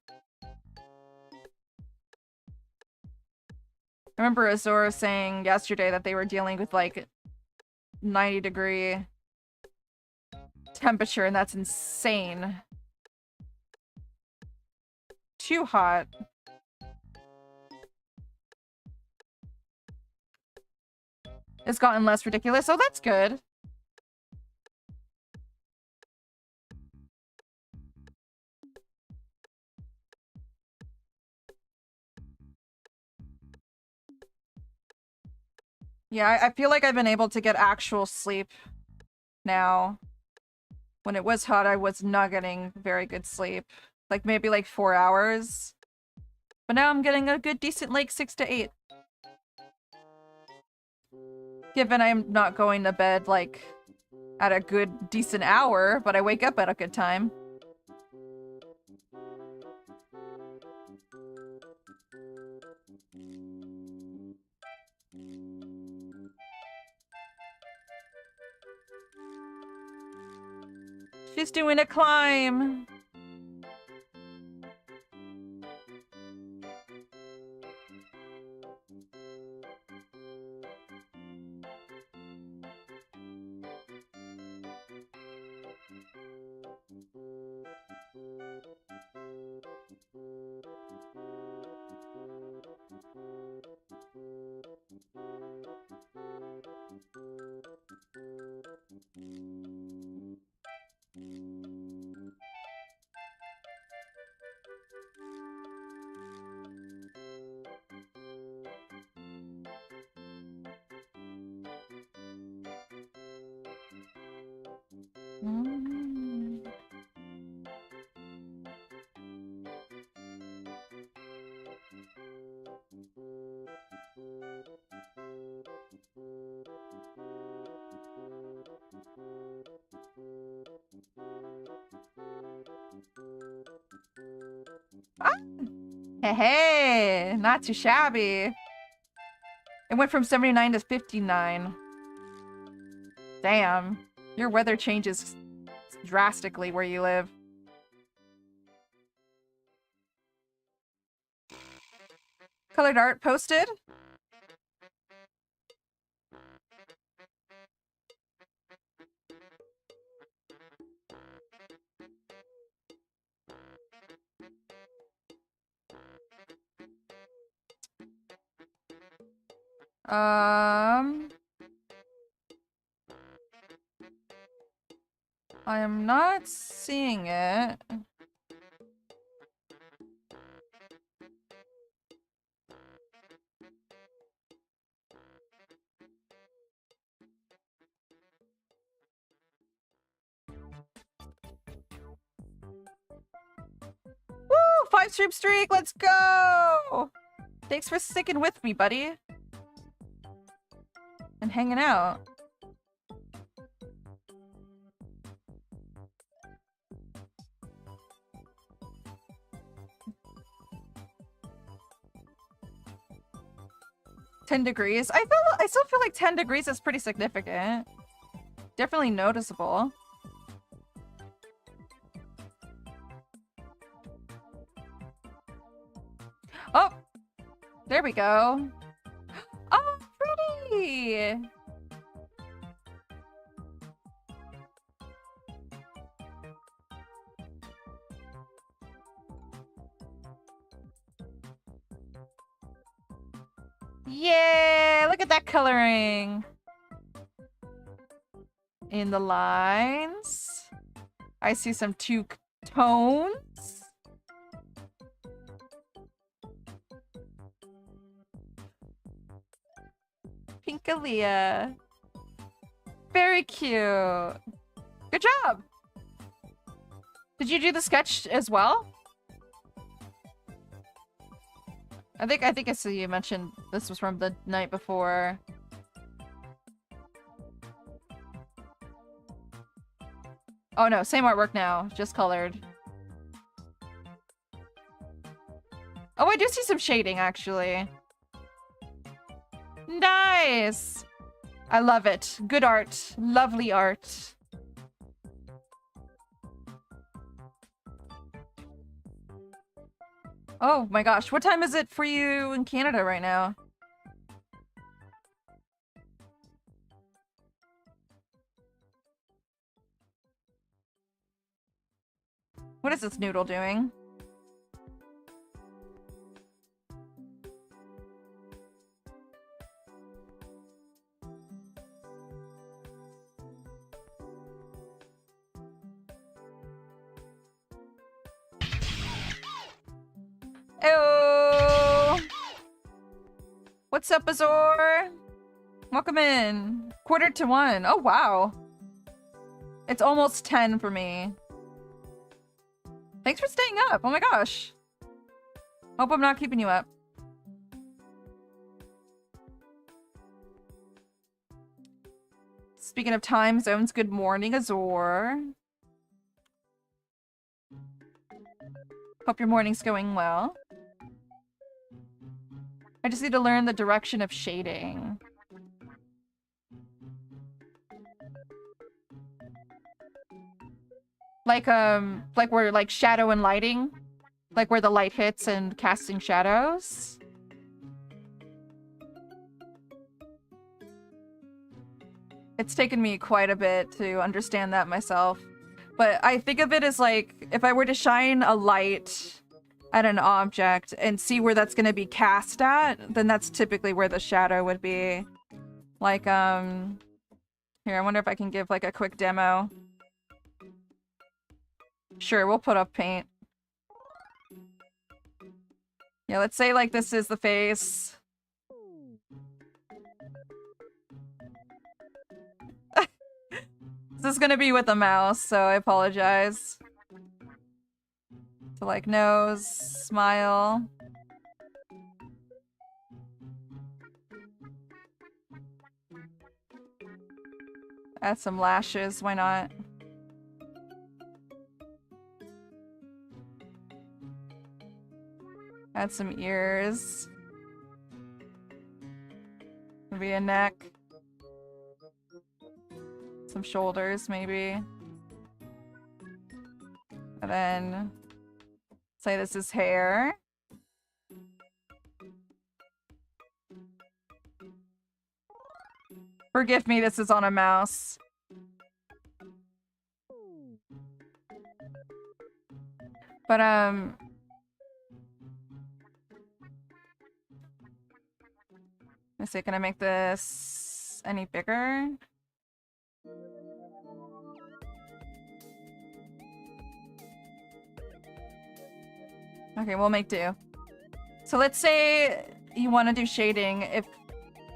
I remember Azora saying yesterday that they were dealing with like 90-degree temperature, and that's insane. Too hot. It's gotten less ridiculous, so that's good. Yeah, I feel like I've been able to get actual sleep now. When it was hot, I was not getting very good sleep. Like, maybe like 4 hours. But now I'm getting a good, decent, like, 6 to 8. Given I'm not going to bed, like, at a good, decent hour, but I wake up at a good time. She's doing a climb. Hey, not too shabby. It went from 79 to 59. Damn. Your weather changes drastically where you live. Colored art posted. I am not seeing it. Woo! 5-stream streak! Let's go! Thanks for sticking with me, buddy. And hanging out. $10. I still feel like 10 degrees is pretty significant. Definitely noticeable. Oh! There we go. Oh, pretty! Yeah, look at that coloring. In the lines. I see some two tones. Pinkalia. Very cute. Good job. Did you do the sketch as well? I think I see you mentioned this was from the night before. Oh no, same artwork now, just colored. Oh, I do see some shading actually. Nice! I love it. Good art. Lovely art. Oh my gosh, what time is it for you in Canada right now? What is this noodle doing? Ew! What's up, Azor? Welcome in. 1:45. Oh, wow. It's almost 10 for me. Thanks for staying up. Oh my gosh. Hope I'm not keeping you up. Speaking of time zones, good morning, Azor. Hope your morning's going well. I just need to learn the direction of shading. Like where like shadow and lighting? Like where the light hits and casting shadows? It's taken me quite a bit to understand that myself. But I think of it as like, if I were to shine a light at an object and see where that's going to be cast at, then that's typically where the shadow would be. Like, here, I wonder if I can give like a quick demo. Sure, we'll put up paint. Yeah, let's say like this is the face. This is gonna be with a mouse, so I apologize. So like nose, smile. Add some lashes, why not? Add some ears. Maybe a neck. Some shoulders, maybe. And then say this is hair. Forgive me, this is on a mouse. But let's see, can I make this any bigger? Okay, we'll make do. So let's say you want to do shading. If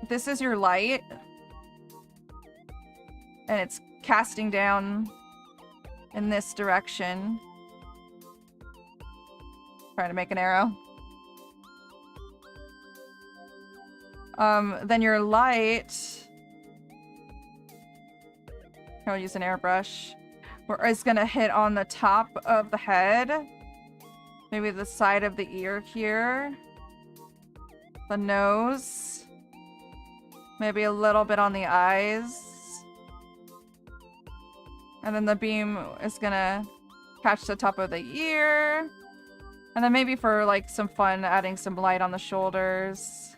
this is your light and it's casting down in this direction, trying to make an arrow. Then your light, I'll use an airbrush, is gonna hit on the top of the head. Maybe the side of the ear here. The nose. Maybe a little bit on the eyes. And then the beam is gonna catch the top of the ear. And then maybe for like some fun, adding some light on the shoulders.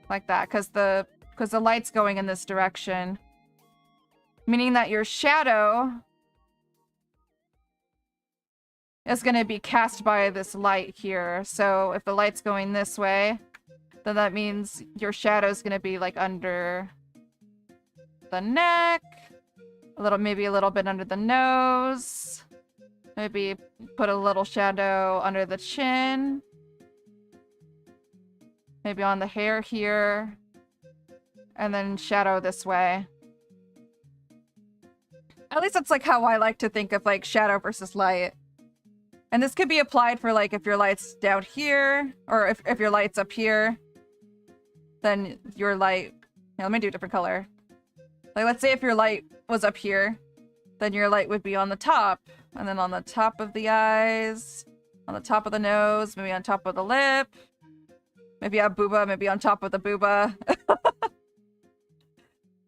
Like that, because the light's going in this direction. Meaning that your shadow is going to be cast by this light here. So if the light's going this way, then that means your shadow is going to be like under the neck, maybe a little bit under the nose, maybe put a little shadow under the chin, maybe on the hair here, and then shadow this way. At least that's like how I like to think of like shadow versus light. And this could be applied for like if your light's down here, or if your light's up here, then your light, let me do a different color. Like let's say if your light was up here, then your light would be on the top, and then on the top of the eyes, on the top of the nose, maybe on top of the lip, maybe a booba, maybe on top of the booba.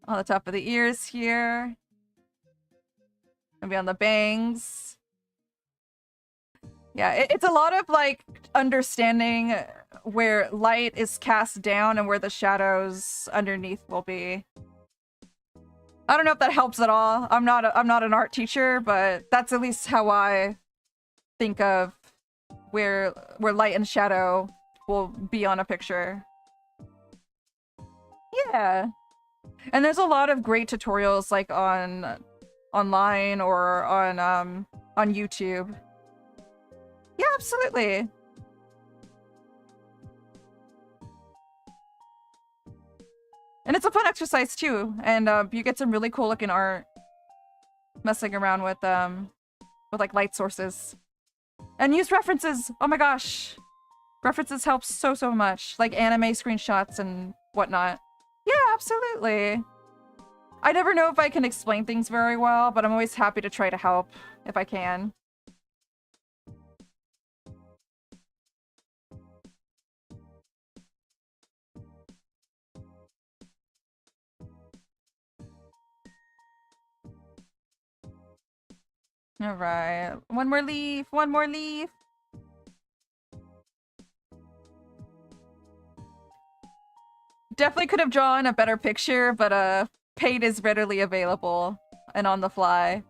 On the top of the ears here. Maybe on the bangs. Yeah, it's a lot of like understanding where light is cast down and where the shadows underneath will be. I don't know if that helps at all. I'm not an art teacher, but that's at least how I think of where light and shadow will be on a picture. Yeah. And there's a lot of great tutorials like online or on YouTube. Yeah, absolutely. And it's a fun exercise too, and you get some really cool looking art messing around with like light sources. And use references. Oh my gosh. References help so much. Like anime screenshots and whatnot. Yeah, absolutely. I never know if I can explain things very well, but I'm always happy to try to help if I can. All right, one more leaf, one more leaf. Definitely could have drawn a better picture, but paint is readily available and on the fly.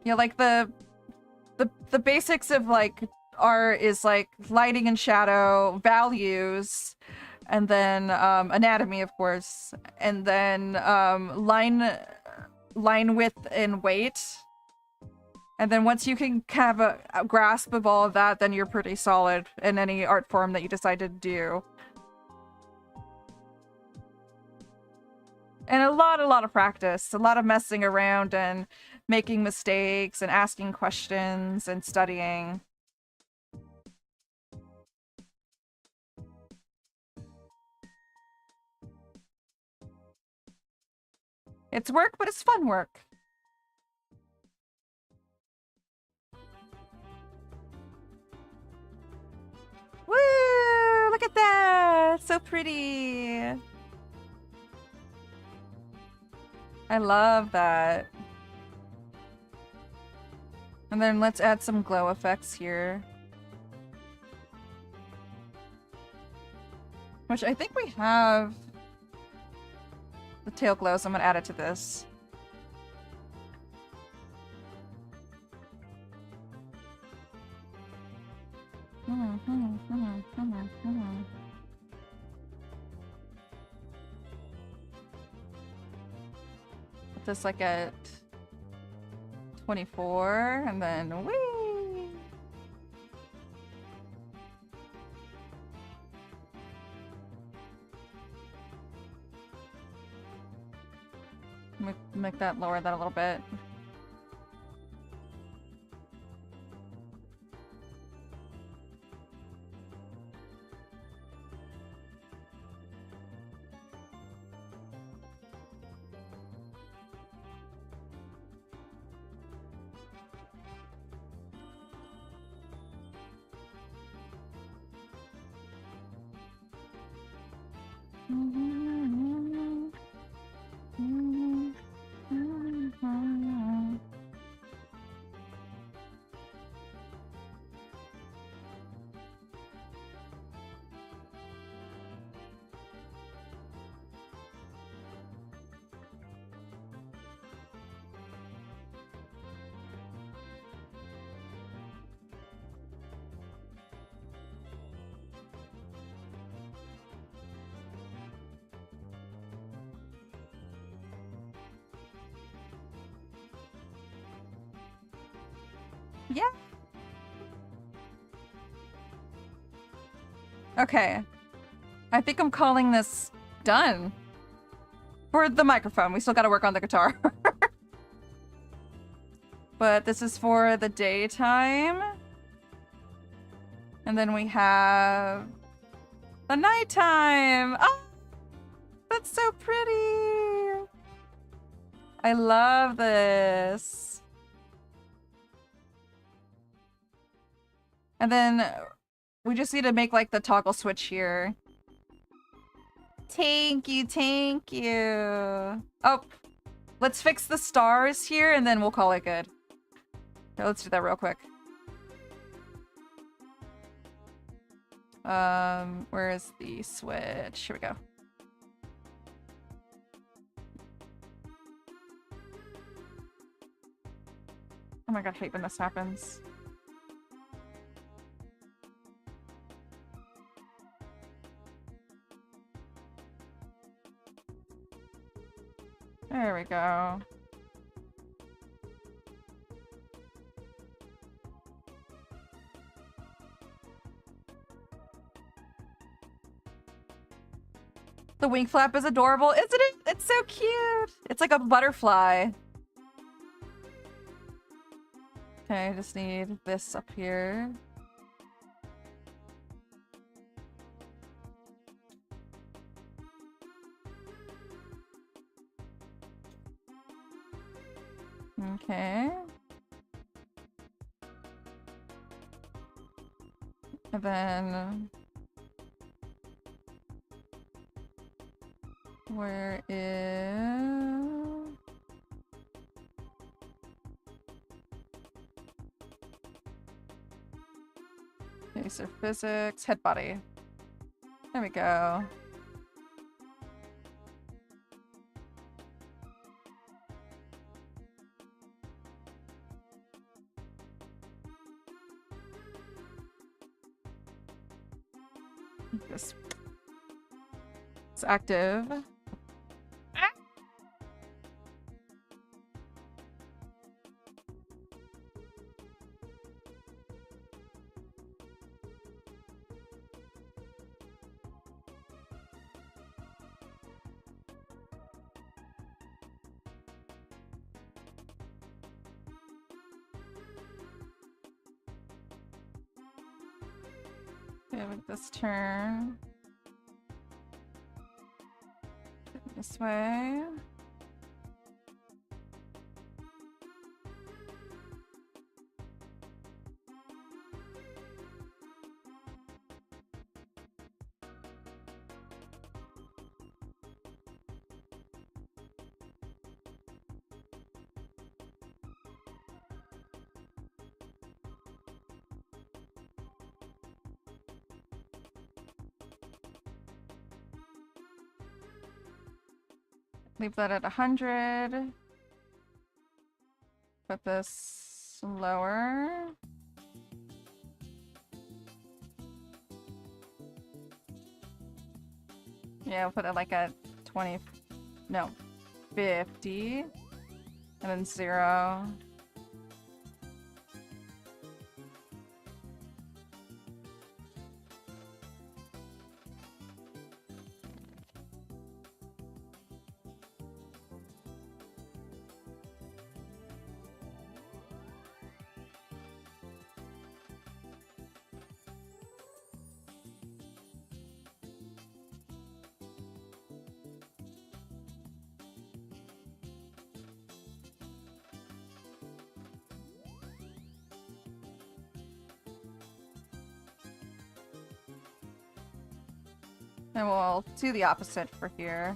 Yeah, like the basics of like art is like lighting and shadow, values, and then anatomy, of course, and then line width and weight. And then once you can have a grasp of all of that, then you're pretty solid in any art form that you decide to do. And a lot of practice, a lot of messing around and making mistakes and asking questions and studying. It's work, but it's fun work. Woo! Look at that! So pretty! I love that. And then let's add some glow effects here. Which I think we have the tail glow, so I'm gonna add it to this. Put this like at 24, and then whee! Make that lower that a little bit. Yeah. Okay. I think I'm calling this done. For the microphone. We still gotta work on the guitar. But this is for the daytime. And then we have the nighttime. Oh, that's so pretty. I love this. And then we just need to make like the toggle switch here. Thank you, thank you. Oh, Let's fix the stars here and then we'll call it good. Okay, let's do that real quick. Where is the switch? Here we go. Oh my god, I hate when this happens. There we go. The wing flap is adorable, isn't it? It's so cute. It's like a butterfly. Okay, I just need this up here. Okay. And then... where is... okay, so physics, head body. There we go. This it's active. Okay, with this turn. This way. Leave that at 100. Put this lower. Yeah, we'll put it like at 20, no, 50. And then 0. And we'll do the opposite for here.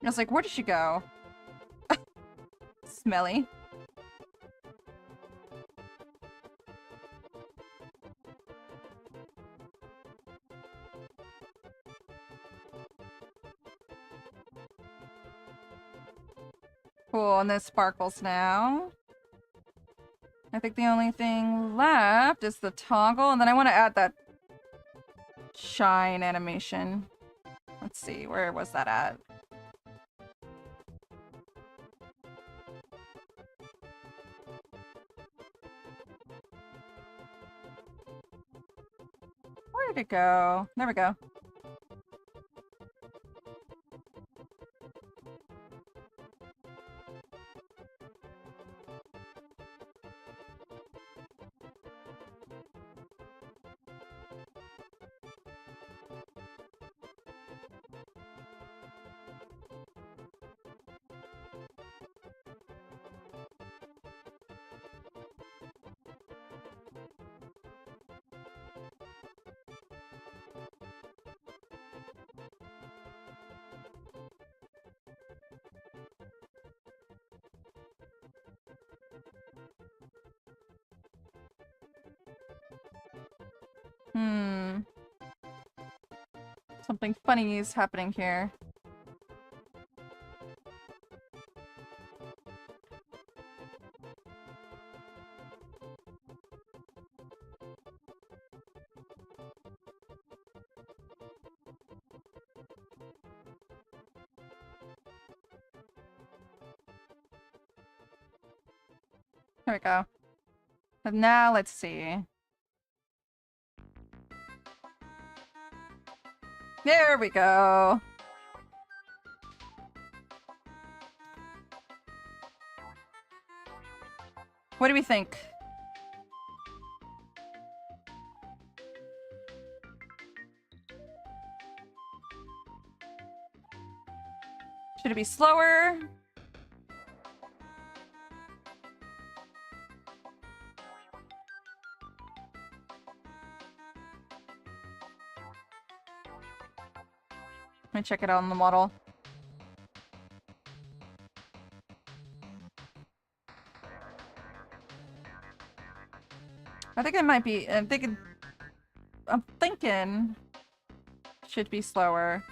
I was like, where did she go? Smelly. Cool, and this sparkles now. I think the only thing left is the toggle, and then I want to add that shine animation. Let's see, where was that at? Where'd it go? There we go. Something funny is happening here. There we go. But now let's see. There we go. What do we think? Should it be slower? Let me check it out on the model. I think it might be. I'm thinking should be slower.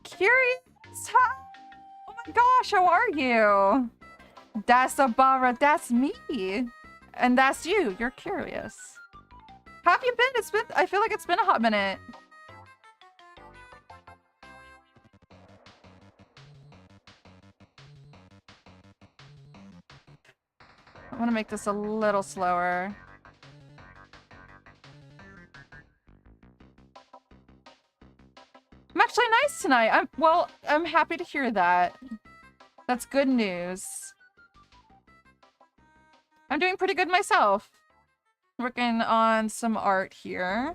Curious? Oh my gosh, how are you? That's Abara, that's me. And that's you. You're curious. How have you been? I feel like it's been a hot minute. I'm gonna make this a little slower. I'm actually nice tonight. I'm happy to hear that. That's good news. I'm doing pretty good myself. Working on some art here.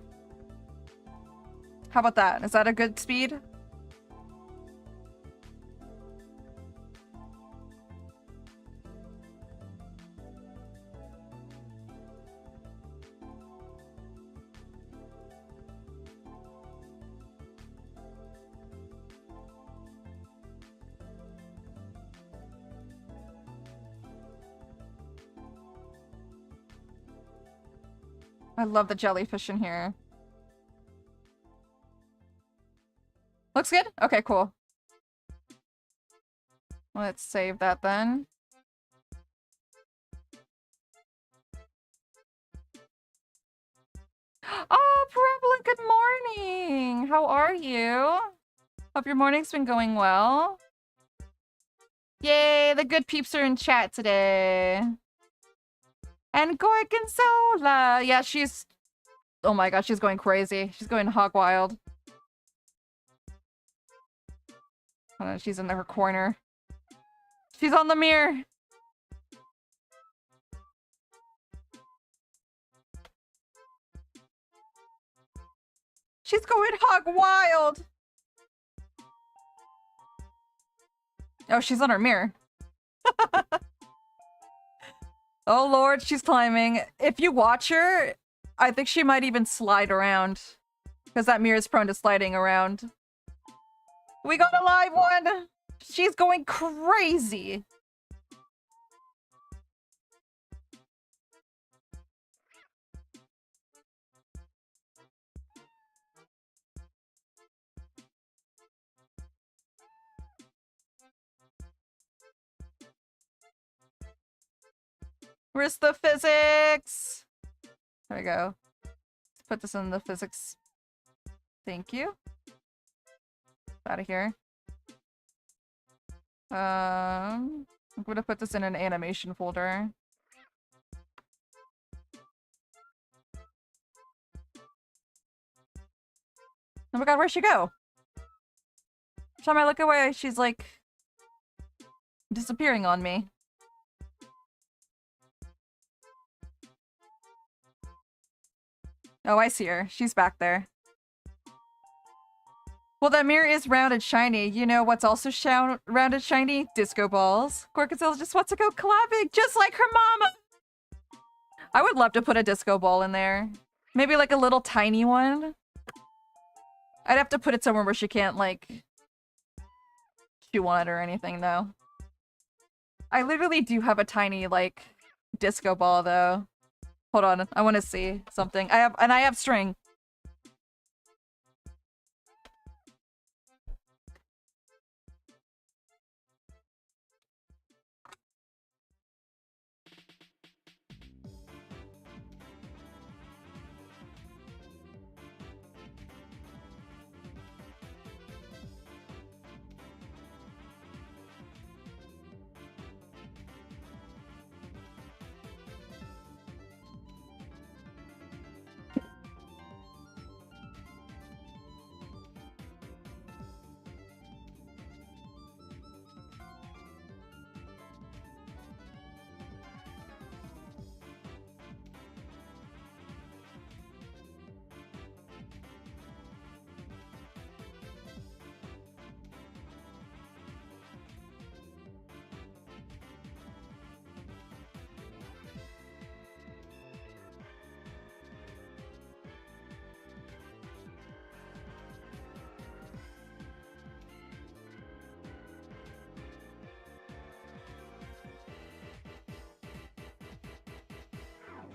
How about that? Is that a good speed? I love the jellyfish in here. Looks good? Okay, cool. Let's save that then. Oh, Prevalent, good morning! How are you? Hope your morning's been going well. Yay, the good peeps are in chat today. And Gorgonzola! Yeah, she's... Oh my god, she's going crazy. She's going hog wild. Oh, she's in her corner. She's on the mirror. She's going hog wild. Oh, she's on her mirror. Oh lord, she's climbing. If you watch her, I think she might even slide around. Because that mirror is prone to sliding around. We got a live one! She's going crazy! Where's the physics? There we go. Let's put this in the physics. Thank you. Out of here. I'm gonna put this in an animation folder. Oh my god, where'd she go? Every time I look away, she's like disappearing on me. Oh, I see her. She's back there. Well, that mirror is rounded shiny. You know what's also rounded shiny? Disco balls. Gorkazilla just wants to go collabing, just like her mama! I would love to put a disco ball in there. Maybe like a little tiny one. I'd have to put it somewhere where she can't, like, chew on it or anything, though. I literally do have a tiny, like, disco ball, though. Hold on, I want to see something. I have string.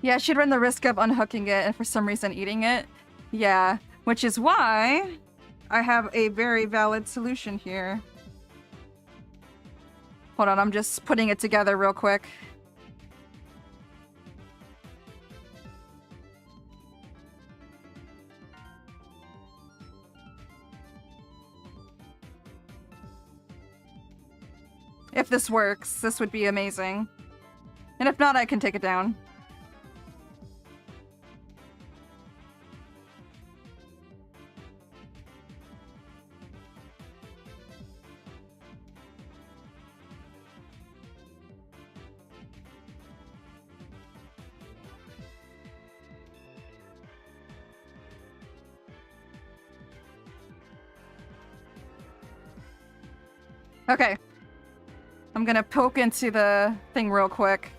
Yeah, she'd run the risk of unhooking it and for some reason eating it. Yeah, which is why I have a very valid solution here. Hold on, I'm just putting it together real quick. If this works, this would be amazing. And if not, I can take it down. Okay. I'm gonna poke into the thing real quick.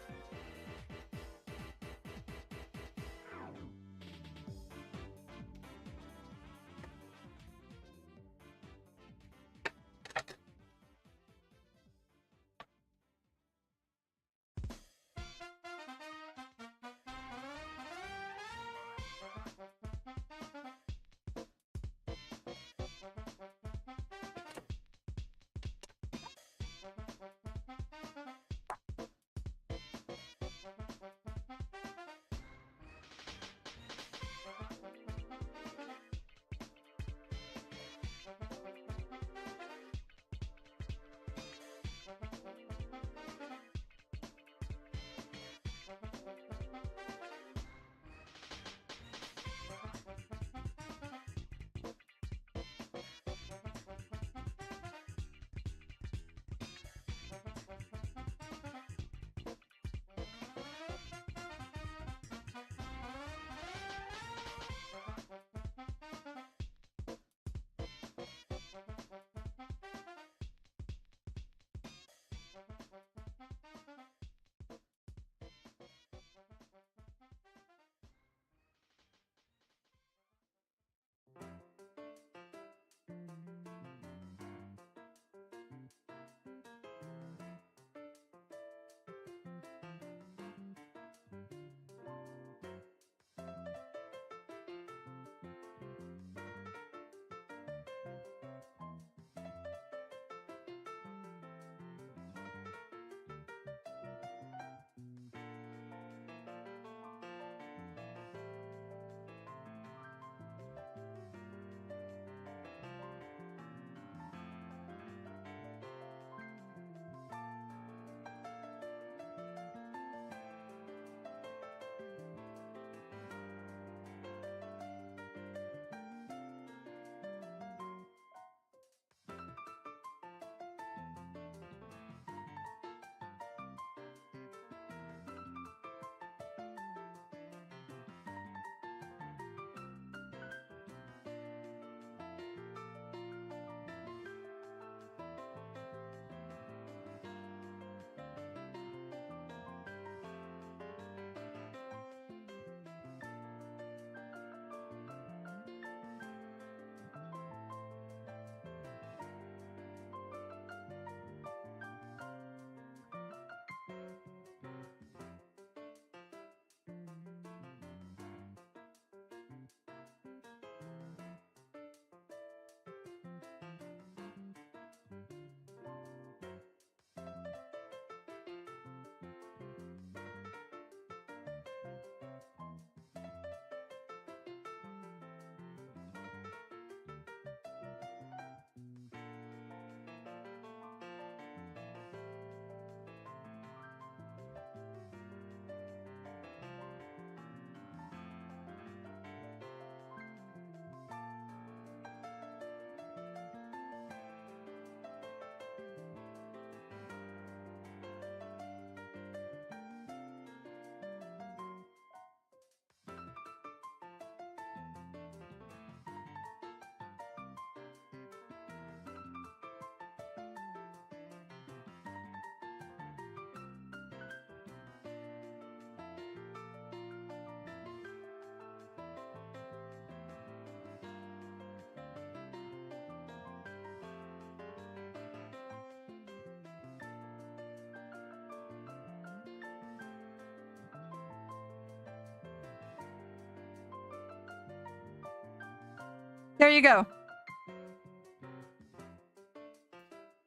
There you go.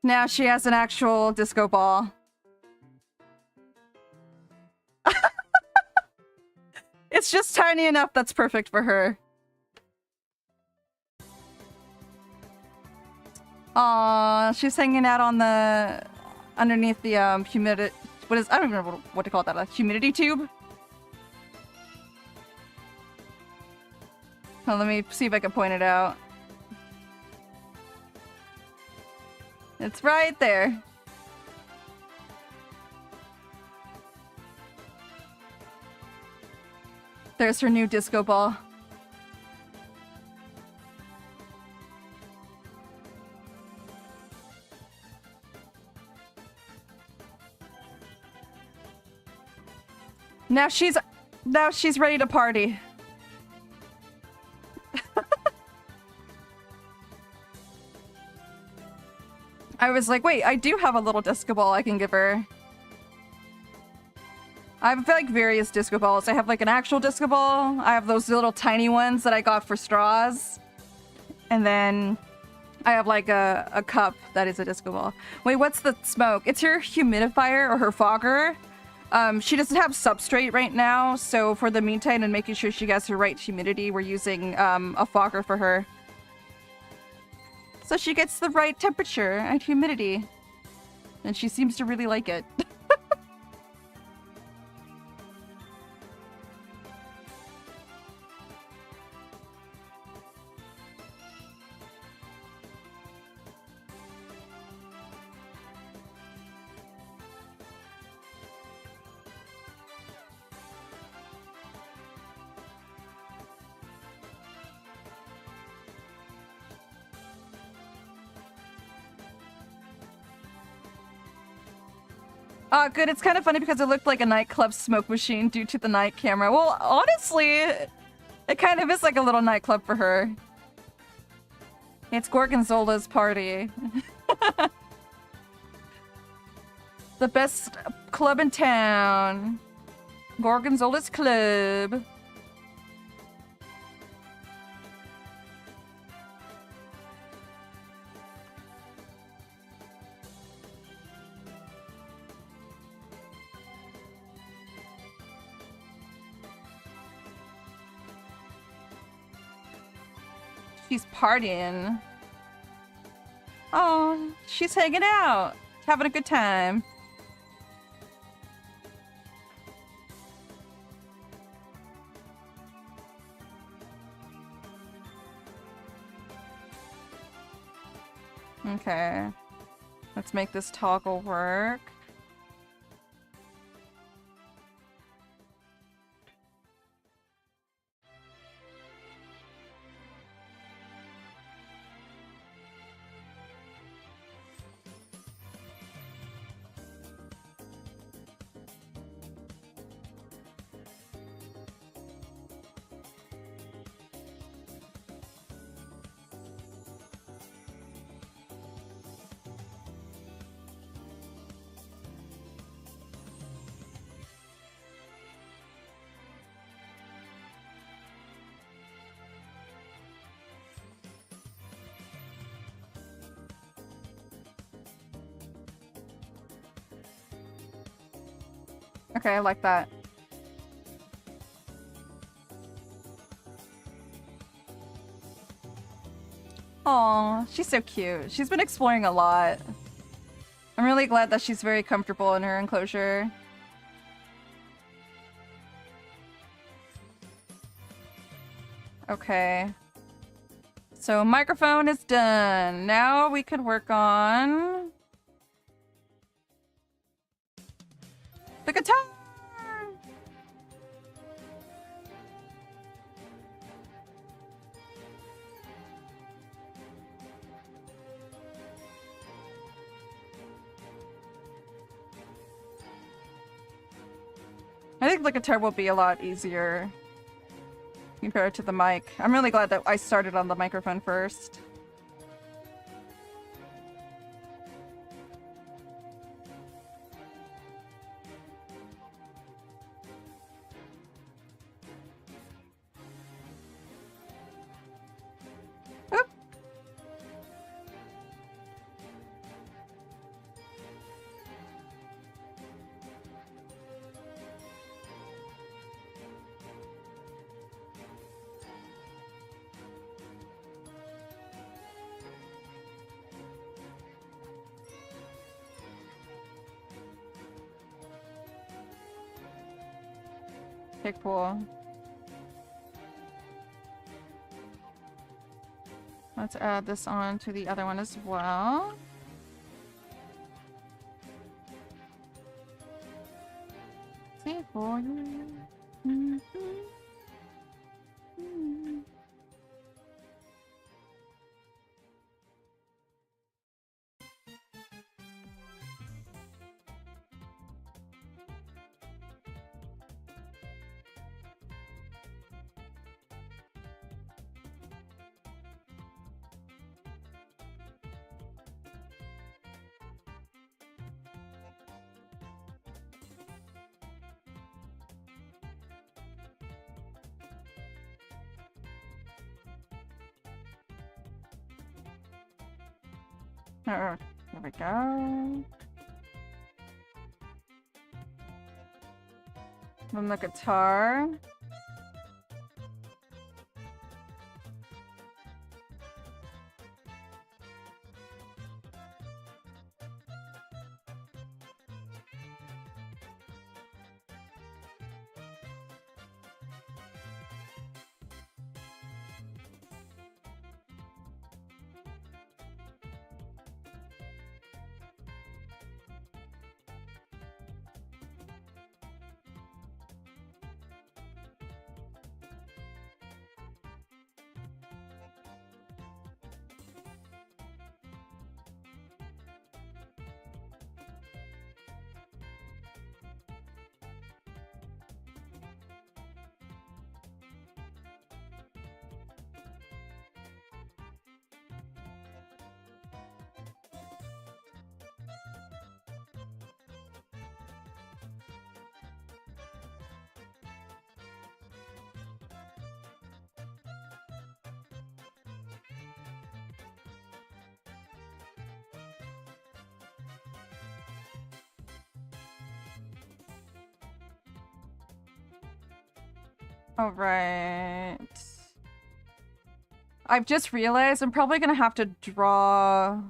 Now she has an actual disco ball. It's just tiny enough that's perfect for her. Aw, she's hanging out on the... underneath the, humidity... What is... I don't even know what to call that. A humidity tube? Oh, let me see if I can point it out. It's right there. There's her new disco ball. Now she's ready to party. I was like, wait, I do have a little disco ball I can give her. I have like various disco balls. I have like an actual disco ball. I have those little tiny ones that I got for straws. And then I have like a cup that is a disco ball. Wait, what's the smoke? It's her humidifier or her fogger. She doesn't have substrate right now, so for the meantime and making sure she gets her right humidity, we're using a fogger for her. So she gets the right temperature and humidity. And she seems to really like it. Oh, good. It's kind of funny because it looked like a nightclub smoke machine due to the night camera. Well, honestly, it kind of is like a little nightclub for her. It's Gorgonzola's party. The best club in town. Gorgonzola's club. She's partying. Oh, she's hanging out. Having a good time. Okay. Let's make this toggle work. Okay, I like that. Aw, she's so cute. She's been exploring a lot. I'm really glad that she's very comfortable in her enclosure. Okay. So microphone is done. Now we could work on the guitar. I think the guitar will be a lot easier compared to the mic. I'm really glad that I started on the microphone first. Okay, cool. Let's add this on to the other one as well. See for you. There we go. Then the guitar. All right. I've just realized I'm probably gonna have to draw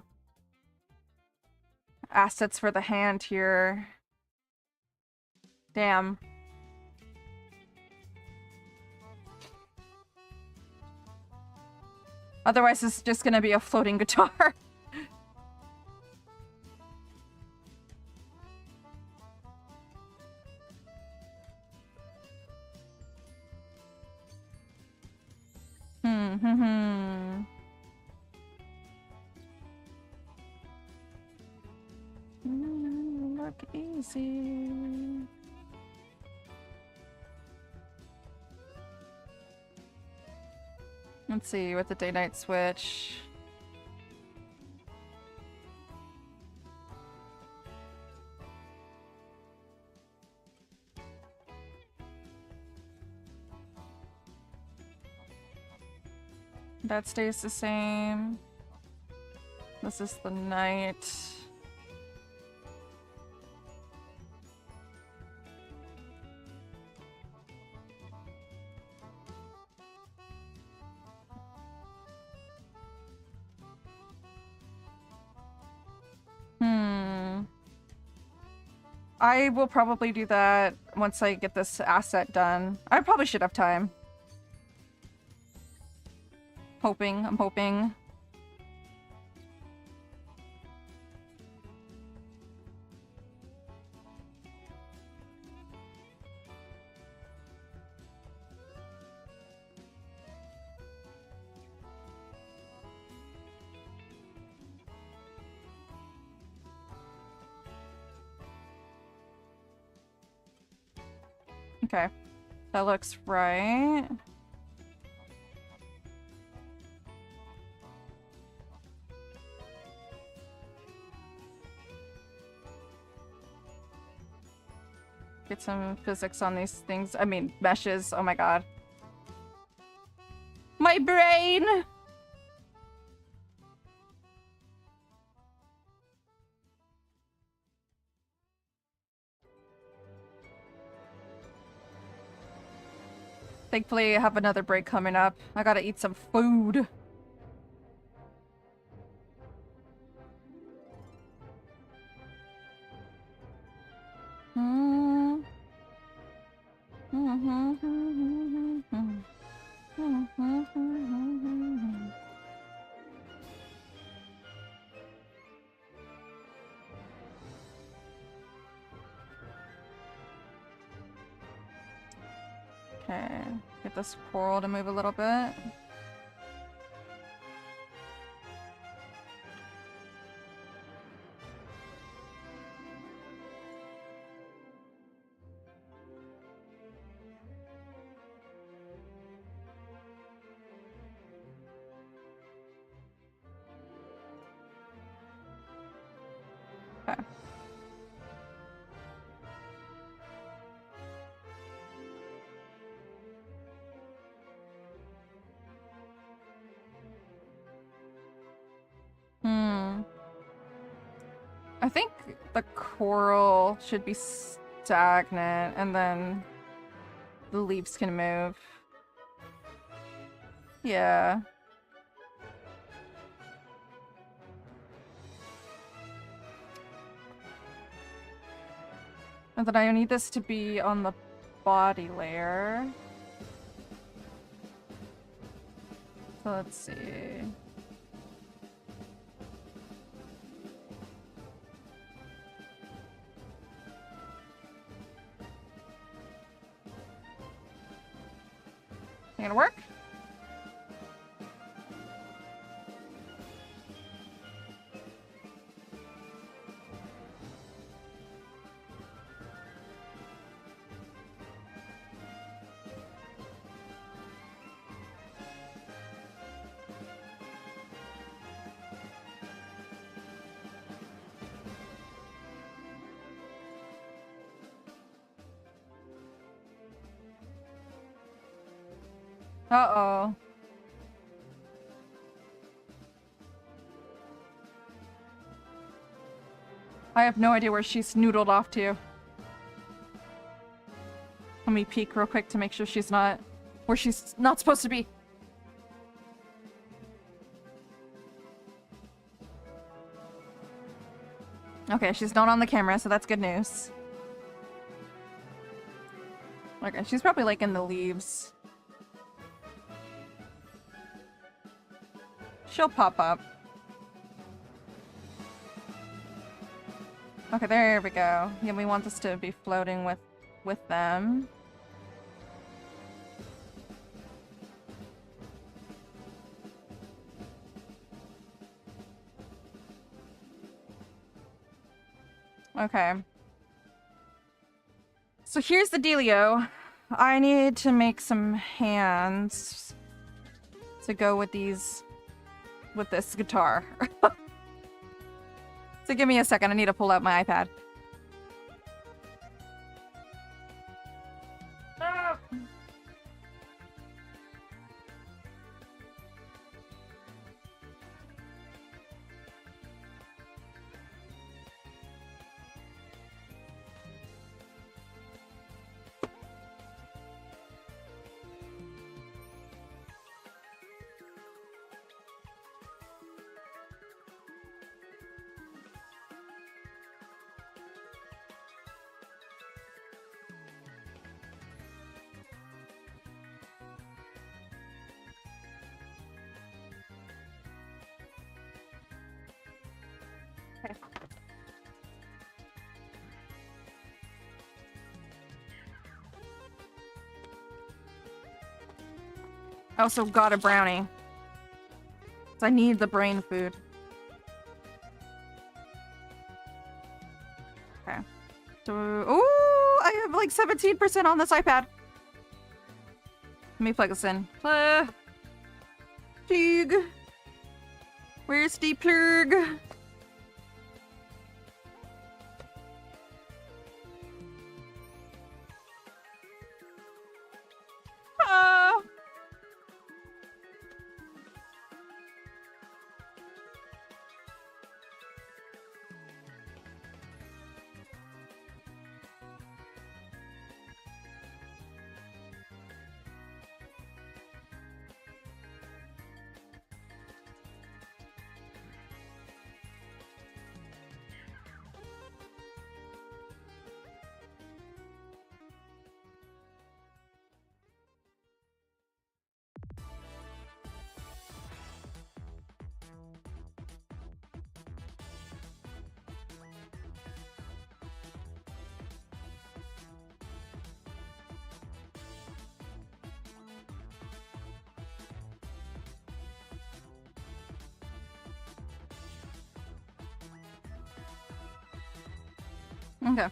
assets for the hand here. Damn. Otherwise, it's just gonna be a floating guitar. Look easy. Let's see, with the day-night switch. That stays the same. This is the night. I will probably do that once I get this asset done. I probably should have time. I'm hoping. Okay, that looks right. Get some physics on these things. I mean, meshes. Oh my god. My brain! Thankfully, I have another break coming up. I gotta eat some food. Okay, get this coral to move a little bit. Okay. I think the coral should be stagnant and then the leaves can move. Yeah. And then I need this to be on the body layer. So let's see. You gonna work? Uh-oh. I have no idea where she's noodled off to. Let me peek real quick to make sure she's not where she's not supposed to be. Okay, she's not on the camera, so that's good news. Okay, she's probably like in the leaves. She'll pop up. Okay, there we go. Yeah, we want this to be floating with them. Okay. So here's the dealio. I need to make some hands to go with these, with this guitar. So give me a second, I need to pull out my iPad. Ah. Okay. I also got a brownie. So I need the brain food. Okay. So, ooh, I have like 17% on this iPad. Let me plug this in. Plug. Where's the plug? Okay.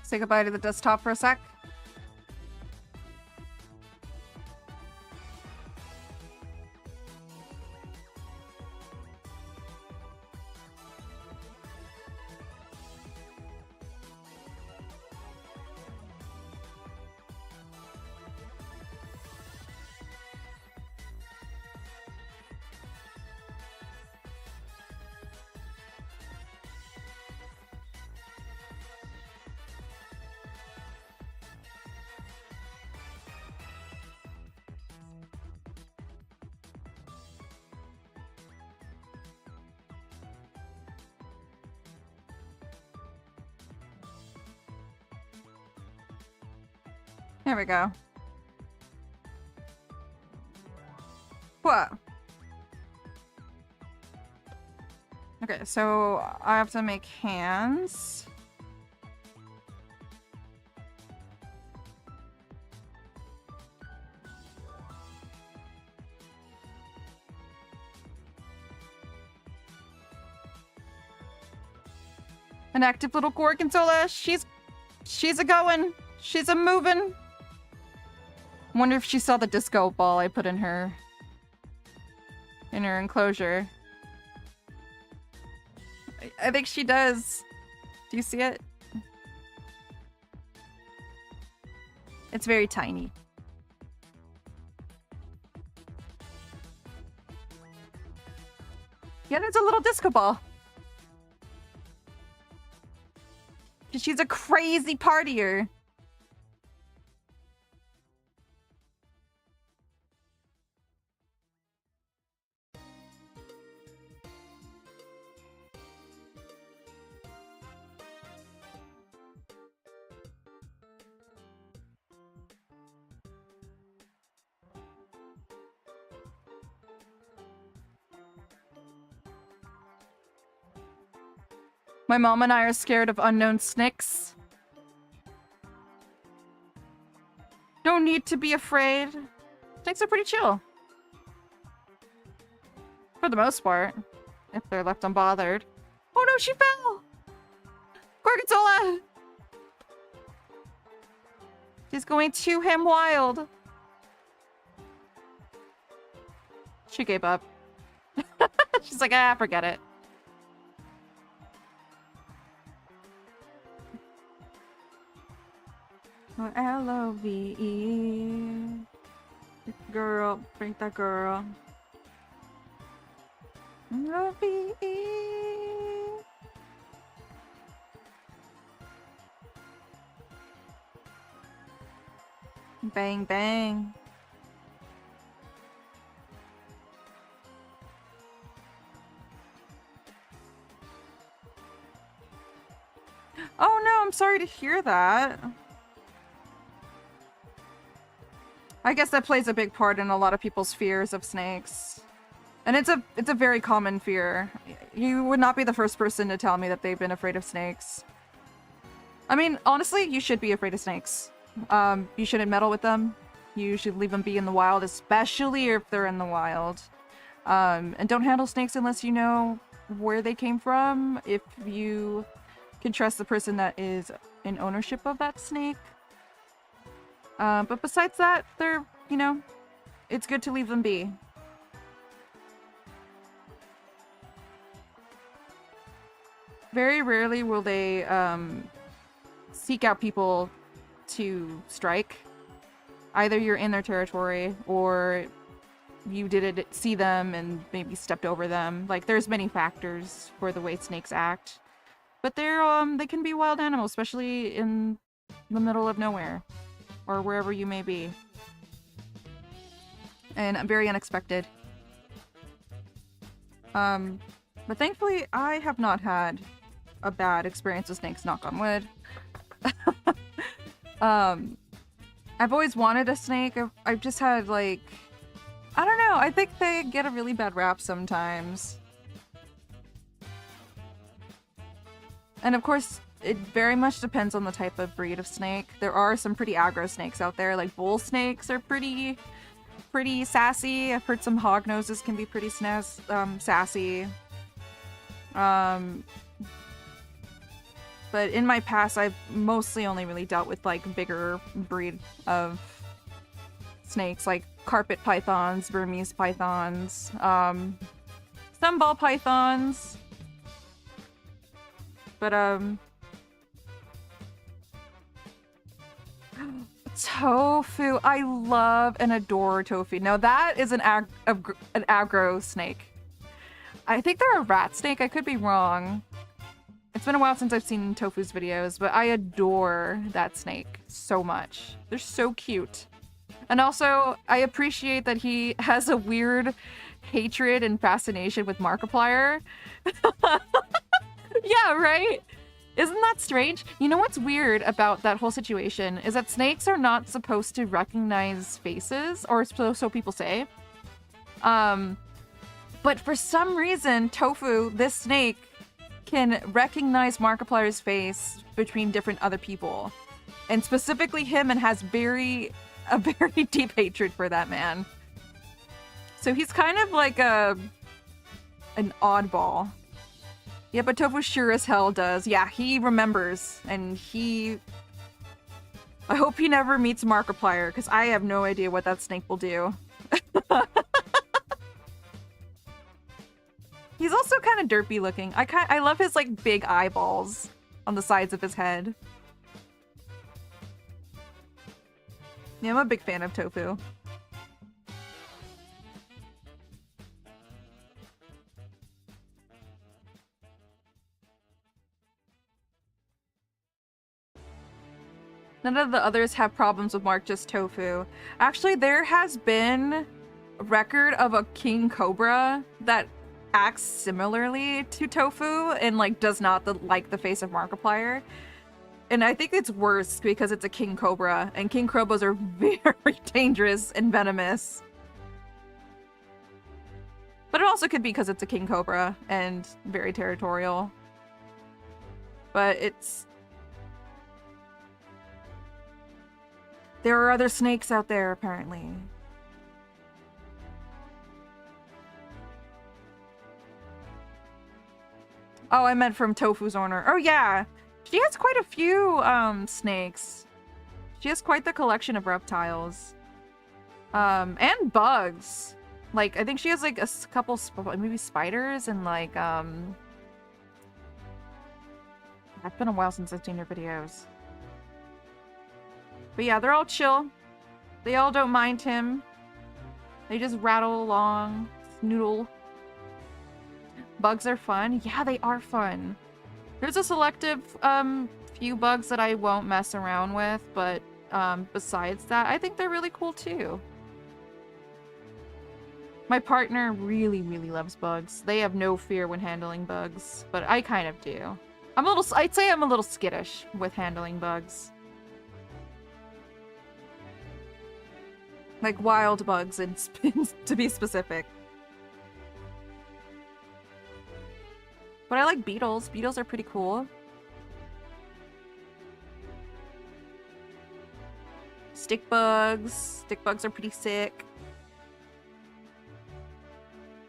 Say goodbye to the desktop for a sec. There we go. What? Okay, so I have to make hands. An active little Gorgonzola. She's a going. She's a moving. Wonder if she saw the disco ball I put in her enclosure. I think she does. Do you see it? It's very tiny. Yeah, there's a little disco ball. She's a crazy partier. My mom and I are scared of unknown snakes. Don't need to be afraid. Snakes are pretty chill. For the most part. If they're left unbothered. Oh no, she fell! Gorgonzola! She's going too ham wild. She gave up. She's like, ah, forget it. L-O-V-E. Girl, bring that girl. L-O-V-E. Bang, bang. Oh no, I'm sorry to hear that. I guess that plays a big part in a lot of people's fears of snakes. And it's a very common fear. You would not be the first person to tell me that they've been afraid of snakes. I mean, honestly, you should be afraid of snakes. You shouldn't meddle with them. You should leave them be in the wild, especially if they're in the wild. And don't handle snakes unless you know where they came from. If you can trust the person that is in ownership of that snake. But besides that, they're, you know, it's good to leave them be. Very rarely will they seek out people to strike. Either you're in their territory or you didn't see them and maybe stepped over them. Like, there's many factors for the way snakes act. But they can be wild animals, especially in the middle of nowhere. Or wherever you may be. And very unexpected. But thankfully, I have not had a bad experience with snakes, knock on wood. I've always wanted a snake. I've just had, like... I don't know, I think they get a really bad rap sometimes. And of course, it very much depends on the type of breed of snake. There are some pretty aggro snakes out there, like bull snakes are pretty sassy. I've heard some hog noses can be pretty sassy. But in my past, I've mostly only really dealt with like bigger breed of snakes, like carpet pythons, Burmese pythons, some ball pythons. But tofu. I love and adore tofu. Now that is an aggro snake. I think they're a rat snake. I could be wrong. It's been a while since I've seen Tofu's videos, but I adore that snake so much. They're so cute. And also, I appreciate that he has a weird hatred and fascination with Markiplier. Yeah, right? Isn't that strange? You know what's weird about that whole situation is that snakes are not supposed to recognize faces, or so people say. But for some reason, Tofu, this snake, can recognize Markiplier's face between different other people. And specifically him, and has a very deep hatred for that man. So he's kind of like an oddball. Yeah, but Tofu sure as hell does. Yeah, he remembers, and I hope he never meets Markiplier, because I have no idea what that snake will do. He's also kind of derpy looking. I love his like big eyeballs on the sides of his head. Yeah, I'm a big fan of Tofu. None of the others have problems with Mark, just Tofu. Actually, there has been a record of a king cobra that acts similarly to Tofu and like does not like the face of Markiplier. And I think it's worse because it's a king cobra, and king cobras are very dangerous and venomous. But it also could be because it's a king cobra and very territorial. But there are other snakes out there, apparently. Oh, I meant from Tofu's owner. Oh, yeah. She has quite a few snakes. She has quite the collection of reptiles. And bugs. Like, I think she has like a couple, maybe spiders and like, it's been a while since I've seen her videos. But yeah, they're all chill. They all don't mind him. They just rattle along, snoodle. Bugs are fun. Yeah, they are fun. There's a selective few bugs that I won't mess around with, but besides that, I think they're really cool too. My partner really, really loves bugs. They have no fear when handling bugs, but I kind of do. I'd say I'm a little skittish with handling bugs. Like wild bugs, and to be specific. But I like beetles. Beetles are pretty cool. Stick bugs. Stick bugs are pretty sick.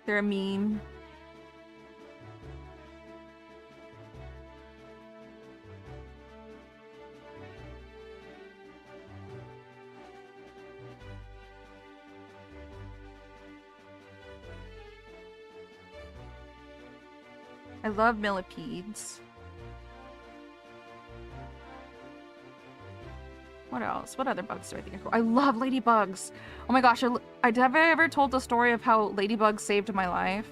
They're a meme. I love millipedes. What else? What other bugs do I think are cool? I love ladybugs. Oh my gosh, have I ever told the story of how ladybugs saved my life?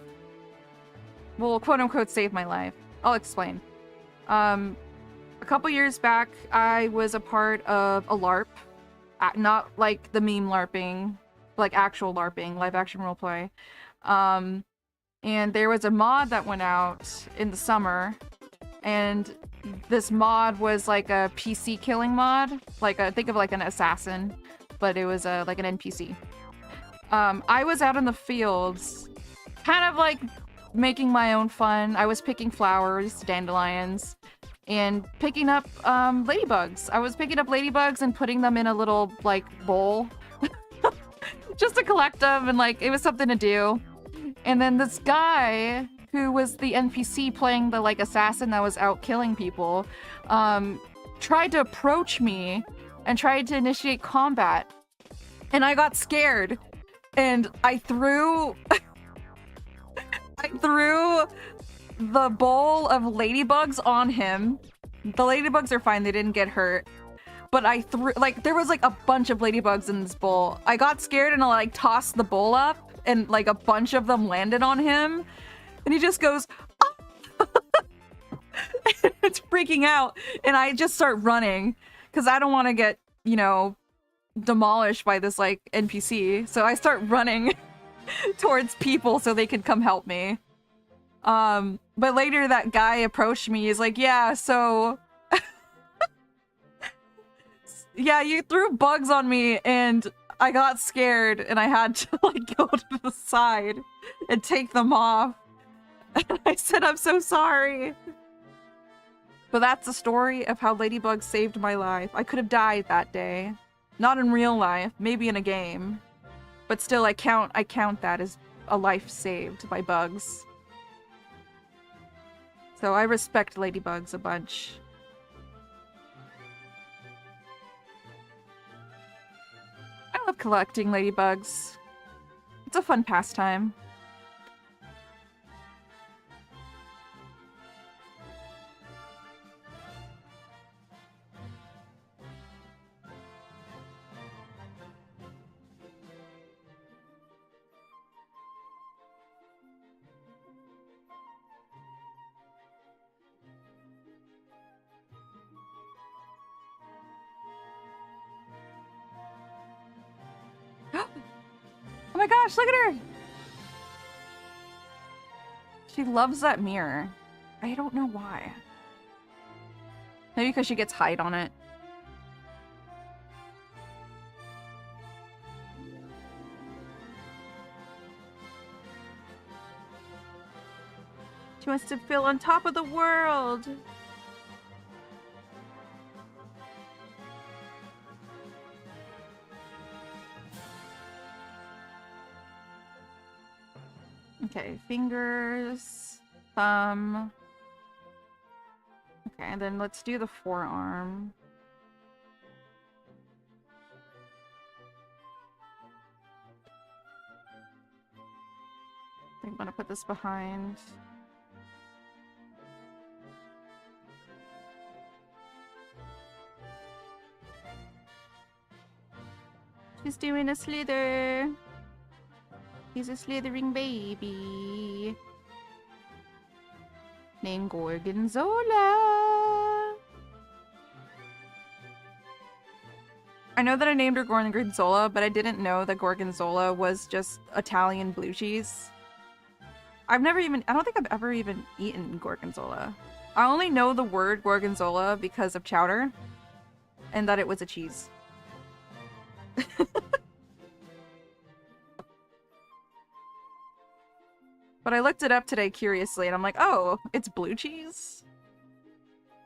Well, quote unquote saved my life. I'll explain. A couple years back, I was a part of a LARP. Not like the meme LARPing, like actual LARPing, live action roleplay. And there was a mod that went out in the summer, and this mod was like a PC killing mod, like think of like an assassin, but it was like an NPC. I was out in the fields, kind of like making my own fun. I was picking flowers, dandelions, and picking up ladybugs. I was picking up ladybugs and putting them in a little like bowl, just to collect them, and like it was something to do. And then this guy who was the NPC playing the like assassin that was out killing people, tried to approach me and tried to initiate combat. And I got scared. And I threw I threw the bowl of ladybugs on him. The ladybugs are fine, they didn't get hurt. But I threw, like, there was like a bunch of ladybugs in this bowl. I got scared and I like tossed the bowl up and like a bunch of them landed on him. And he just goes, oh! It's freaking out. And I just start running because I don't want to get, you know, demolished by this like NPC. So I start running towards people so they could come help me. But later that guy approached me. He's like, yeah, so yeah, you threw bugs on me and I got scared and I had to like go to the side and take them off. And I said, I'm so sorry. But that's the story of how ladybugs saved my life. I could have died that day. Not in real life, maybe in a game. But still, I count that as a life saved by bugs. So I respect ladybugs a bunch. I love collecting ladybugs. It's a fun pastime. Oh my gosh, look at her! She loves that mirror. I don't know why. Maybe because she gets hide on it. She wants to feel on top of the world! Okay, fingers, thumb. Okay, and then let's do the forearm. I think I'm gonna put this behind. She's doing a slither. He's a slithering baby named Gorgonzola. I know that I named her Gorgonzola, but I didn't know that Gorgonzola was just Italian blue cheese. I don't think I've ever even eaten Gorgonzola. I only know the word Gorgonzola because of chowder and that it was a cheese. But I looked it up today curiously, and I'm like, oh, it's blue cheese?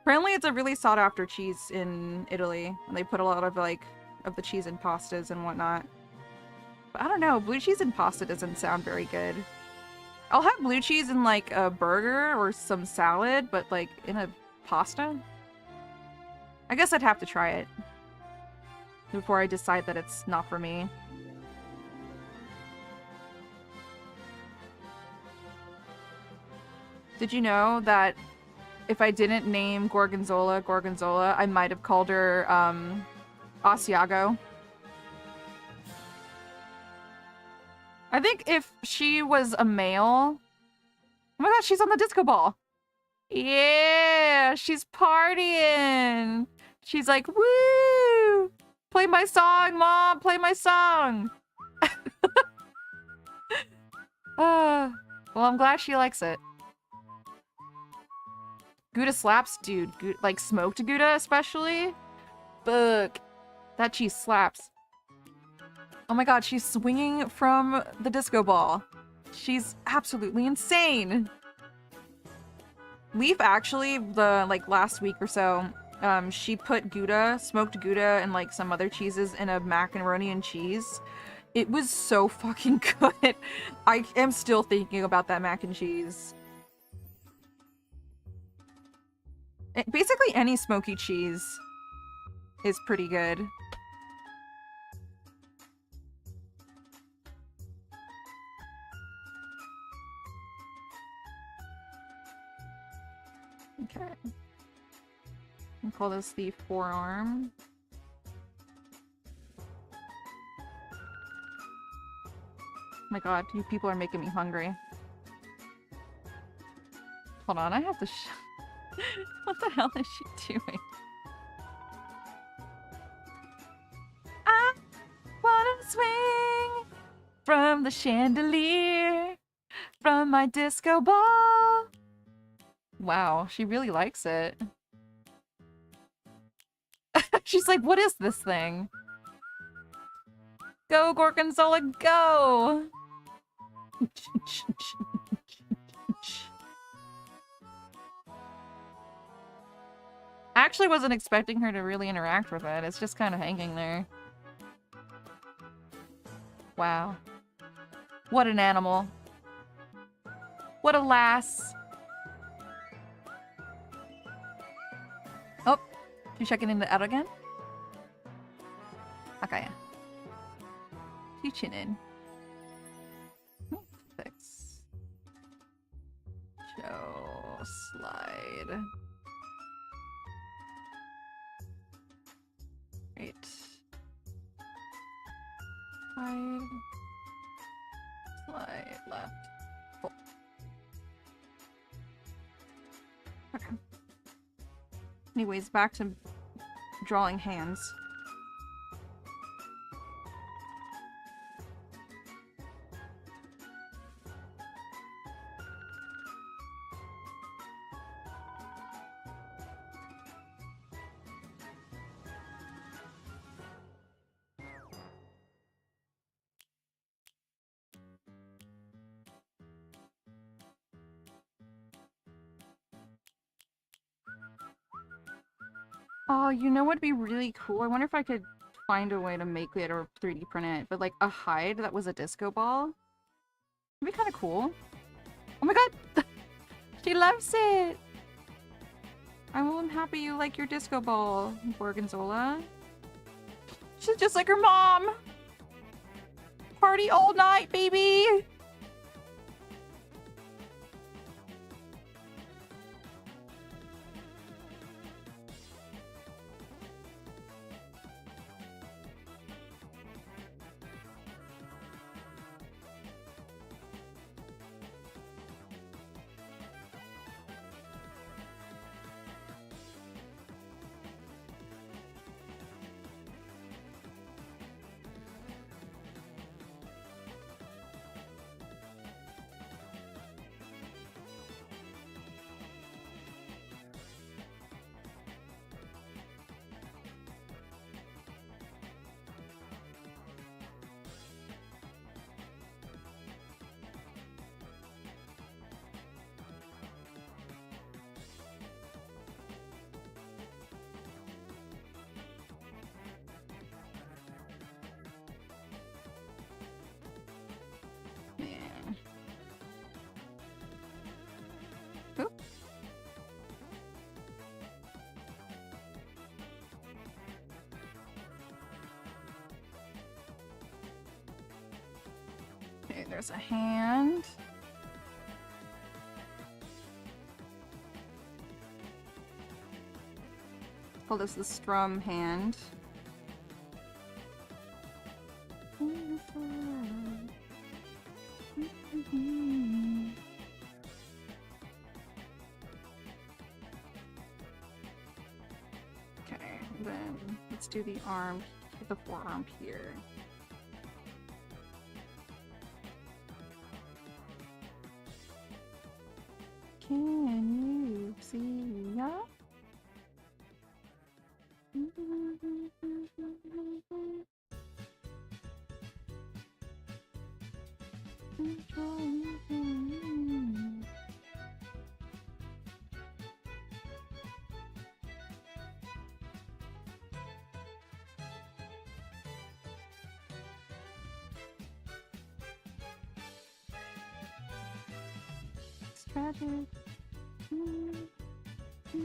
Apparently it's a really sought-after cheese in Italy, and they put a lot of, like, of the cheese in pastas and whatnot. But I don't know, blue cheese in pasta doesn't sound very good. I'll have blue cheese in, like, a burger or some salad, but, like, in a pasta? I guess I'd have to try it before I decide that it's not for me. Did you know that if I didn't name Gorgonzola Gorgonzola, I might have called her Asiago? I think if she was a male... Oh my gosh, she's on the disco ball! Yeah, she's partying! She's like, woo! Play my song, Mom! Play my song! Well, I'm glad she likes it. Gouda slaps, dude. Like smoked Gouda, especially. Fuck. That cheese slaps. Oh my god, she's swinging from the disco ball. She's absolutely insane. Leaf actually, last week or so, she put Gouda, smoked Gouda, and like some other cheeses in a macaroni and cheese. It was so fucking good. I am still thinking about that mac and cheese. Basically any smoky cheese is pretty good. Okay. We'll call this the forearm. My god, you people are making me hungry. Hold on, I have to what the hell is she doing? I wanna swing from the chandelier, from my disco ball. Wow, she really likes it. She's like, what is this thing? Go, Gorgonzola, go! I actually wasn't expecting her to really interact with it. It's just kind of hanging there. Wow. What an animal. What a lass. Oh, you checking into that again? Okay. You chin in. Fix. Show. Slide. Right. Slide. Slide left. Oh. Okay. Anyways, back to drawing hands. Oh, you know what'd be really cool? I wonder if I could find a way to make it or 3D print it, but like a hide that was a disco ball. It'd be kind of cool. Oh my god! She loves it! I'm happy you like your disco ball, Gorgonzola. She's just like her mom! Party all night, baby! Okay, there's a hand. Call this the strum hand. Okay, then let's do the arm, the forearm here. Can you see ya? It's tragic. I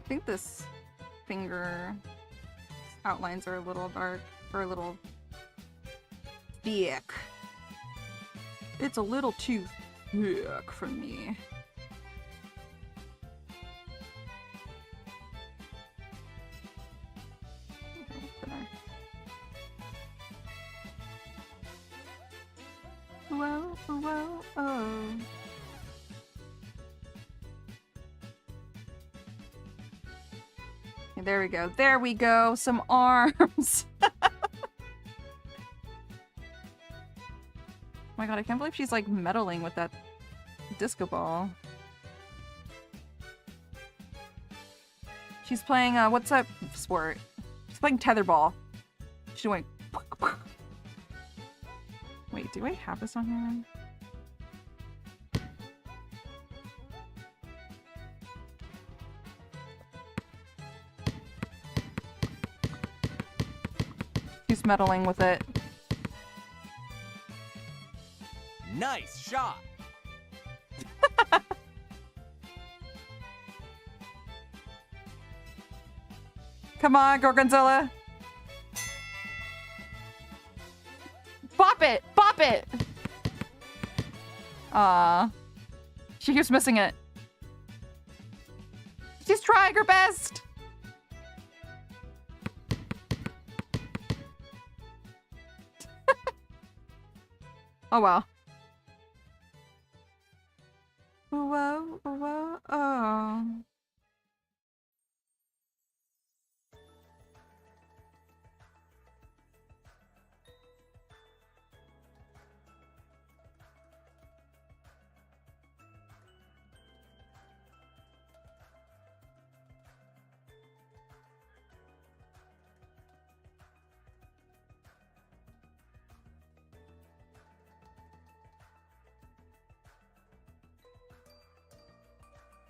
think this finger outlines are a little dark, or a little thick. It's a little too thick for me. Whoa, whoa, oh. Okay, there we go. There we go. Some arms. Oh my god, I can't believe she's like meddling with that disco ball. She's playing, what's that sport? She's playing tetherball. She's doing. Wait, do I have this on here? She's meddling with it. Nice shot. Come on, Gorgonzola. Bop it! Bop it! Aww. She keeps missing it. She's trying her best! Oh well. Whoa, whoa, oh.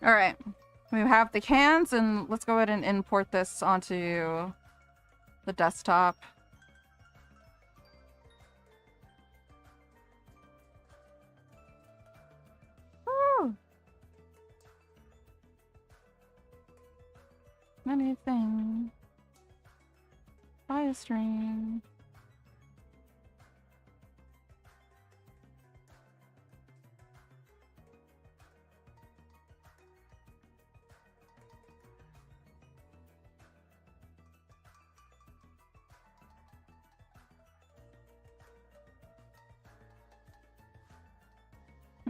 All right, we have the cans, and let's go ahead and import this onto the desktop. Woo! Many things. Buy a stream.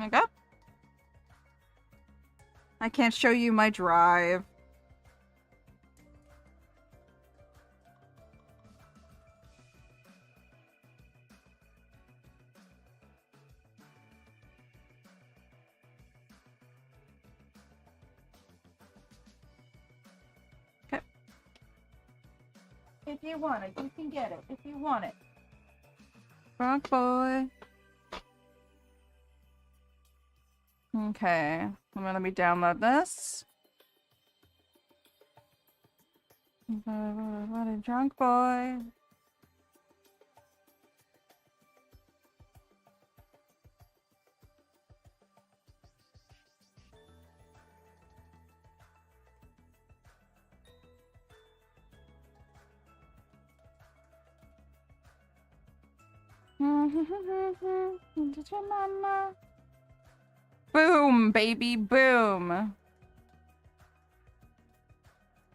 Okay. I can't show you my drive. Okay. If you want it, you can get it. If you want it. Frog boy. Okay, I'm gonna let me download this. What a drunk boy. Did your mama? Boom, baby, boom.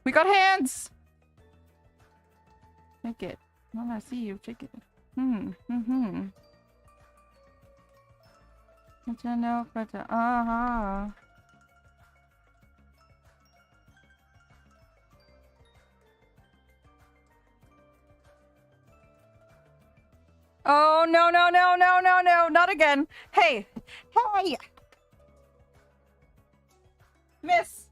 We got hands. Take it. I want to see you. Take it. But you know, but Oh no no no no no no! Not again! Hey, hey! Miss.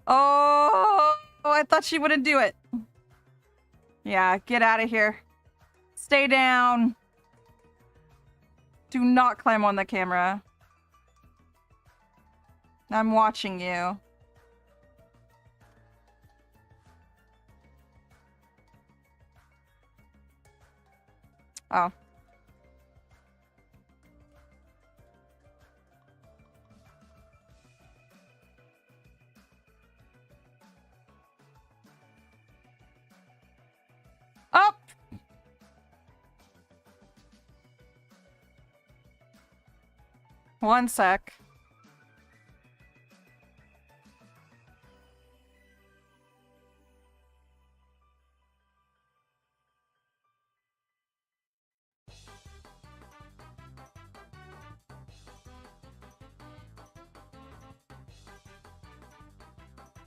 Oh, I thought she wouldn't do it. Yeah, get out of here. Stay down. Do not climb on the camera. I'm watching you. Oh. Oh! One sec.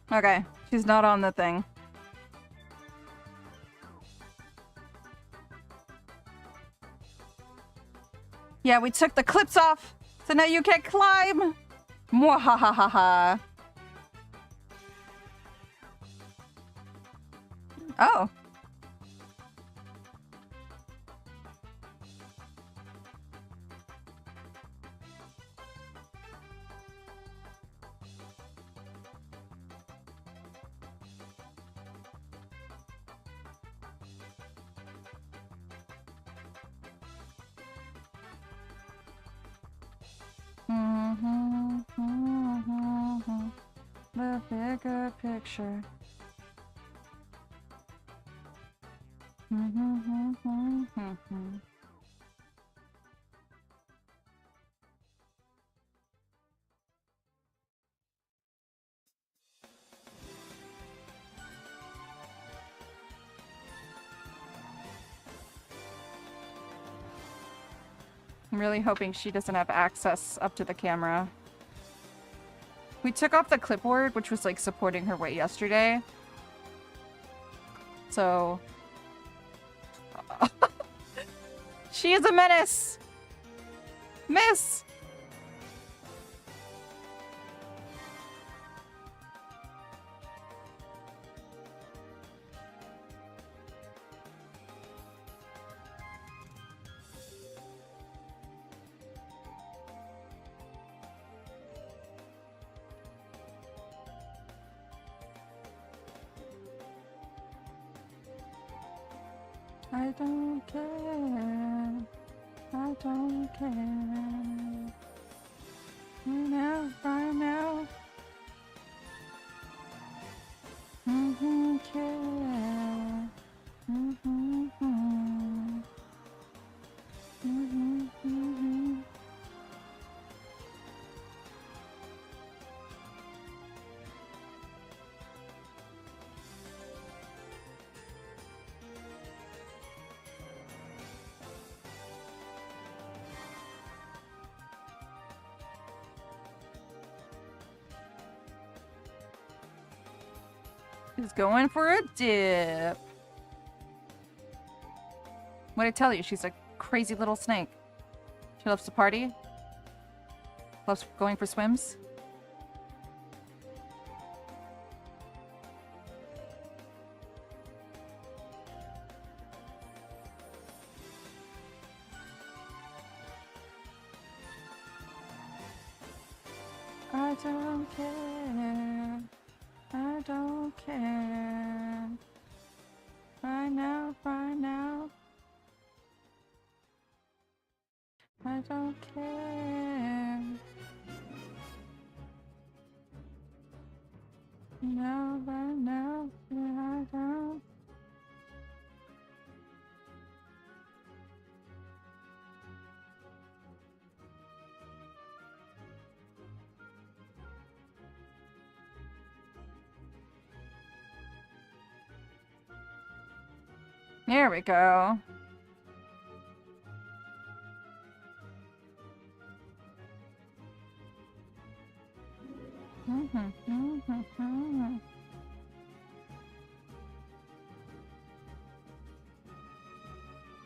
Okay, she's not on the thing. Yeah, we took the clips off, so now you can climb! Mwahahaha. Oh. The bigger picture. I'm really hoping she doesn't have access up to the camera. We took off the clipboard, which was like supporting her weight yesterday. So... she is a menace! Miss! I don't care. I don't care. You know, right now. Care. She's going for a dip. What'd I tell you? She's a crazy little snake. She loves to party. Loves going for swims. I don't care. I don't care. Right now, right now. I don't care. No, right now, I don't. There we go.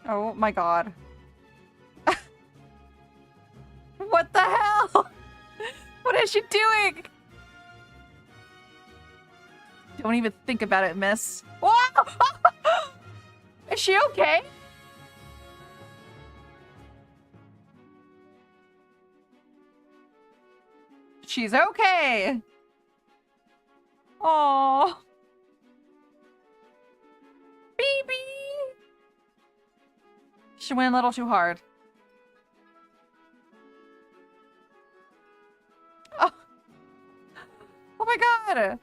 Oh my god. What the hell? What is she doing? Don't even think about it, miss. Whoa! Is she okay? She's okay. Aww. Baby. She went a little too hard. Oh, oh my god!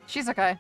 She's okay.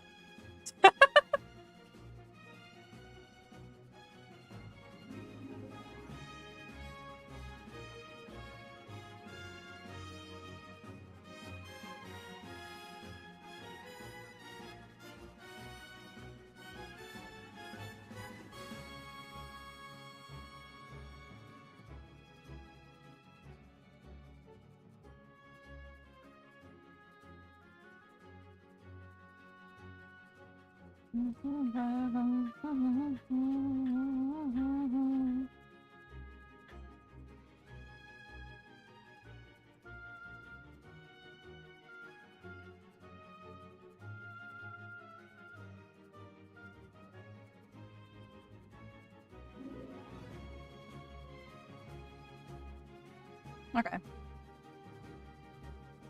Okay.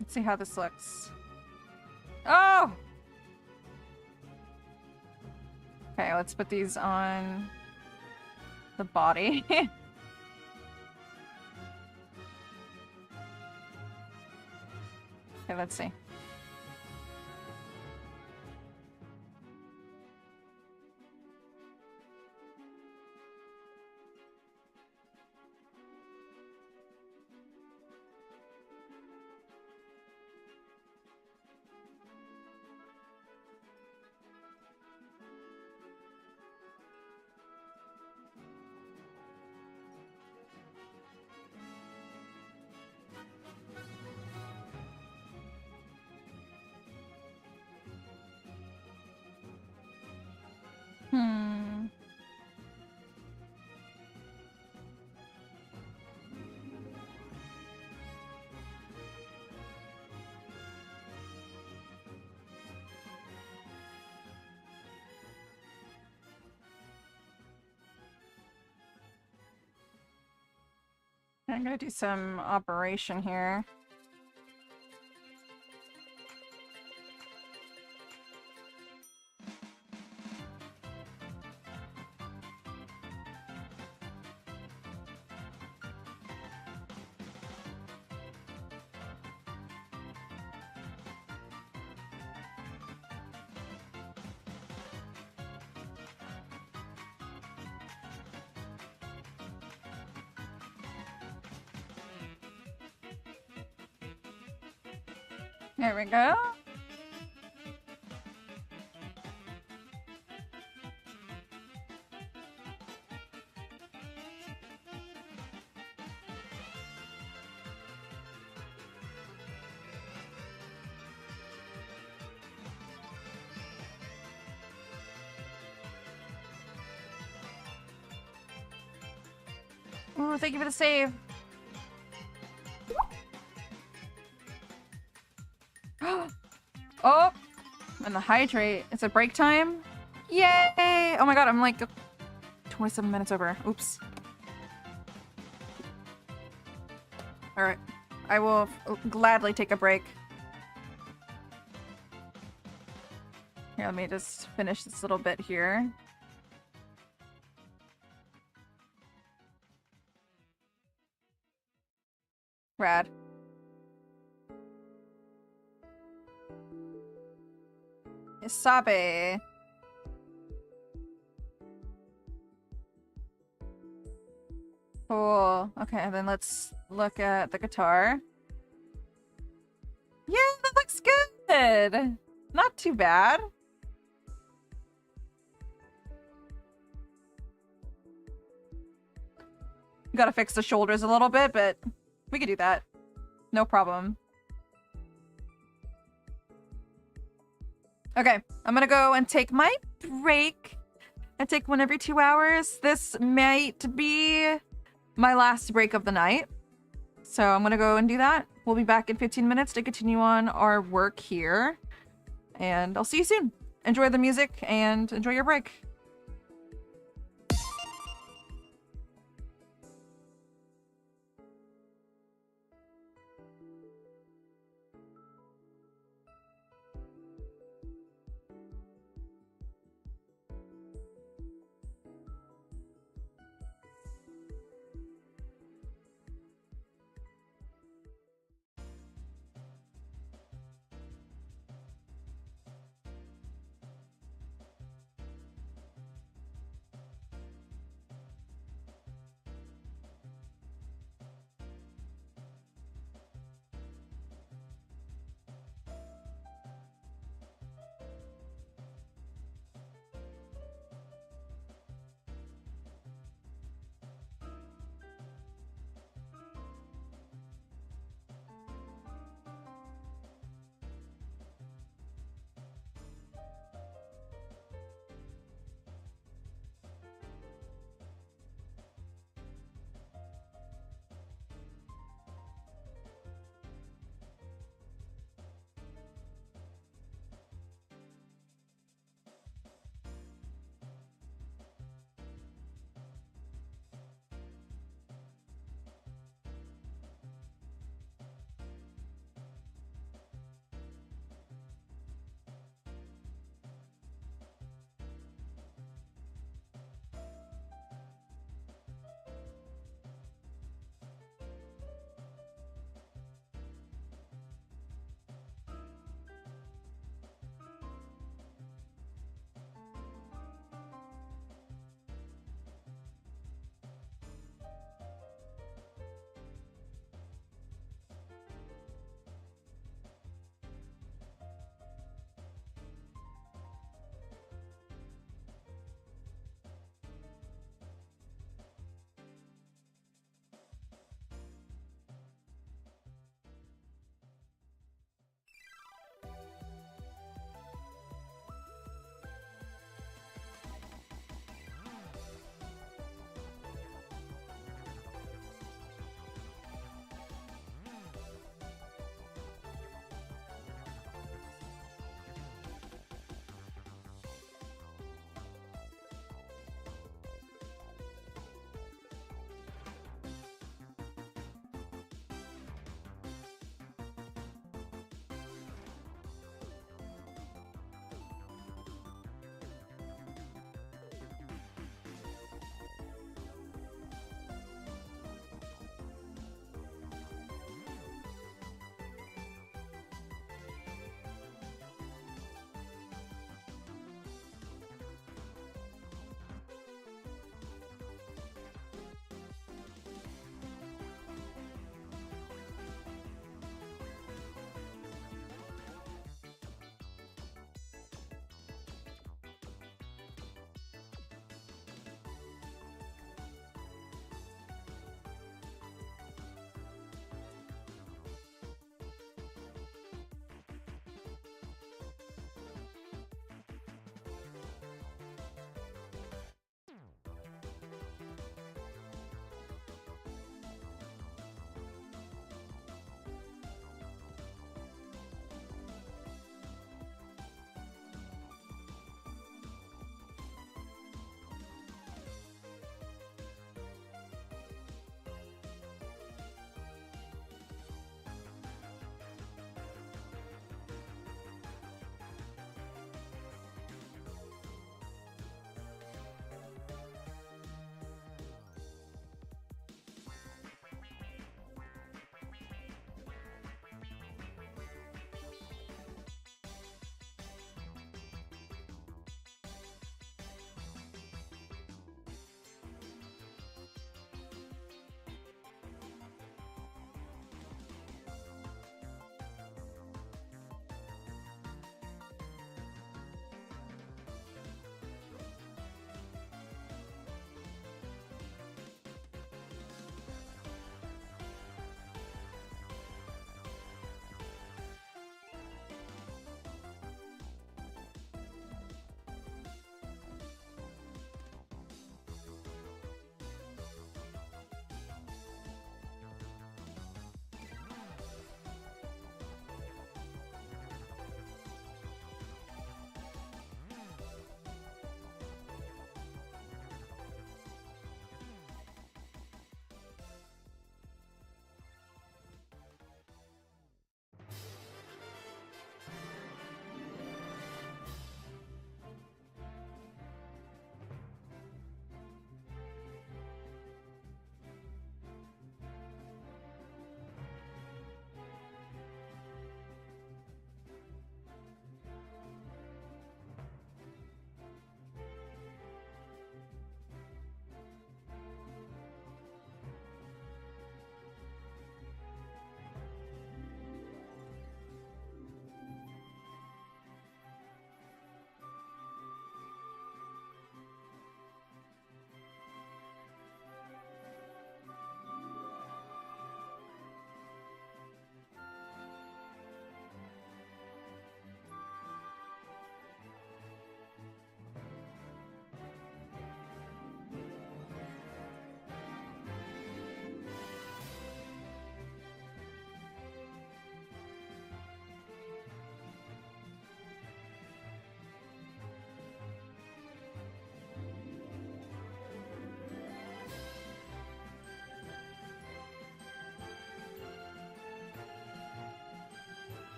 Let's see how this looks. Oh! Okay, let's put these on the body. Okay, let's see. Hmm. I'm gonna do some operation here. There we go. Ooh, thank you for the save. Oh, and the hydrate. It's a break time. Yay! Oh my god, I'm like 27 minutes over. Oops. Alright. I will gladly take a break. Here, let me just finish this little bit here. Rad. Isabe. Cool. Okay, then let's look at the guitar. Yeah, that looks good. Not too bad. Gotta fix the shoulders a little bit, but we could do that. No problem. Okay, I'm gonna go and take my break. I take one every 2 hours. This might be my last break of the night. So I'm gonna go and do that. We'll be back in 15 minutes to continue on our work here. And I'll see you soon. Enjoy the music and enjoy your break.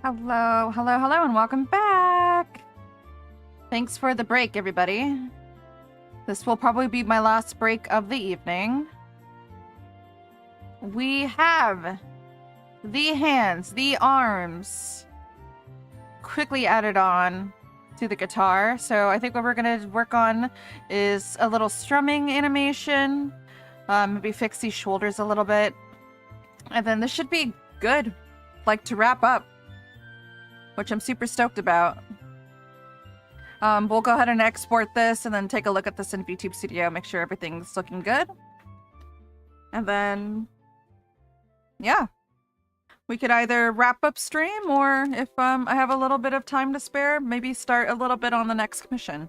Hello, hello, hello, and welcome back! Thanks for the break, everybody. This will probably be my last break of the evening. We have the hands, the arms quickly added on to the guitar. So I think what we're gonna work on is a little strumming animation. Maybe fix these shoulders a little bit. And then this should be good, like to wrap up, which I'm super stoked about. We'll go ahead and export this and then take a look at this in VTube Studio, make sure everything's looking good. And then, yeah. We could either wrap up stream, or if I have a little bit of time to spare, maybe start a little bit on the next commission.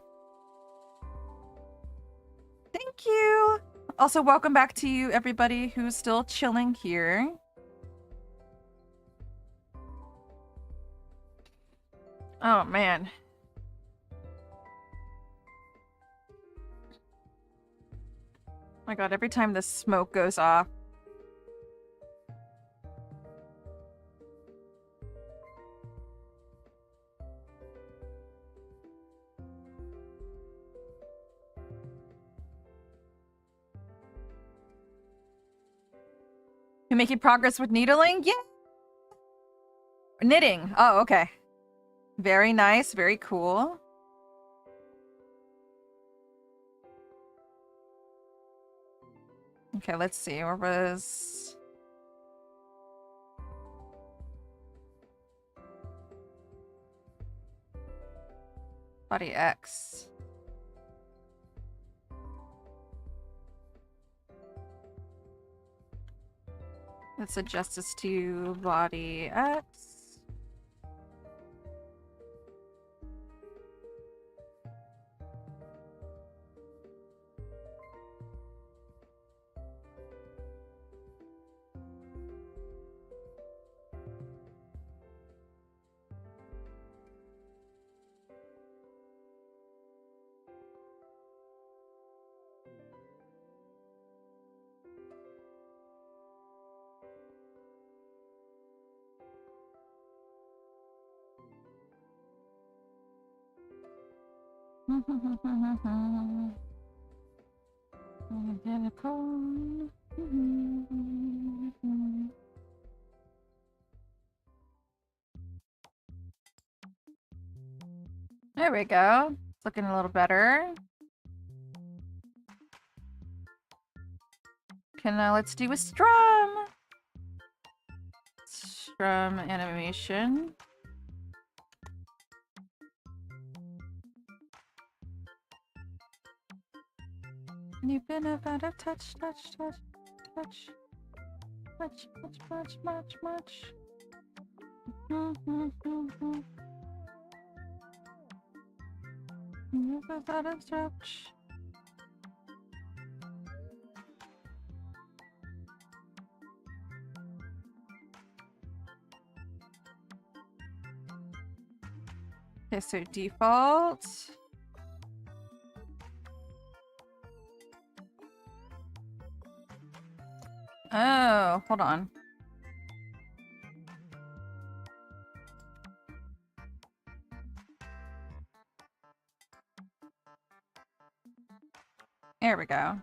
Thank you! Also, welcome back to you, everybody who's still chilling here. Oh, man. My god, every time the smoke goes off. You making progress with needling? Yeah! Knitting. Oh, okay. Very nice, very cool. Okay, let's see. Where was... Body X. Let's adjust this to body X. There we go. It's looking a little better. Let's do a strum. Strum animation. You've been about a touch, touch, touch, touch, touch, much, much, much, much. You've been about a touch. Okay, so default. Oh, hold on. There we go.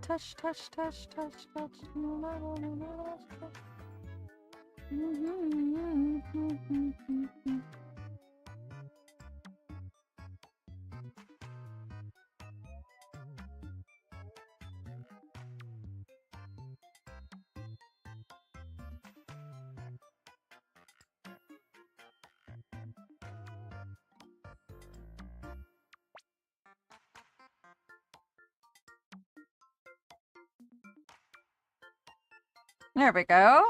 Touch, touch, touch, touch, touch. There we go.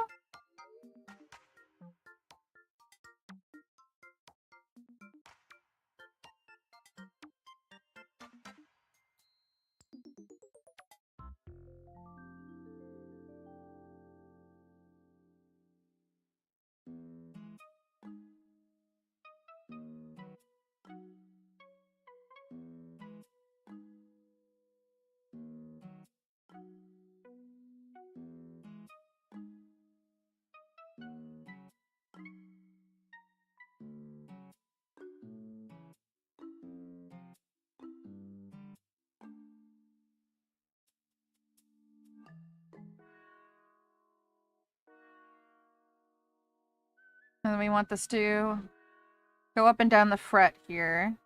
And then we want this to go up and down the fret here.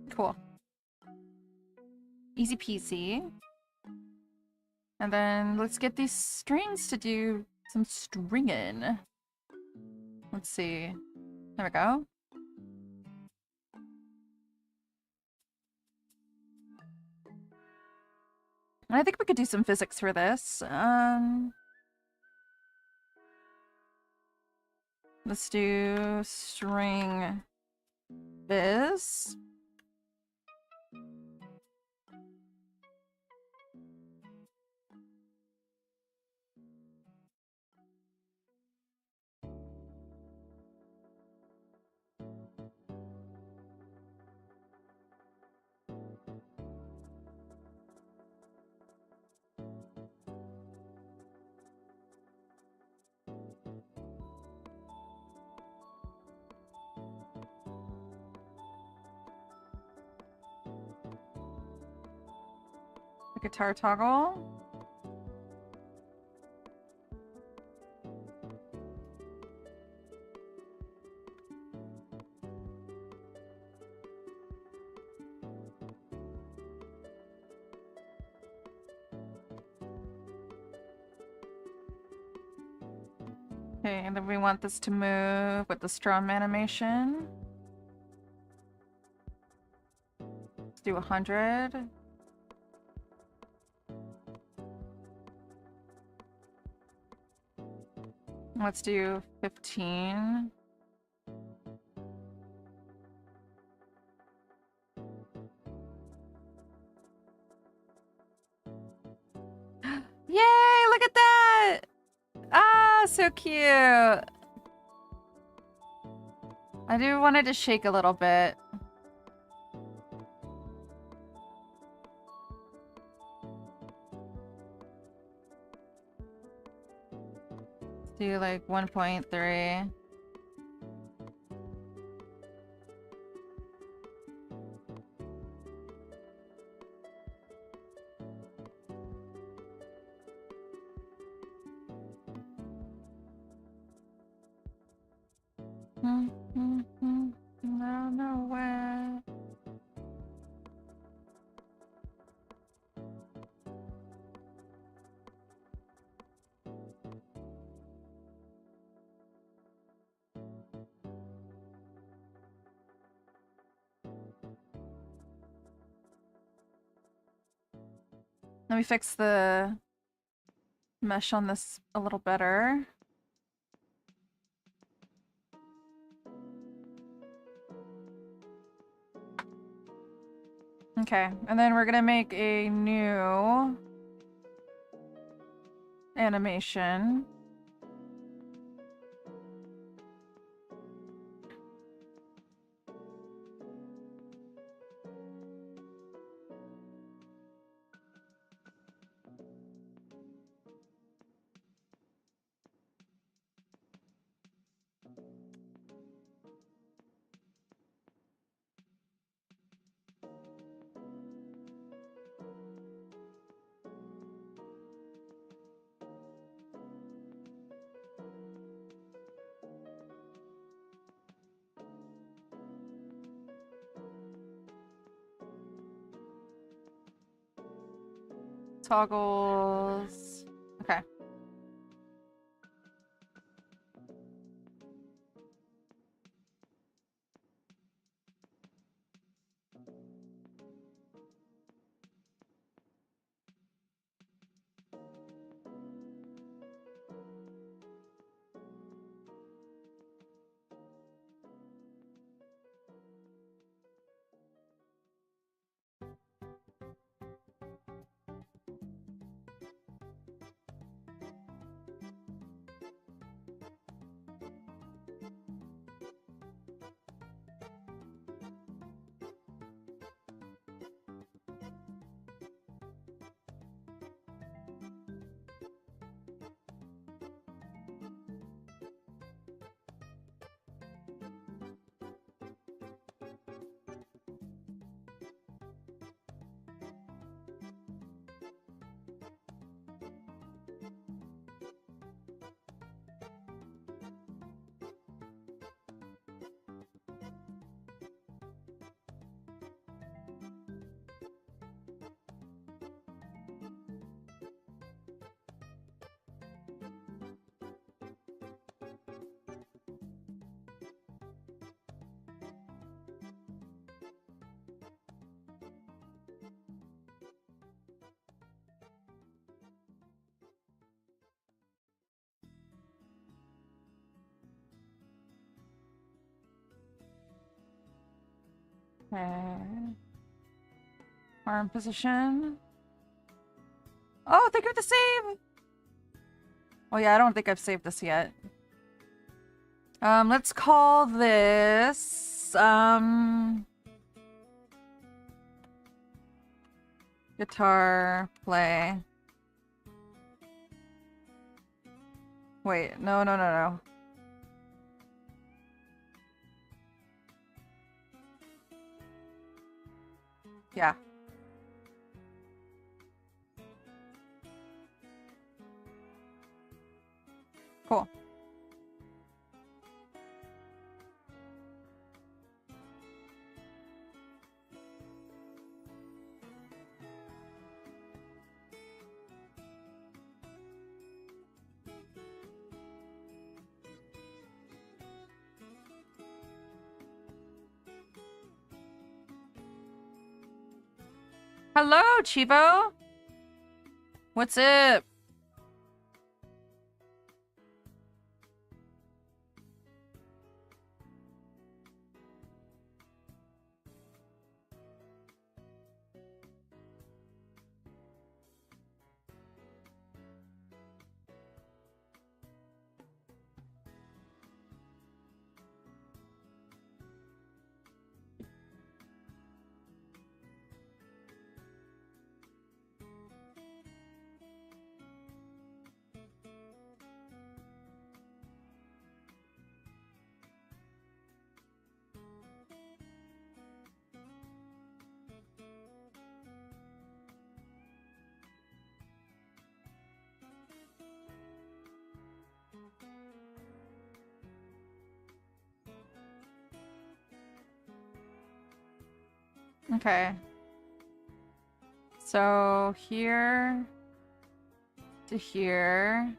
Cool. Easy peasy. And then let's get these strings to do some stringing. Let's see. There we go. I think we could do some physics for this. Let's do string this. The guitar toggle. Okay, and then we want this to move with the strum animation. Let's do 100. Let's do 15. Yay, look at that! Ah, so cute. I do want it to shake a little bit. Do like 1.3. No, nowhere. Let me fix the mesh on this a little better. Okay, and then we're gonna make a new animation. Toggles. Okay. Okay. Arm position. Oh, thank you for the save! Oh yeah, I don't think I've saved this yet. Let's call this, guitar play. Wait, no. Yeah. Cool. Hello, Chivo. What's up? Okay. So here to here.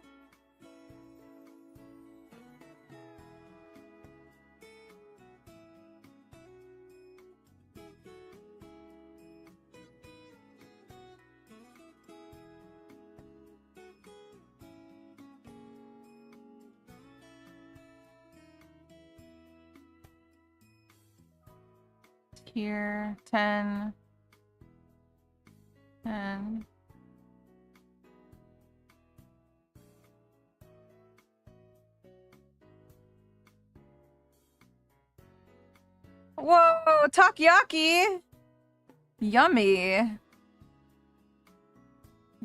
Here, 10. 10. Whoa, takoyaki! Yummy.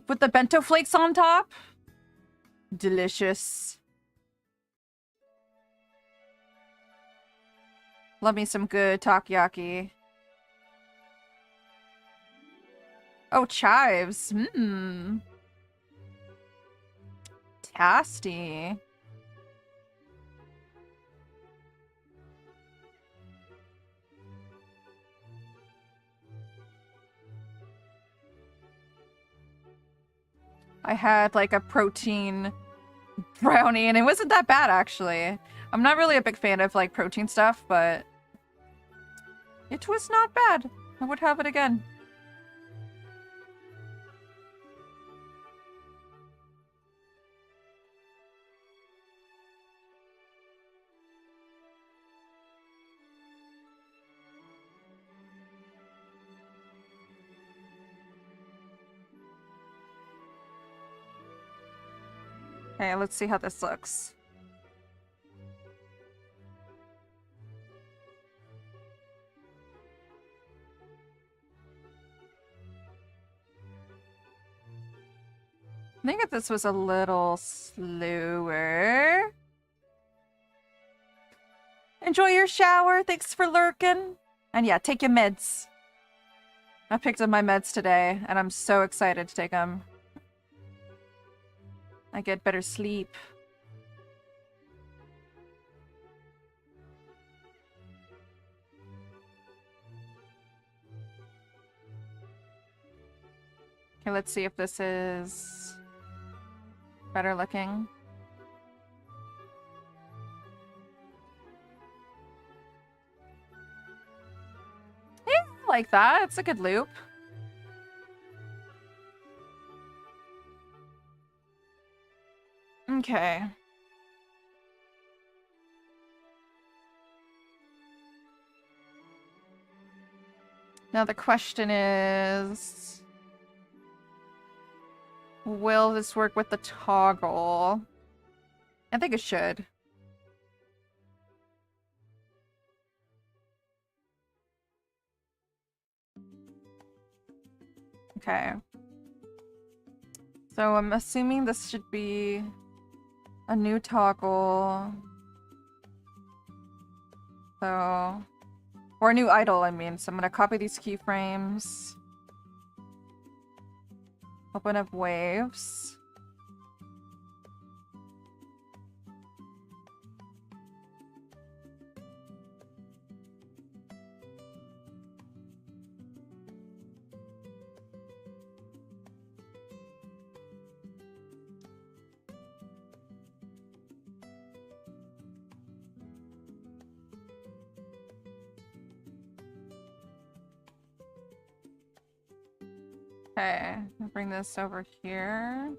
With the bento flakes on top? Delicious. Love me some good takoyaki. Oh, chives. Mmm. Tasty. I had like a protein brownie and it wasn't that bad actually. I'm not really a big fan of like protein stuff, but it was not bad. I would have it again. Okay, let's see how this looks. I think if this was a little slower. Enjoy your shower. Thanks for lurking. And yeah, take your meds. I picked up my meds today, and I'm so excited to take them. I get better sleep. Okay, let's see if this is better looking. Yeah, I like that. It's a good loop. Okay. Now the question is, will this work with the toggle? I think it should. Okay. So I'm assuming this should be a new toggle. So, or a new idle, I mean. So I'm gonna copy these keyframes. Open up waves. Okay, I'll bring this over here.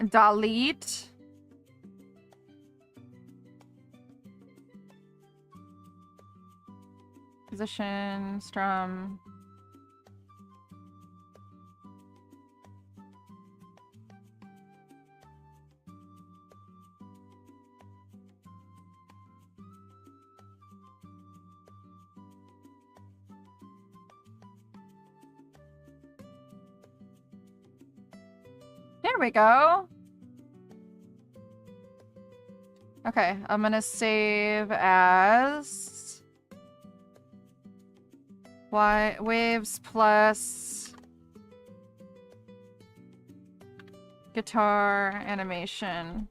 Delete. Position, strum. There we go. Okay, I'm gonna save as waves plus guitar animation.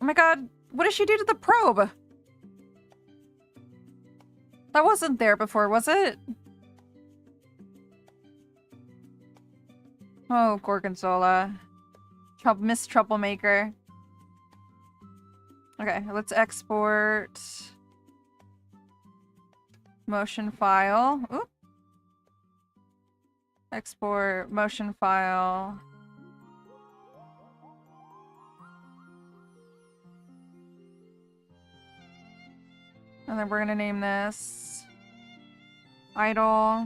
Oh my god, what did she do to the probe? That wasn't there before, was it? Oh, Gorgonzola. Miss Troublemaker. Okay, let's export motion file. Oop. Export motion file. And then we're gonna name this idle.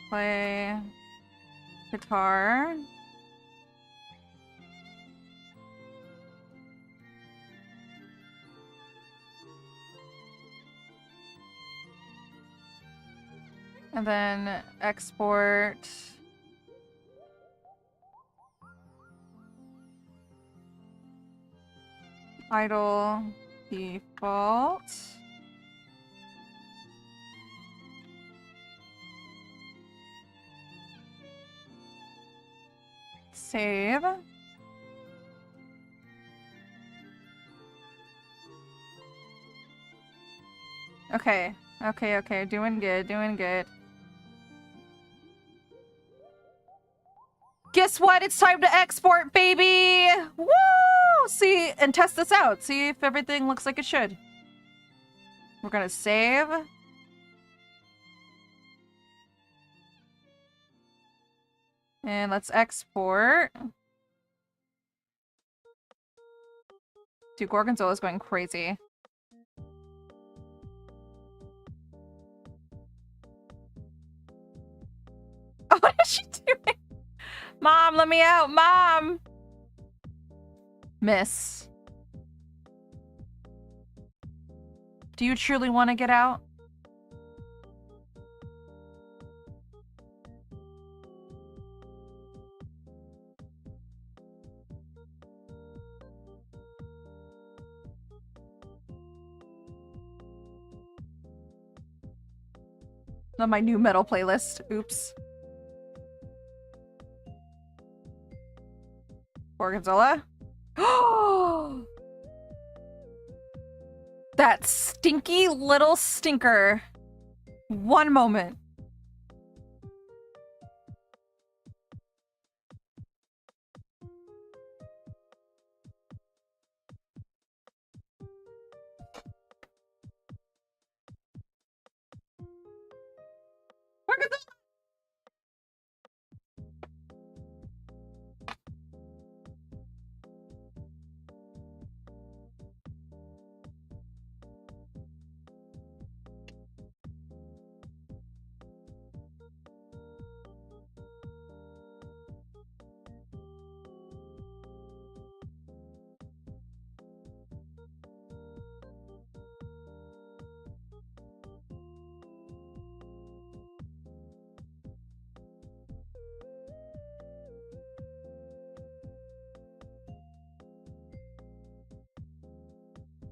Play guitar. And then export idle default. Save. Okay. Okay. Doing good. Guess what? It's time to export, baby! Woo! See, and test this out. See if everything looks like it should. We're gonna save. And let's export. Dude, Gorgonzola's going crazy. Oh, what is she doing? Mom, let me out, Mom! Miss. Do you truly want to get out? On my new metal playlist. Oops. Gorgonzola. Oh! That stinky little stinker. One moment.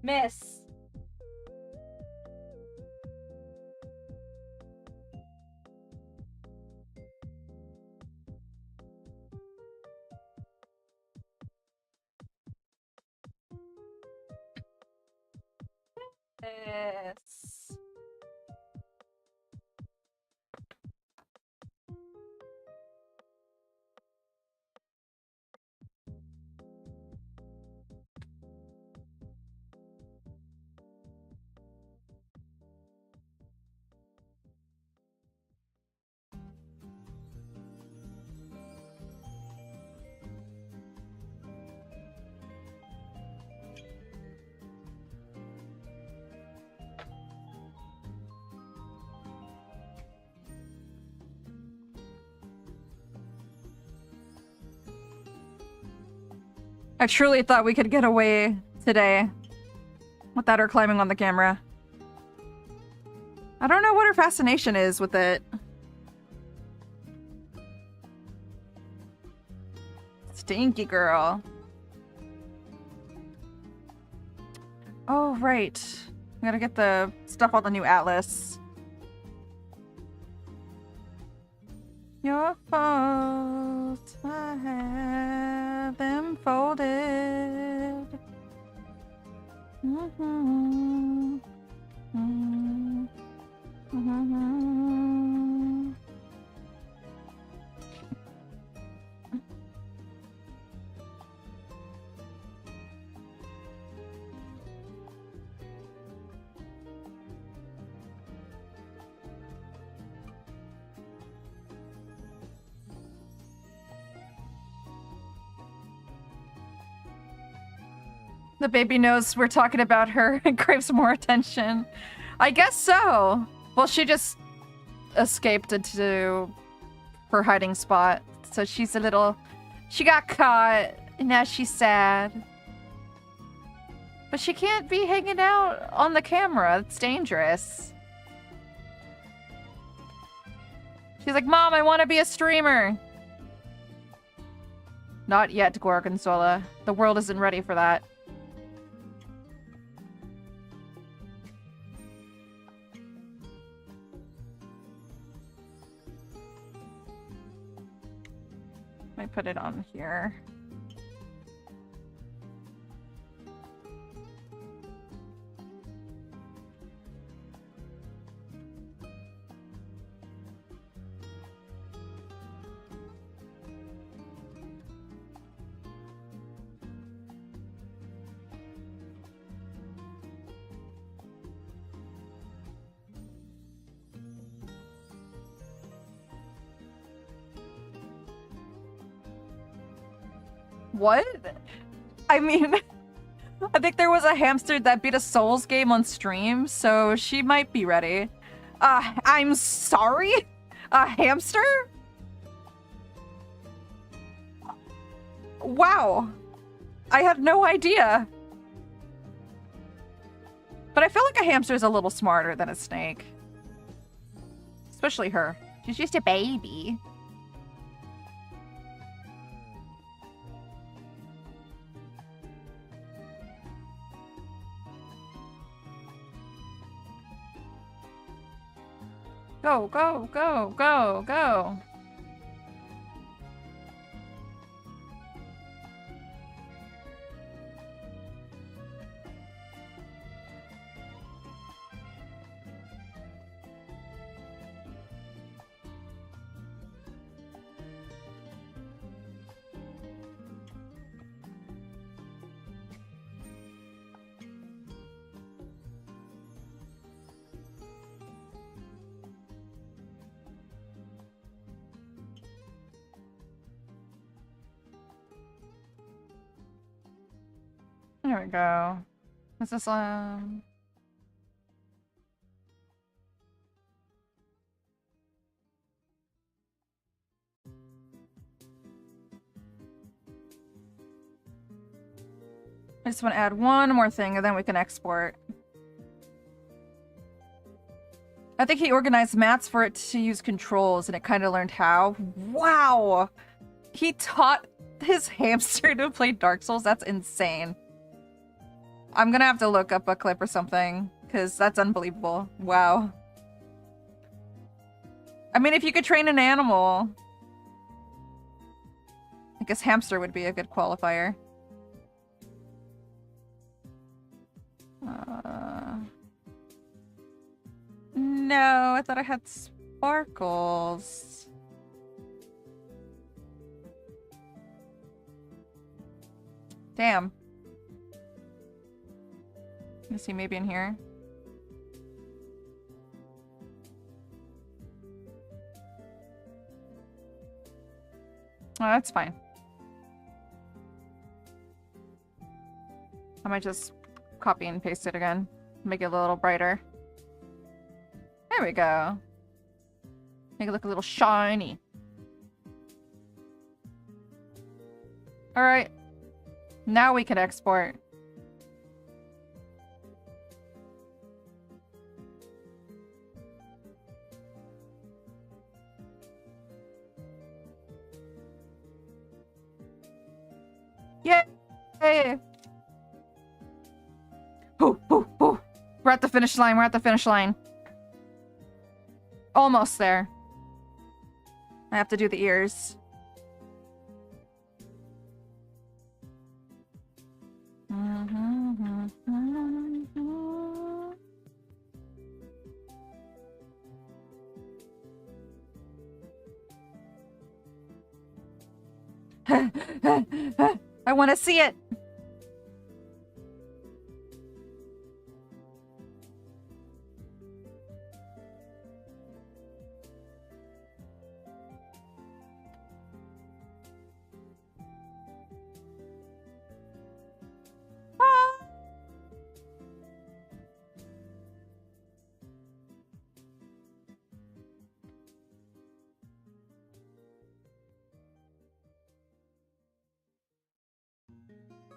Miss. Yes. I truly thought we could get away today without her climbing on the camera. I don't know what her fascination is with it. Stinky girl. Oh, right. I gotta get the stuff on the new atlas. Your fault, I have them folded. Mm-hmm. Mm-hmm. Mm-hmm. The baby knows we're talking about her and craves more attention. I guess so. Well, she just escaped into her hiding spot. So she's a little... She got caught, and now she's sad. But she can't be hanging out on the camera. It's dangerous. She's like, Mom, I want to be a streamer. Not yet, Gorgonzola. The world isn't ready for that. I put it on here. What? I mean, I think there was a hamster that beat a Souls game on stream, so she might be ready. I'm sorry? A hamster? Wow. I had no idea. But I feel like a hamster is a little smarter than a snake. Especially her. She's just a baby. Go, go, go, go, go. There we go. Is this I just want to add one more thing and then we can export. I think he organized mats for it to use controls and it kind of learned how. Wow! He taught his hamster to play Dark Souls? That's insane. I'm gonna have to look up a clip or something, because that's unbelievable. Wow. I mean, if you could train an animal, I guess hamster would be a good qualifier. No, I thought I had sparkles. Damn. Let me see, maybe in here. Oh, that's fine. I might just copy and paste it again. Make it a little brighter. There we go. Make it look a little shiny. Alright. Now we can export. Yay! Ooh, ooh, ooh. We're at the finish line. We're at the finish line. Almost there. I have to do the ears. I want to see it.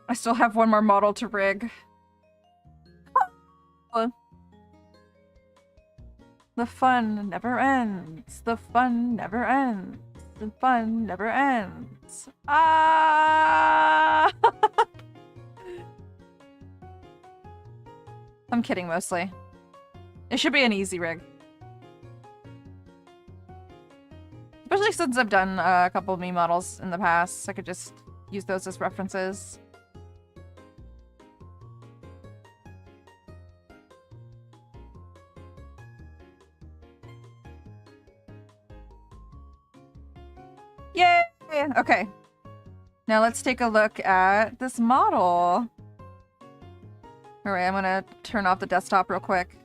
I still have one more model to rig. The fun never ends. The fun never ends. The fun never ends. Ah! I'm kidding mostly. It should be an easy rig. Especially since I've done a couple of me models in the past. I could just use those as references. Yay! Okay. Now let's take a look at this model. Alright, I'm gonna turn off the desktop real quick.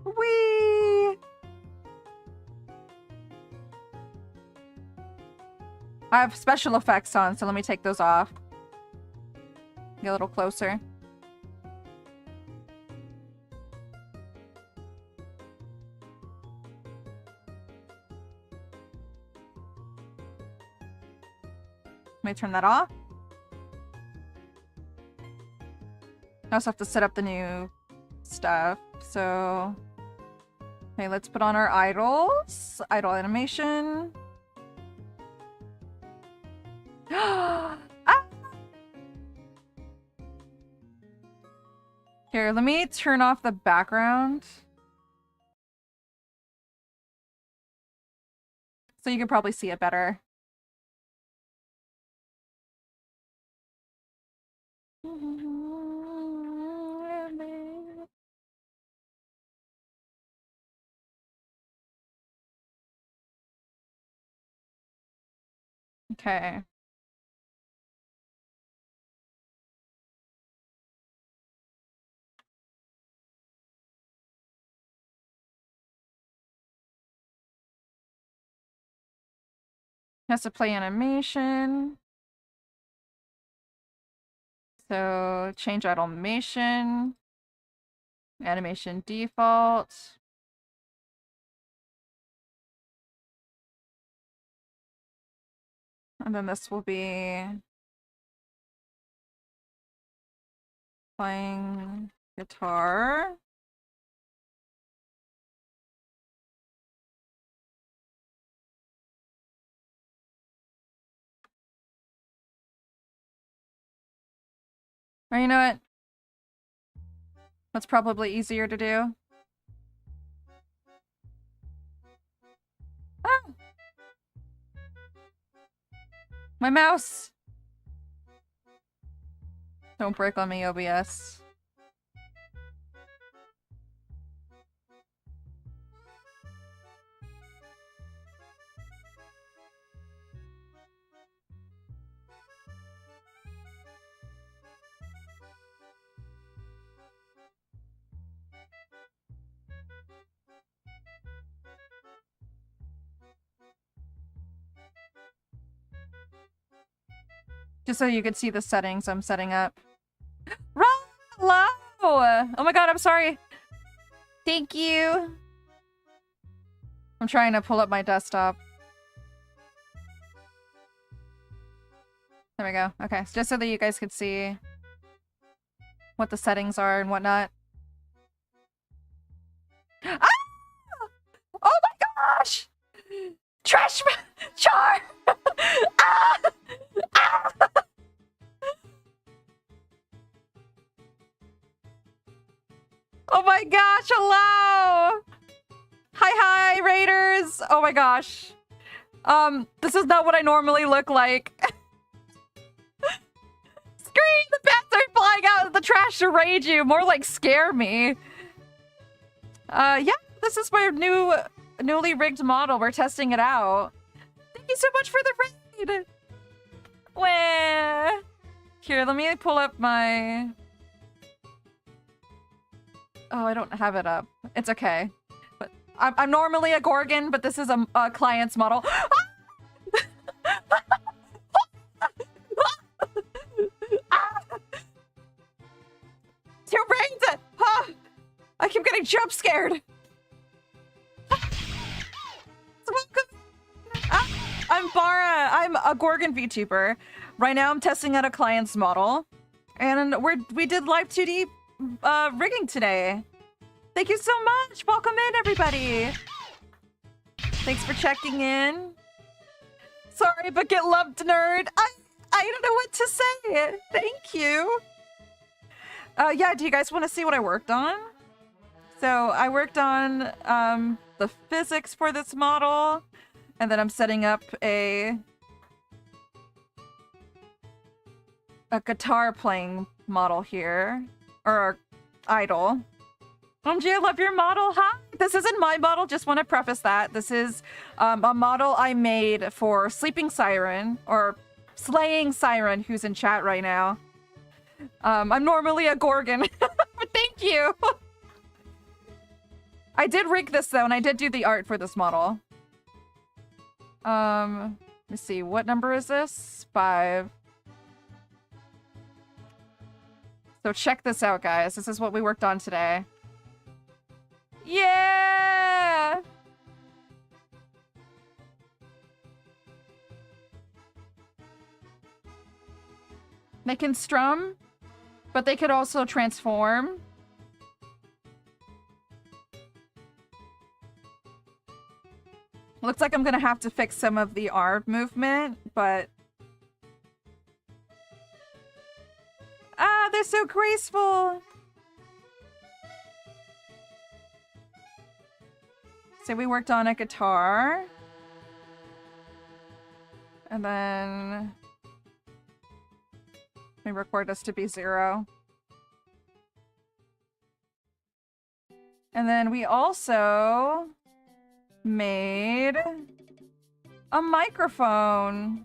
Whee! I have special effects on, so let me take those off. Get a little closer. Let me turn that off. I also have to set up the new stuff, so... Okay, let's put on our idols. Idle animation. Ah! Here, let me turn off the background. So you can probably see it better. Okay. Has to play animation. So change animation. Animation default. And then this will be Playing guitar. Or you know what? That's probably easier to do. Ah! My mouse! Don't break on me, OBS. Just so you could see the settings I'm setting up. Hello! Oh my god, I'm sorry. Thank you. I'm trying to pull up my desktop. There we go. Okay, just so that you guys could see what the settings are and whatnot. Ah! Oh my gosh! Trash char! Ah! Ah! Oh my gosh, hello! Hi, Raiders! Oh my gosh. This is not what I normally look like. Scream! The bats are flying out of the trash to raid you! More like scare me. Yeah, this is my newly rigged model. We're testing it out. Thank you so much for the raid! Wah. Here, let me pull up my... Oh, I don't have it up. It's okay. But I'm normally a Gorgon, but this is a client's model. Two brains! I keep getting jump scared. I'm Bara. I'm a Gorgon VTuber. Right now, I'm testing out a client's model, and we did live 2D rigging today. Thank you so much. Welcome in, everybody. Thanks for checking in. Sorry, but get loved, nerd. I don't know what to say. Thank you. Yeah, do you guys want to see what I worked on? So I worked on the physics for this model, and then I'm setting up a guitar playing model here, or idol. OMG, I love your model. Hi! This isn't my model, just want to preface that. This is a model I made for Sleeping Siren, or Slaying Siren, who's in chat right now. I'm normally a Gorgon, but thank you! I did rig this though, and I did do the art for this model. Let me see, what number is this? 5. So check this out, guys. This is what we worked on today. Yeah! They can strum, but they could also transform. Looks like I'm gonna have to fix some of the arm movement, but... Ah, they're so graceful! So we worked on a guitar. And then... we record this to be 0. And then we also made a microphone.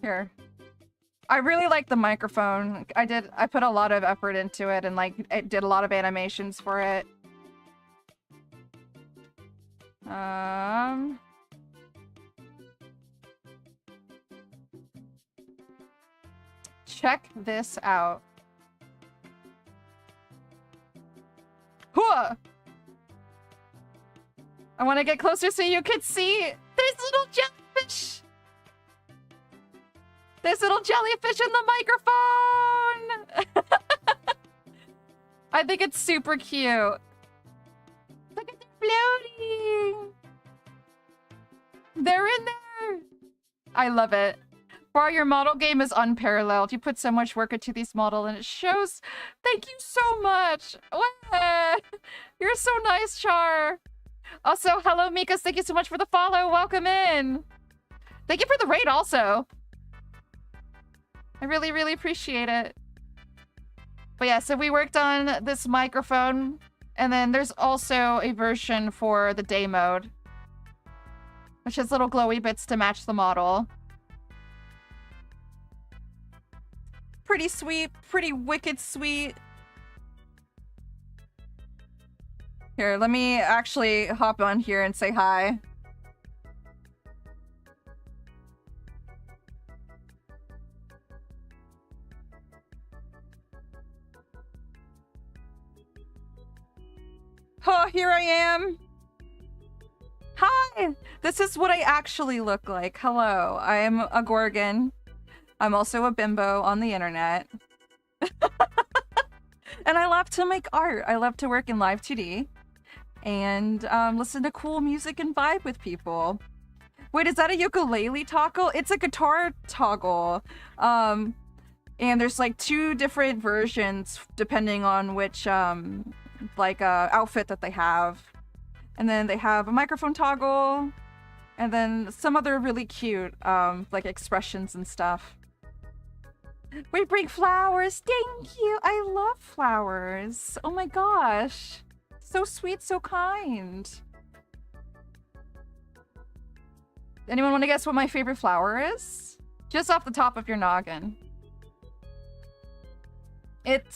Here. I really like the microphone. I put a lot of effort into it, and like it did a lot of animations for it. Check this out. Hooah! I want to get closer so you can see. There's little jellyfish. There's little jellyfish in the microphone. I think it's super cute. Look at them floating. They're in there. I love it. Bar, your model game is unparalleled. You put so much work into these models and it shows. Thank you so much. You're so nice, Char. Also, hello, Mikas. Thank you so much for the follow. Welcome in. Thank you for the raid also. I really, really appreciate it. But yeah, so we worked on this microphone. And then there's also a version for the day mode, which has little glowy bits to match the model. Pretty sweet, pretty wicked sweet. Here, let me actually hop on here and say hi. Oh, here I am. Hi! This is what I actually look like. Hello, I'm a Gorgon. I'm also a bimbo on the internet. And I love to make art. I love to work in live 2D. And listen to cool music and vibe with people. Wait, is that a ukulele toggle? It's a guitar toggle. And there's like 2 different versions depending on which outfit that they have. And then they have a microphone toggle. And then some other really cute like expressions and stuff. We bring flowers. Thank you. I love flowers. Oh my gosh. So sweet, so kind. Anyone want to guess what my favorite flower is? Just off the top of your noggin.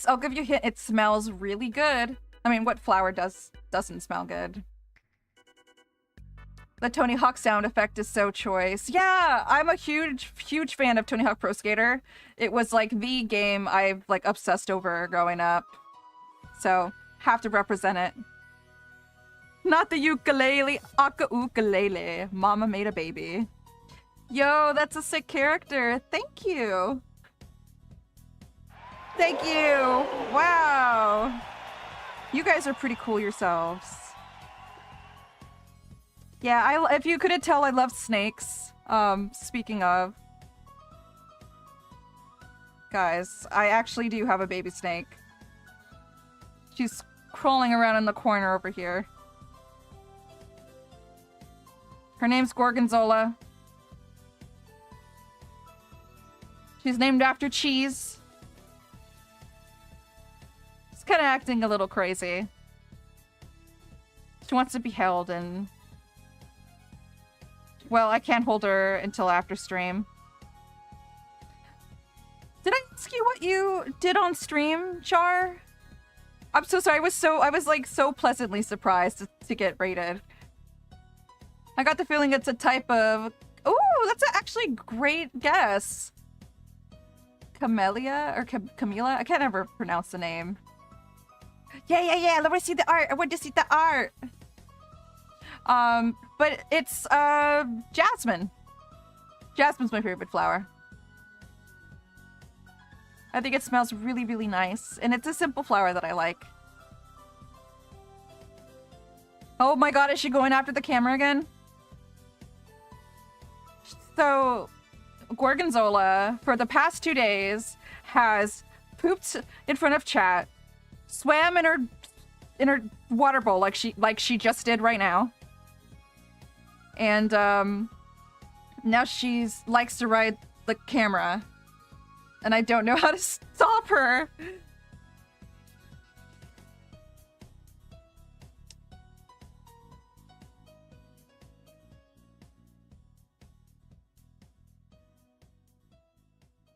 I'll give you a hint. It smells really good. I mean, what flower doesn't smell good? The Tony Hawk sound effect is so choice. Yeah, I'm a huge fan of Tony Hawk Pro Skater. It was like the game I've like obsessed over growing up. So, have to represent it. Not the ukulele, ukulele. Mama made a baby. Yo, that's a sick character. Thank you. Thank you. Wow. You guys are pretty cool yourselves. Yeah, if you couldn't tell, I love snakes. Speaking of. Guys, I actually do have a baby snake. She's crawling around in the corner over here. Her name's Gorgonzola. She's named after cheese. She's kind of acting a little crazy. She wants to be held and... Well, I can't hold her until after stream. Did I ask you what you did on stream, Char? I'm so sorry. I was like so pleasantly surprised to get rated. I got the feeling it's a type of... Oh, that's actually a great guess. Camellia or Camila? I can't ever pronounce the name. Yeah. Let me see the art. I want to see the art. But it's jasmine. Jasmine's my favorite flower. I think it smells really, really nice. And it's a simple flower that I like. Oh my god, is she going after the camera again? So, Gorgonzola, for the past 2 days, has pooped in front of chat, swam in her water bowl like she just did right now. And now she's likes to ride the camera. And I don't know how to stop her.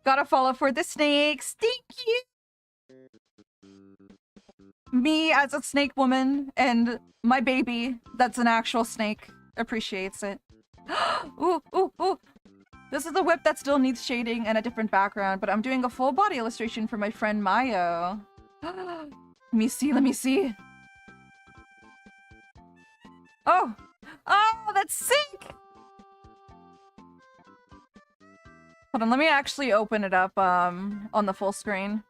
Gotta follow for the snakes. Thank you. Me as a snake woman and my baby that's an actual snake appreciates it. Ooh. This is the whip that still needs shading and a different background, but I'm doing a full body illustration for my friend Mayo. Let me see. Oh, that's sick! Hold on, let me actually open it up on the full screen.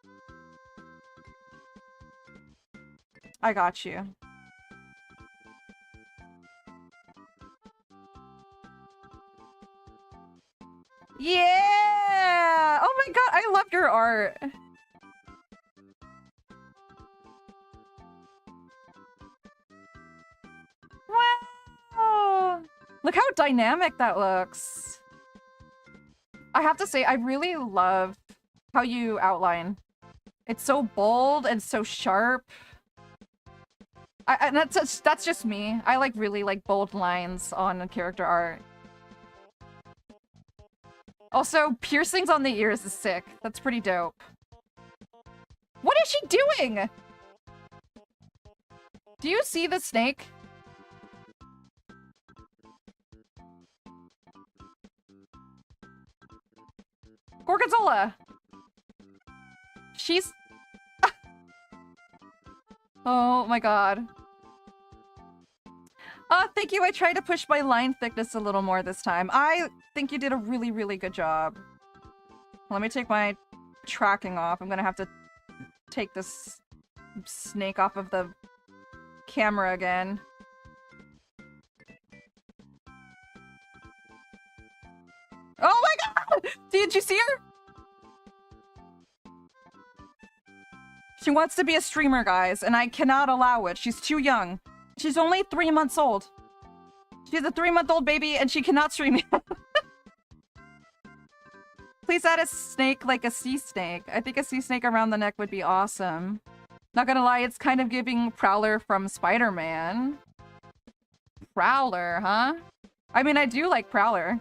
I got you. Yeah! Oh my god, I love your art. Wow! Look how dynamic that looks. I have to say, I really love how you outline. It's so bold and so sharp. And that's just me. I like really like bold lines on character art. Also, piercings on the ears is sick. That's pretty dope. What is she doing? Do you see the snake? Gorgonzola! She's... Oh my god. Thank you. I tried to push my line thickness a little more this time. I think you did a really, really good job. Let me take my tracking off. I'm gonna have to take this snake off of the camera again. Oh my god! Did you see her? She wants to be a streamer, guys, and I cannot allow it. She's too young. She's only 3 months old. She's a 3-month-old baby, and she cannot stream yet. Please add a snake like a sea snake. I think a sea snake around the neck would be awesome. Not gonna lie, it's kind of giving Prowler from Spider-Man. Prowler, huh? I mean, I do like Prowler.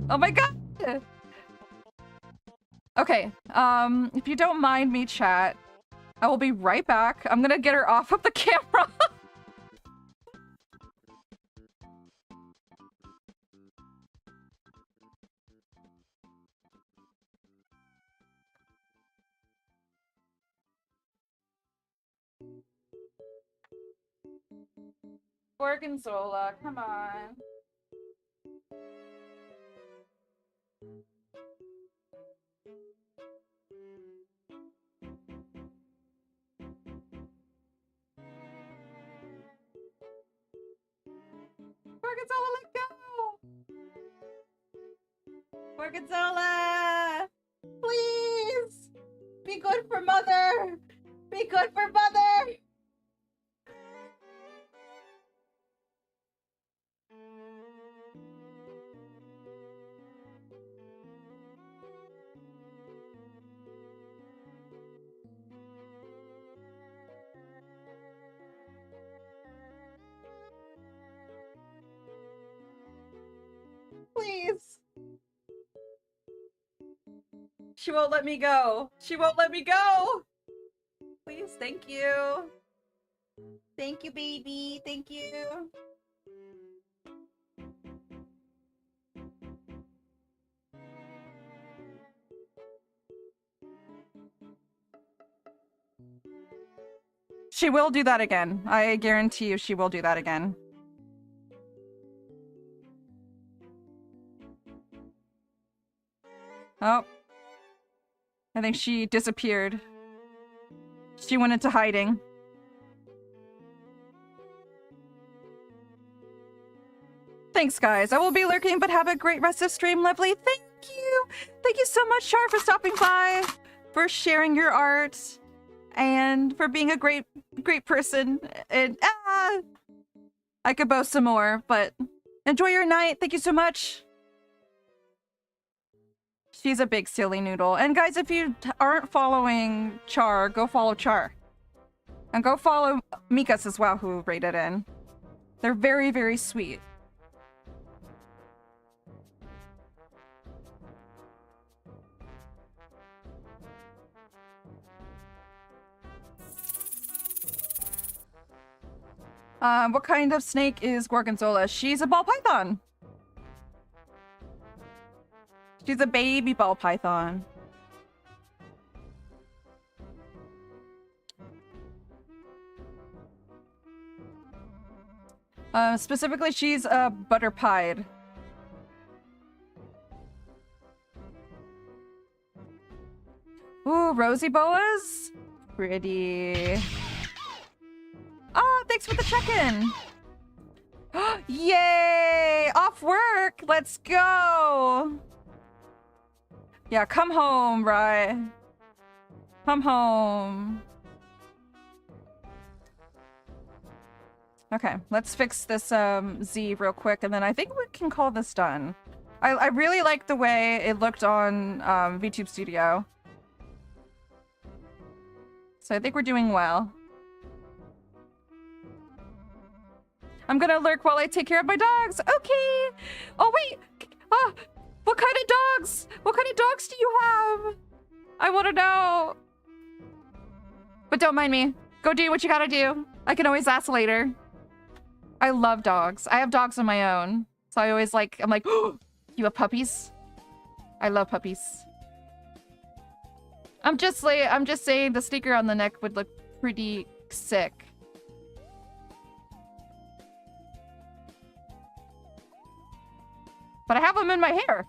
Oh my god! Okay, if you don't mind me, chat, I will be right back. I'm gonna get her off of the camera. Gorgonzola, come on. Gorgonzola, let go! Gorgonzola! Please! Be good for mother! Be good for mother! Please! She won't let me go. She won't let me go! Please, thank you. Thank you, baby. Thank you. She will do that again. I guarantee you she will do that again. Oh. I think she disappeared. She went into hiding. Thanks, guys. I will be lurking, but have a great rest of stream, lovely. Thank you. Thank you so much, Char, for stopping by, for sharing your art, and for being a great person. And I could boast some more, but enjoy your night. Thank you so much. She's a big silly noodle. And guys, if you aren't following Char, go follow Char. And go follow Mikas as well, who raided in. They're very, very sweet. What kind of snake is Gorgonzola? She's a ball python. She's a baby ball python. Specifically, she's butter pied. Ooh, rosy boas? Pretty. Oh, thanks for the check-in. Yay! Off work! Let's go! Yeah, come home, right? Come home. Okay, let's fix this Z real quick, and then I think we can call this done. I really like the way it looked on VTube Studio. So I think we're doing well. I'm gonna lurk while I take care of my dogs. Okay. Oh, wait. What kind of dogs? What kind of dogs do you have? I want to know. But don't mind me. Go do what you gotta do. I can always ask later. I love dogs. I have dogs of my own. So I always like, I'm like, oh, you have puppies? I love puppies. I'm just saying the sticker on the neck would look pretty sick. But I have them in my hair.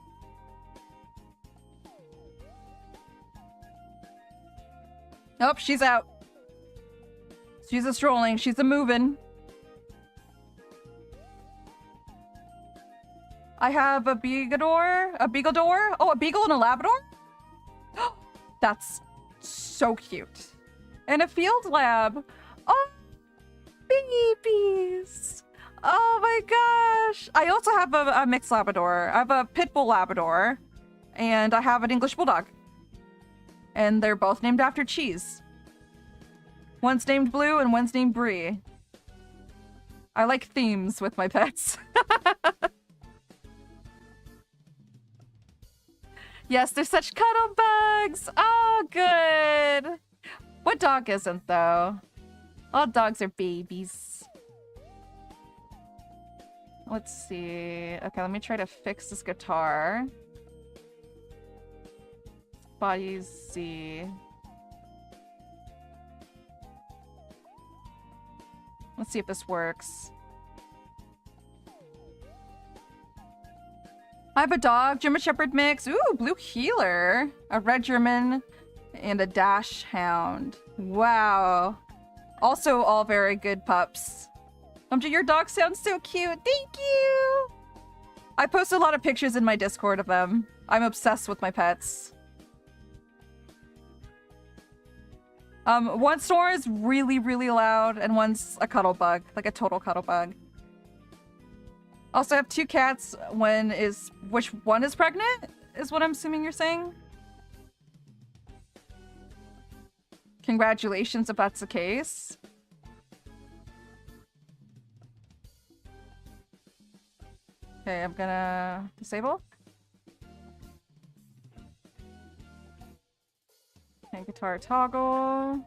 Nope, she's out. She's a strolling. She's a moving. I have a beagle-door. Oh, a beagle and a Labrador? That's so cute. And a field lab. Oh, babies. Oh my gosh. I also have a mixed Labrador. I have a pit bull Labrador. And I have an English Bulldog. And they're both named after cheese. One's named Blue and one's named Brie. I like themes with my pets. Yes, they're such cuddle bugs. Oh, good. What dog isn't, though? All dogs are babies. Let's see. Okay, let me try to fix this guitar. Body Z. Let's see if this works. I have a dog, German Shepherd mix. Ooh, blue heeler. A red German and a dash hound. Wow. Also all very good pups. Your dog sounds so cute. Thank you. I post a lot of pictures in my Discord of them. I'm obsessed with my pets. One snore is really, really loud, and one's a cuddle bug, like a total cuddle bug. Also, I have two cats. Which one is pregnant? Is what I'm assuming you're saying? Congratulations if that's the case. Okay, I'm gonna disable. Okay, guitar toggle.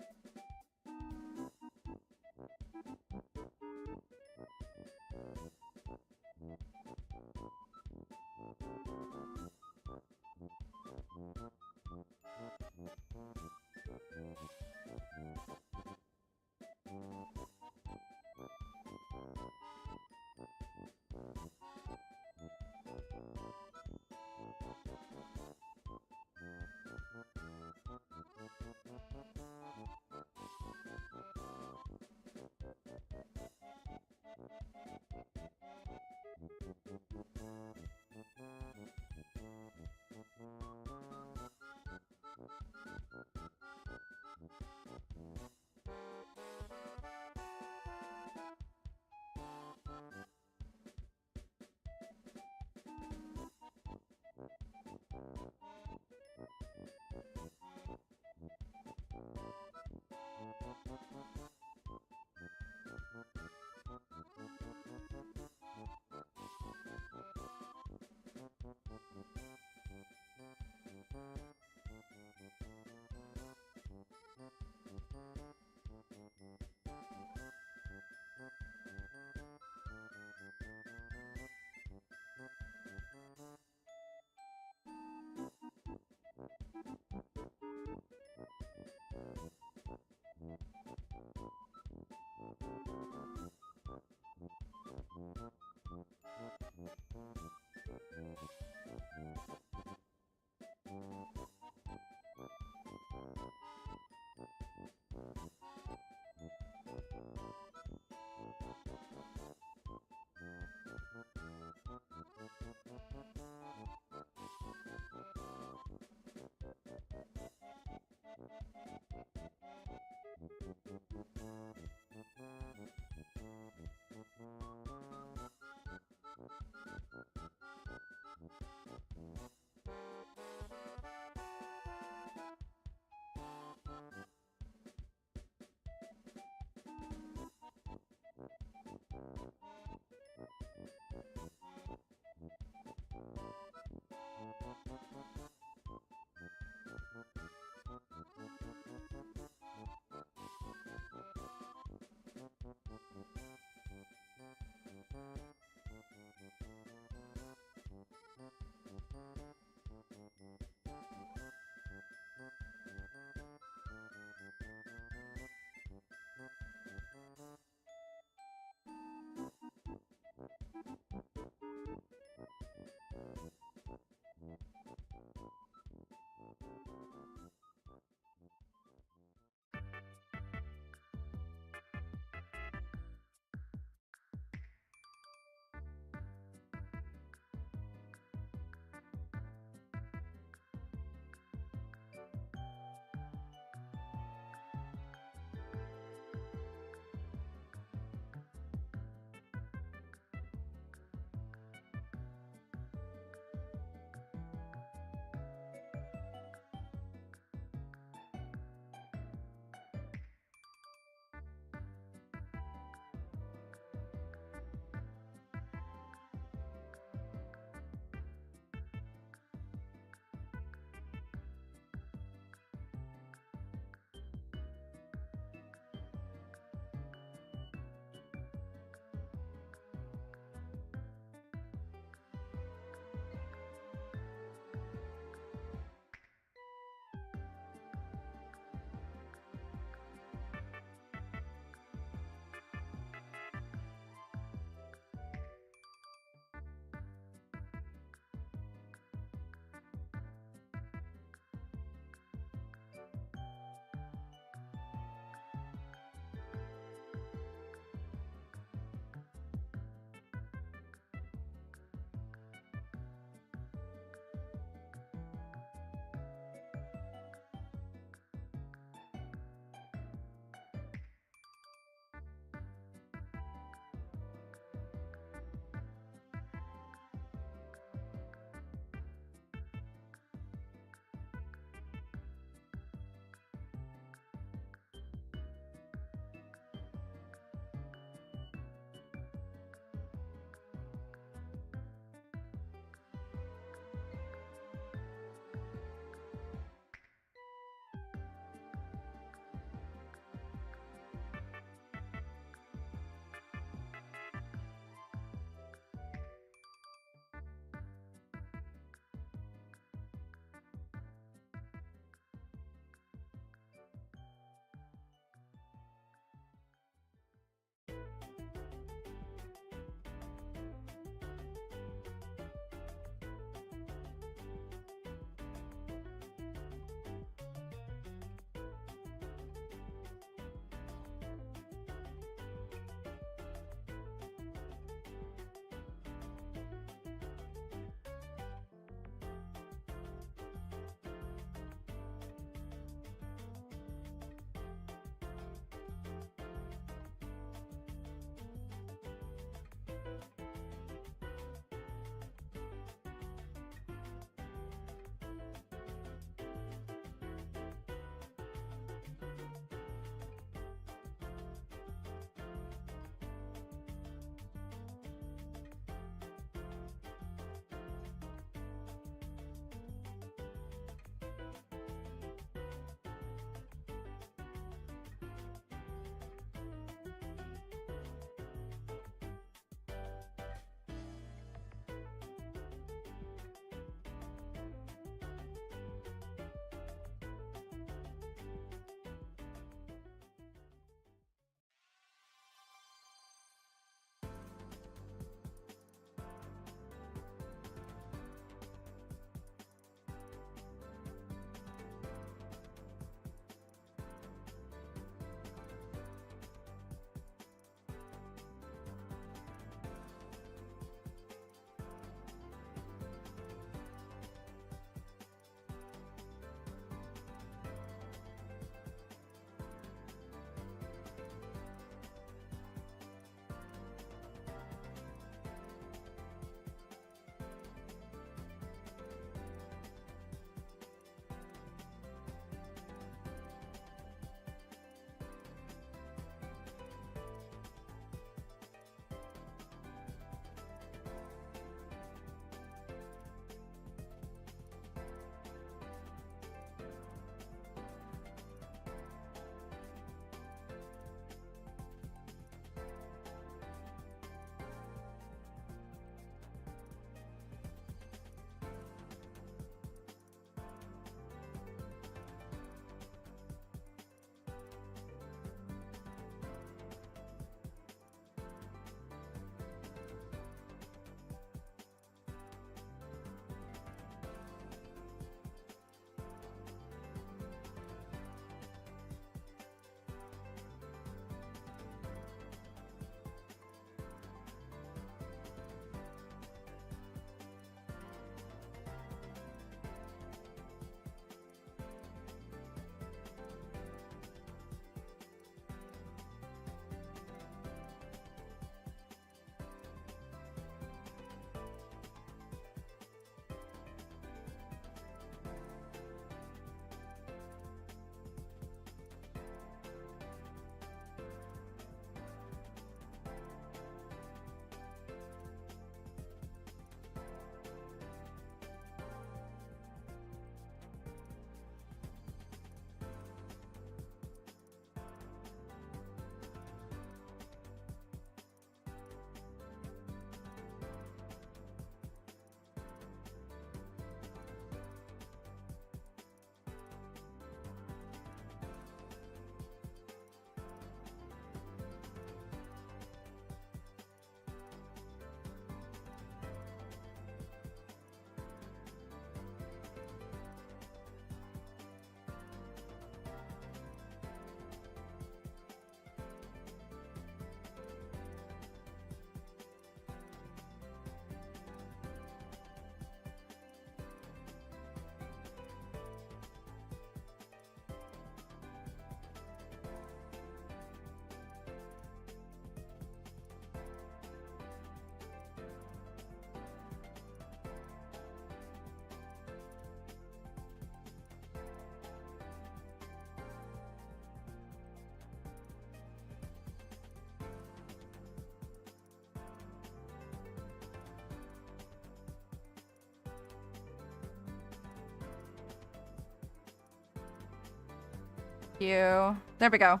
you. There we go.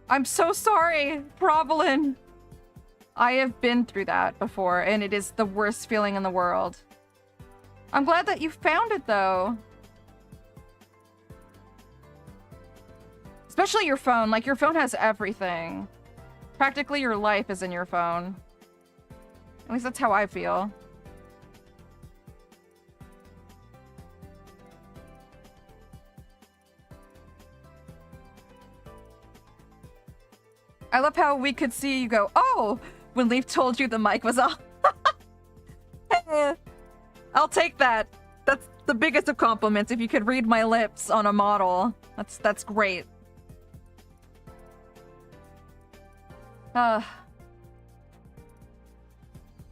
I'm so sorry, Provolin. I have been through that before, and it is the worst feeling in the world. I'm glad that you found it, though. Especially your phone. Like, your phone has everything. Practically your life is in your phone. At least that's how I feel. I love how we could see you go, oh, when Leaf told you the mic was off. I'll take that. That's the biggest of compliments. If you could read my lips on a model, that's great.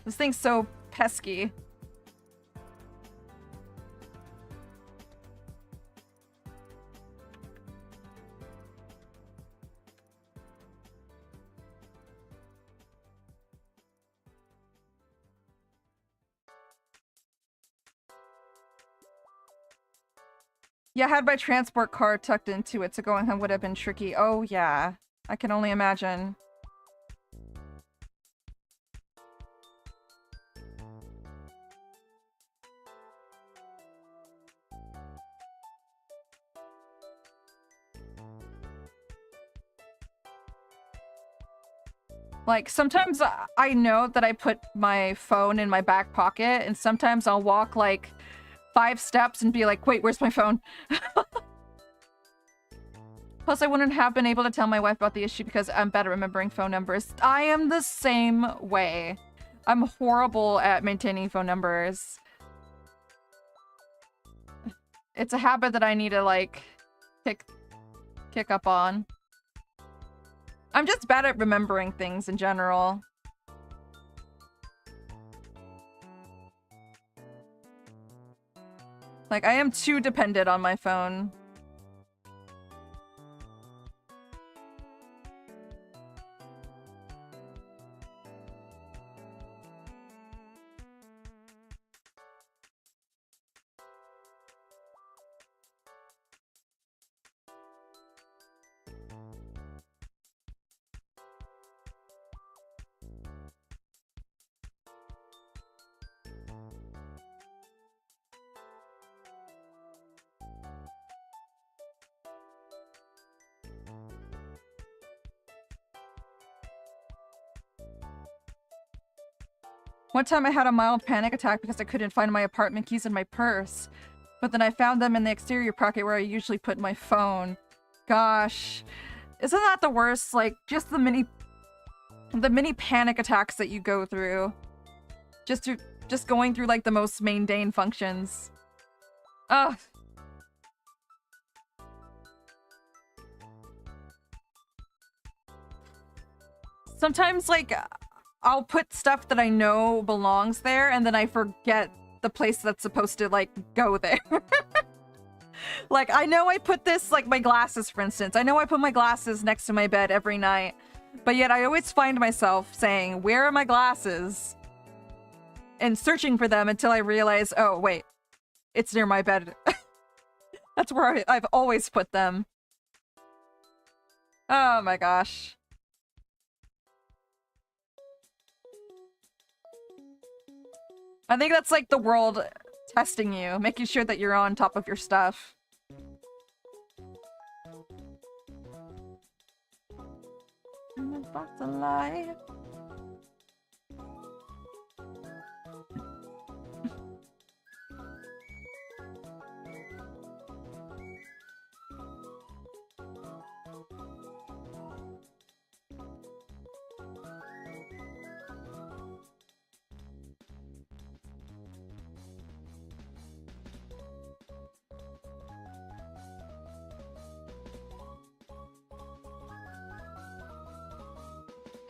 This thing's so pesky. Yeah, I had my transport car tucked into it, so going home would have been tricky. Oh, yeah. I can only imagine. Like, sometimes I know that I put my phone in my back pocket, and sometimes I'll walk, like, 5 steps and be like, wait, where's my phone? Plus, I wouldn't have been able to tell my wife about the issue because I'm bad at remembering phone numbers. I am the same way. I'm horrible at maintaining phone numbers. It's a habit that I need to, like, kick up on. I'm just bad at remembering things in general. Like, I am too dependent on my phone. One time I had a mild panic attack because I couldn't find my apartment keys in my purse. But then I found them in the exterior pocket where I usually put my phone. Gosh. Isn't that the worst? Like, just the mini panic attacks that you go through. Just going through, like, the most mundane functions. Ugh. Sometimes, like, I'll put stuff that I know belongs there, and then I forget the place that's supposed to, like, go there. Like, I know I put this, like, my glasses, for instance. I know I put my glasses next to my bed every night, but yet I always find myself saying, where are my glasses? And searching for them until I realize, oh, wait, it's near my bed. That's where I've always put them. Oh my gosh. I think that's like the world testing you, making sure that you're on top of your stuff. That's a lie.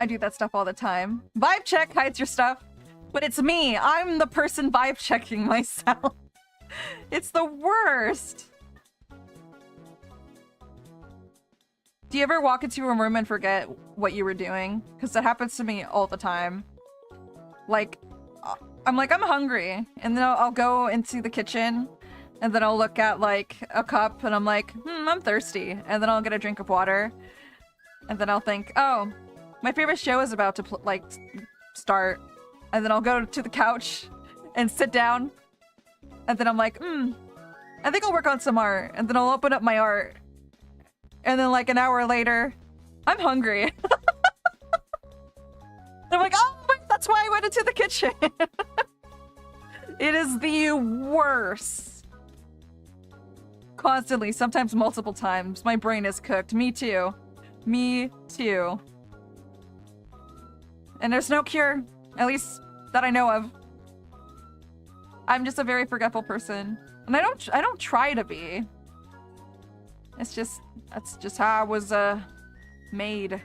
I do that stuff all the time. Vibe check hides your stuff, but it's me. I'm the person vibe checking myself. It's the worst. Do you ever walk into a room and forget what you were doing? Because that happens to me all the time. Like, I'm hungry, and then I'll go into the kitchen, And then I'll look at like a cup and I'm like, I'm thirsty. And then I'll get a drink of water. And then I'll think, oh, my favorite show is about to like start. And then I'll go to the couch and sit down. And then I'm like, I think I'll work on some art. And then I'll open up my art. And then like an hour later, I'm hungry. And I'm like, oh, wait, that's why I went into the kitchen. It is the worst. Constantly, sometimes multiple times. My brain is cooked. Me too. Me too. And there's no cure, at least that I know of. I'm just a very forgetful person. And I don't try to be. It's just, that's just how I was made.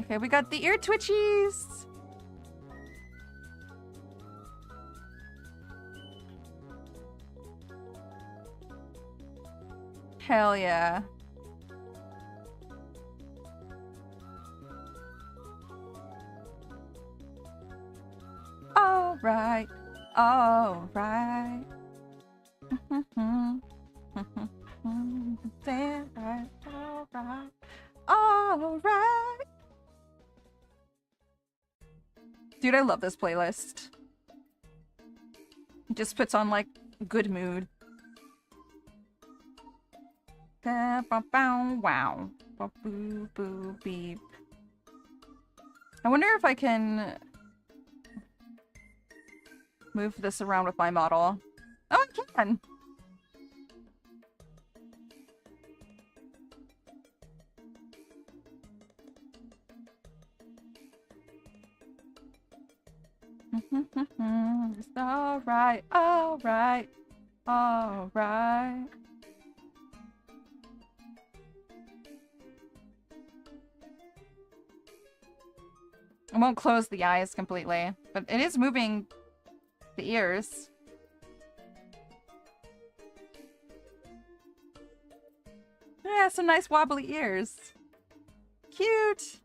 Okay, we got the ear twitchies. Hell yeah. All right. All right. All right. All right. Dude, I love this playlist. It just puts on like good mood. Wow. Boo boo beep. I wonder if I can move this around with my model. Oh, I can. It's all right, all right, all right. I won't close the eyes completely, but it is moving the ears. Yeah, some nice wobbly ears. Cute.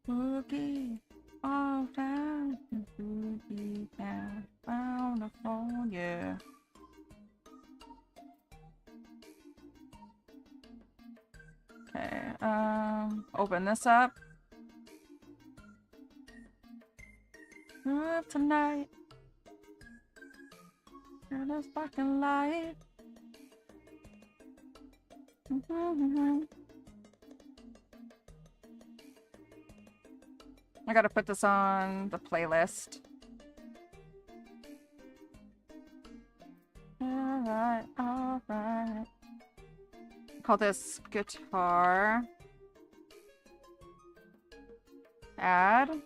Boogie all down, boogie down, found the phone, yeah. Okay, open this up. Move tonight. Turn this fucking light. I gotta put this on the playlist. Alright, alright. Call this guitar. Add.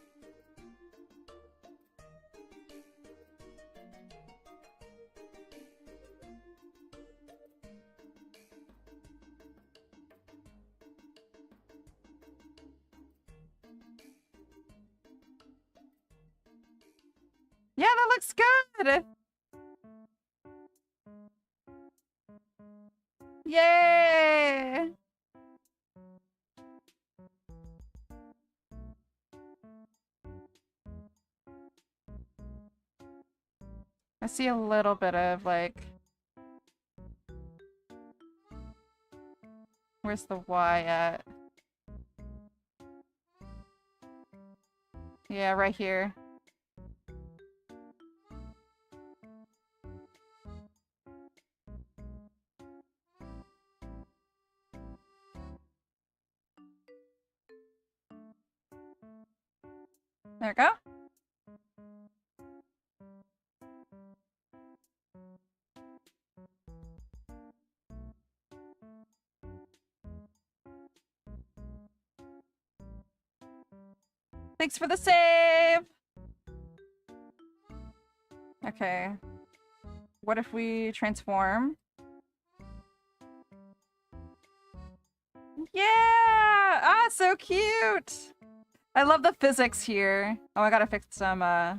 Yeah, that looks good! Yay! I see a little bit of, like... Where's the Y at? Yeah, right here. There we go. Thanks for the save! Okay. What if we transform? Yeah! Ah, so cute! I love the physics here. Oh, I gotta fix some, of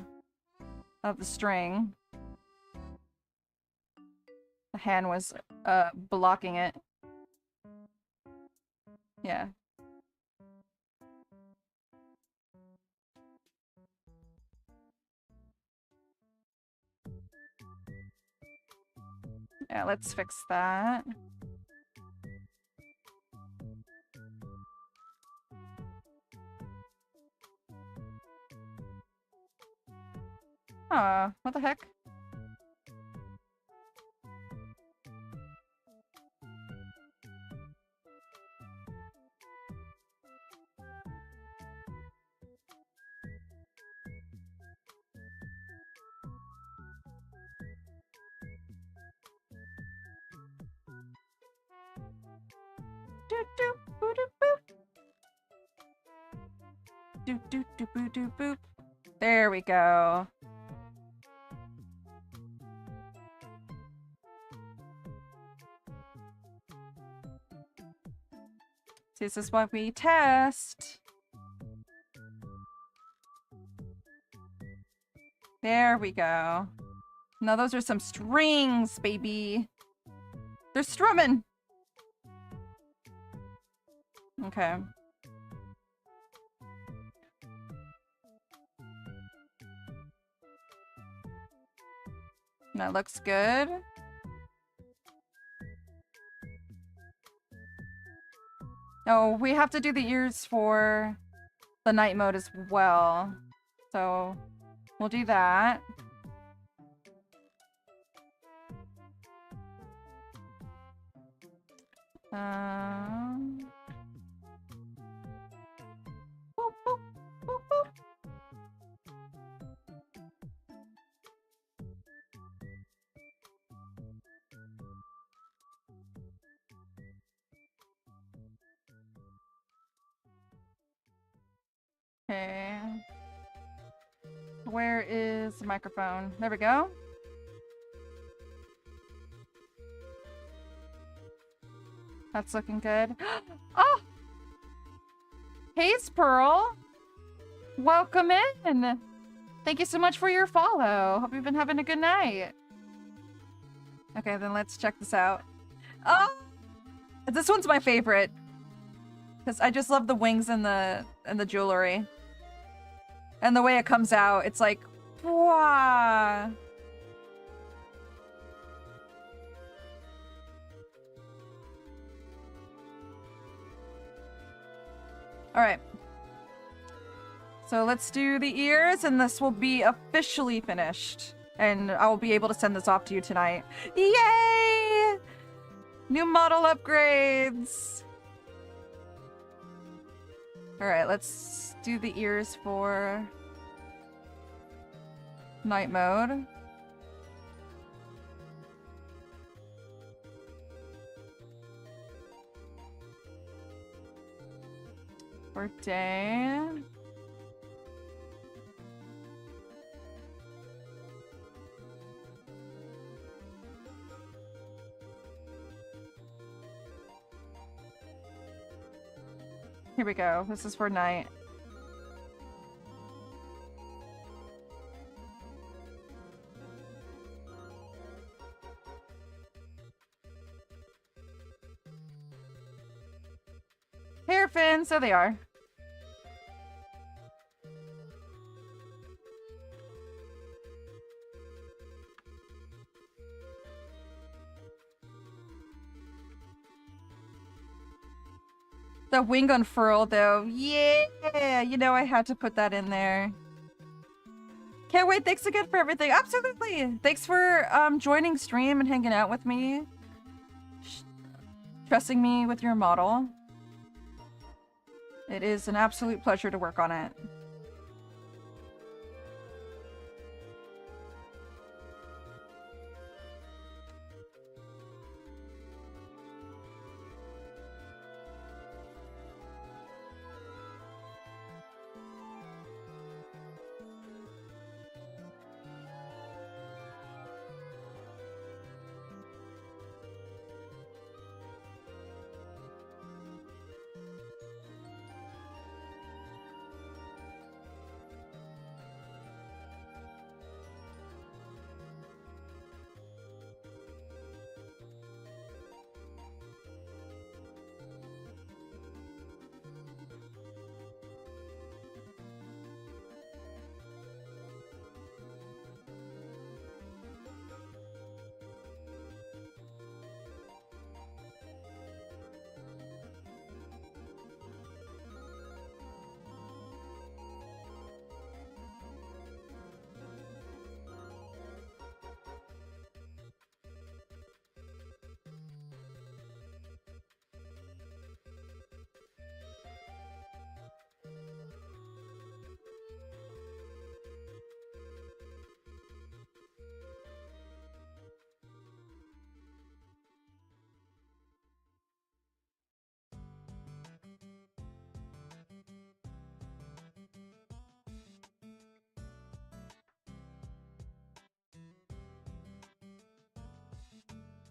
the string. The hand was, blocking it. Yeah. Yeah, let's fix that. What the heck? Doop doop doop boop doop boop. There we go. See, this is what we test. There we go. Now those are some strings, baby. They're strumming. Okay. That looks good. Oh, we have to do the ears for the night mode as well. So we'll do that. Boop, boop, boop, boop. Okay. Where is the microphone? There we go. That's looking good. Oh! Hayes Pearl! Welcome in! Thank you so much for your follow. Hope you've been having a good night. Okay, then let's check this out. Oh! This one's my favorite. Because I just love the wings and the jewelry. And the way it comes out, it's like, wow. All right. So let's do the ears, and this will be officially finished. And I will be able to send this off to you tonight. Yay! New model upgrades. All right, let's do the ears for night mode. For day. Here we go. This is for night. Hairpin, so they are. The wing unfurl, though. Yeah! You know I had to put that in there. Can't wait. Thanks again for everything. Absolutely! Thanks for joining stream and hanging out with me. Trusting me with your model. It is an absolute pleasure to work on it.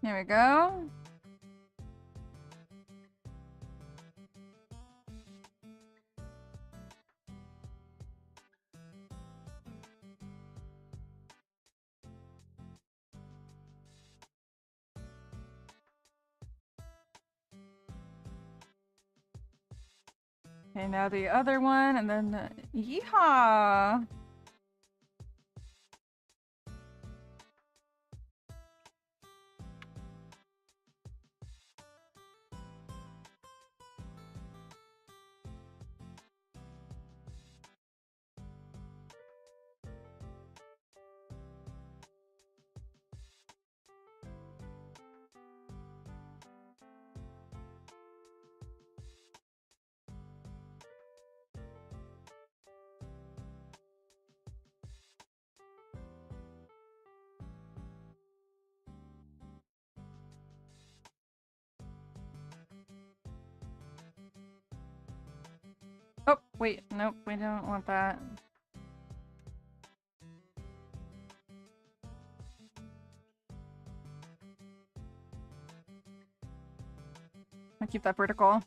There we go. Okay, now the other one, and then yeehaw! Oh, wait, nope, we don't want that. I'll keep that vertical.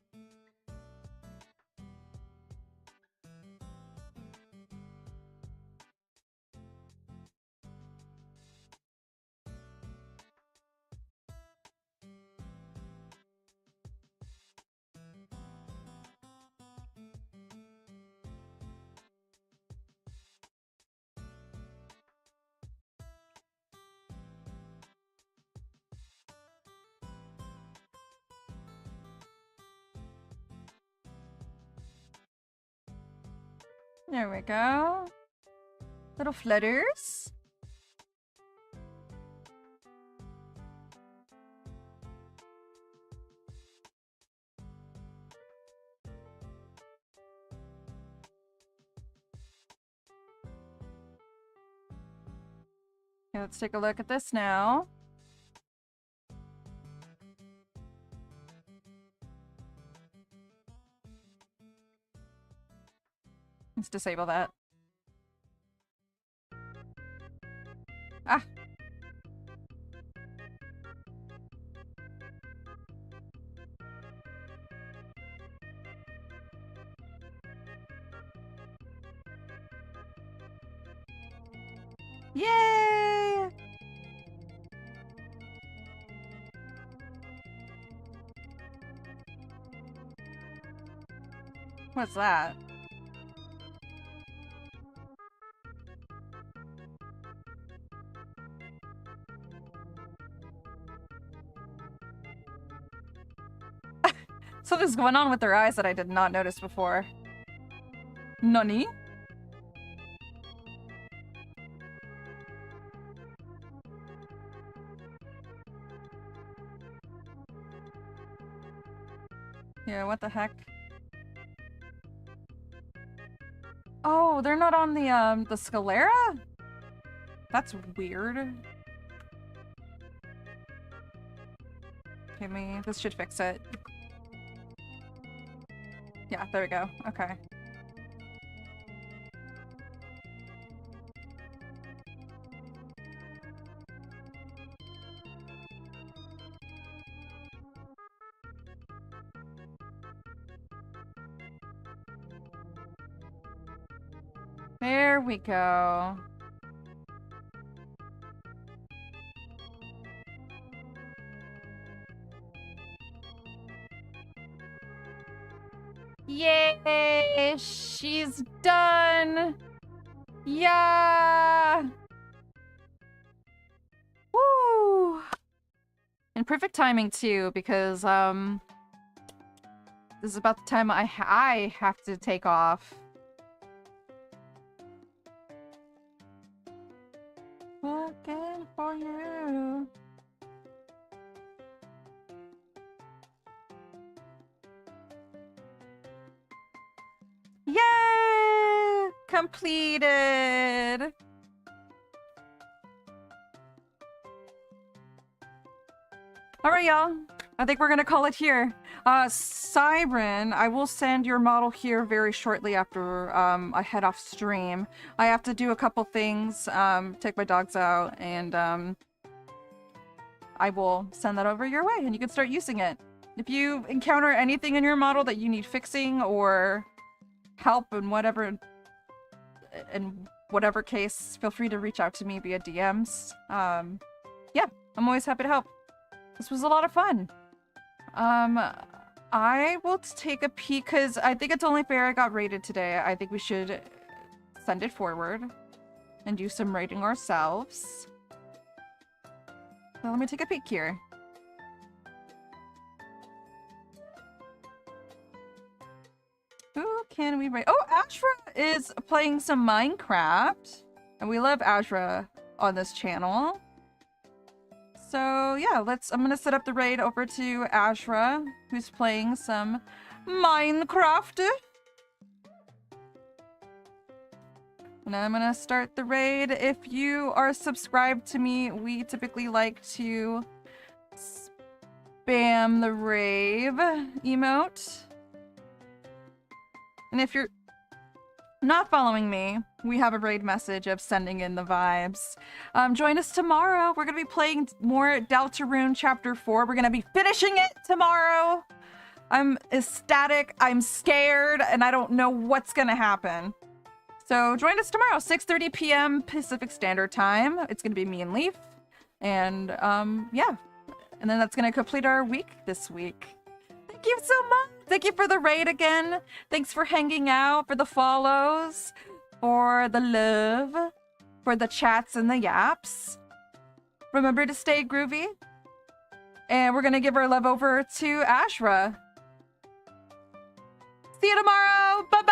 There we go. Little flutters. Okay, let's take a look at this now. Let's disable that. Ah! Yay! What's that? Something's going on with their eyes that I did not notice before. Nani? Yeah, what the heck? Oh, they're not on the sclera? That's weird. Okay, this should fix it. Yeah, there we go. Okay. There we go. Yay! She's done! Yeah! Woo! And perfect timing too, because this is about the time I have to take off. Looking for you. Yay! Completed! Alright, y'all. I think we're gonna call it here. Siren, I will send your model here very shortly after I head off stream. I have to do a couple things, take my dogs out, and I will send that over your way and you can start using it. If you encounter anything in your model that you need fixing or help in whatever case, feel free to reach out to me via DMs. Yeah, I'm always happy to help. This was a lot of fun. I will take a peek because I think it's only fair I got rated today. I think we should send it forward and do some rating ourselves. So let me take a peek here. Who can we rate? Oh, Ashra is playing some Minecraft. And we love Ashra on this channel. So yeah, I'm gonna set up the raid over to Ashra, who's playing some Minecraft. And I'm gonna start the raid. If you are subscribed to me, we typically like to spam the rave emote. And if you're not following me, we have a raid message of sending in the vibes. Join us tomorrow. We're going to be playing more 𝙇𝙚𝙩'𝙨 Chapter 4. We're going to be finishing it tomorrow. I'm ecstatic. I'm scared. And I don't know what's going to happen. So join us tomorrow, 6:30 p.m. Pacific Standard Time. It's going to be me and Leaf. And yeah. And then that's going to complete our week this week. Thank you so much. Thank you for the raid again. Thanks for hanging out, for the follows, for the love, for the chats and the yaps. Remember to stay groovy. And we're going to give our love over to Ashra. See you tomorrow. Bye-bye.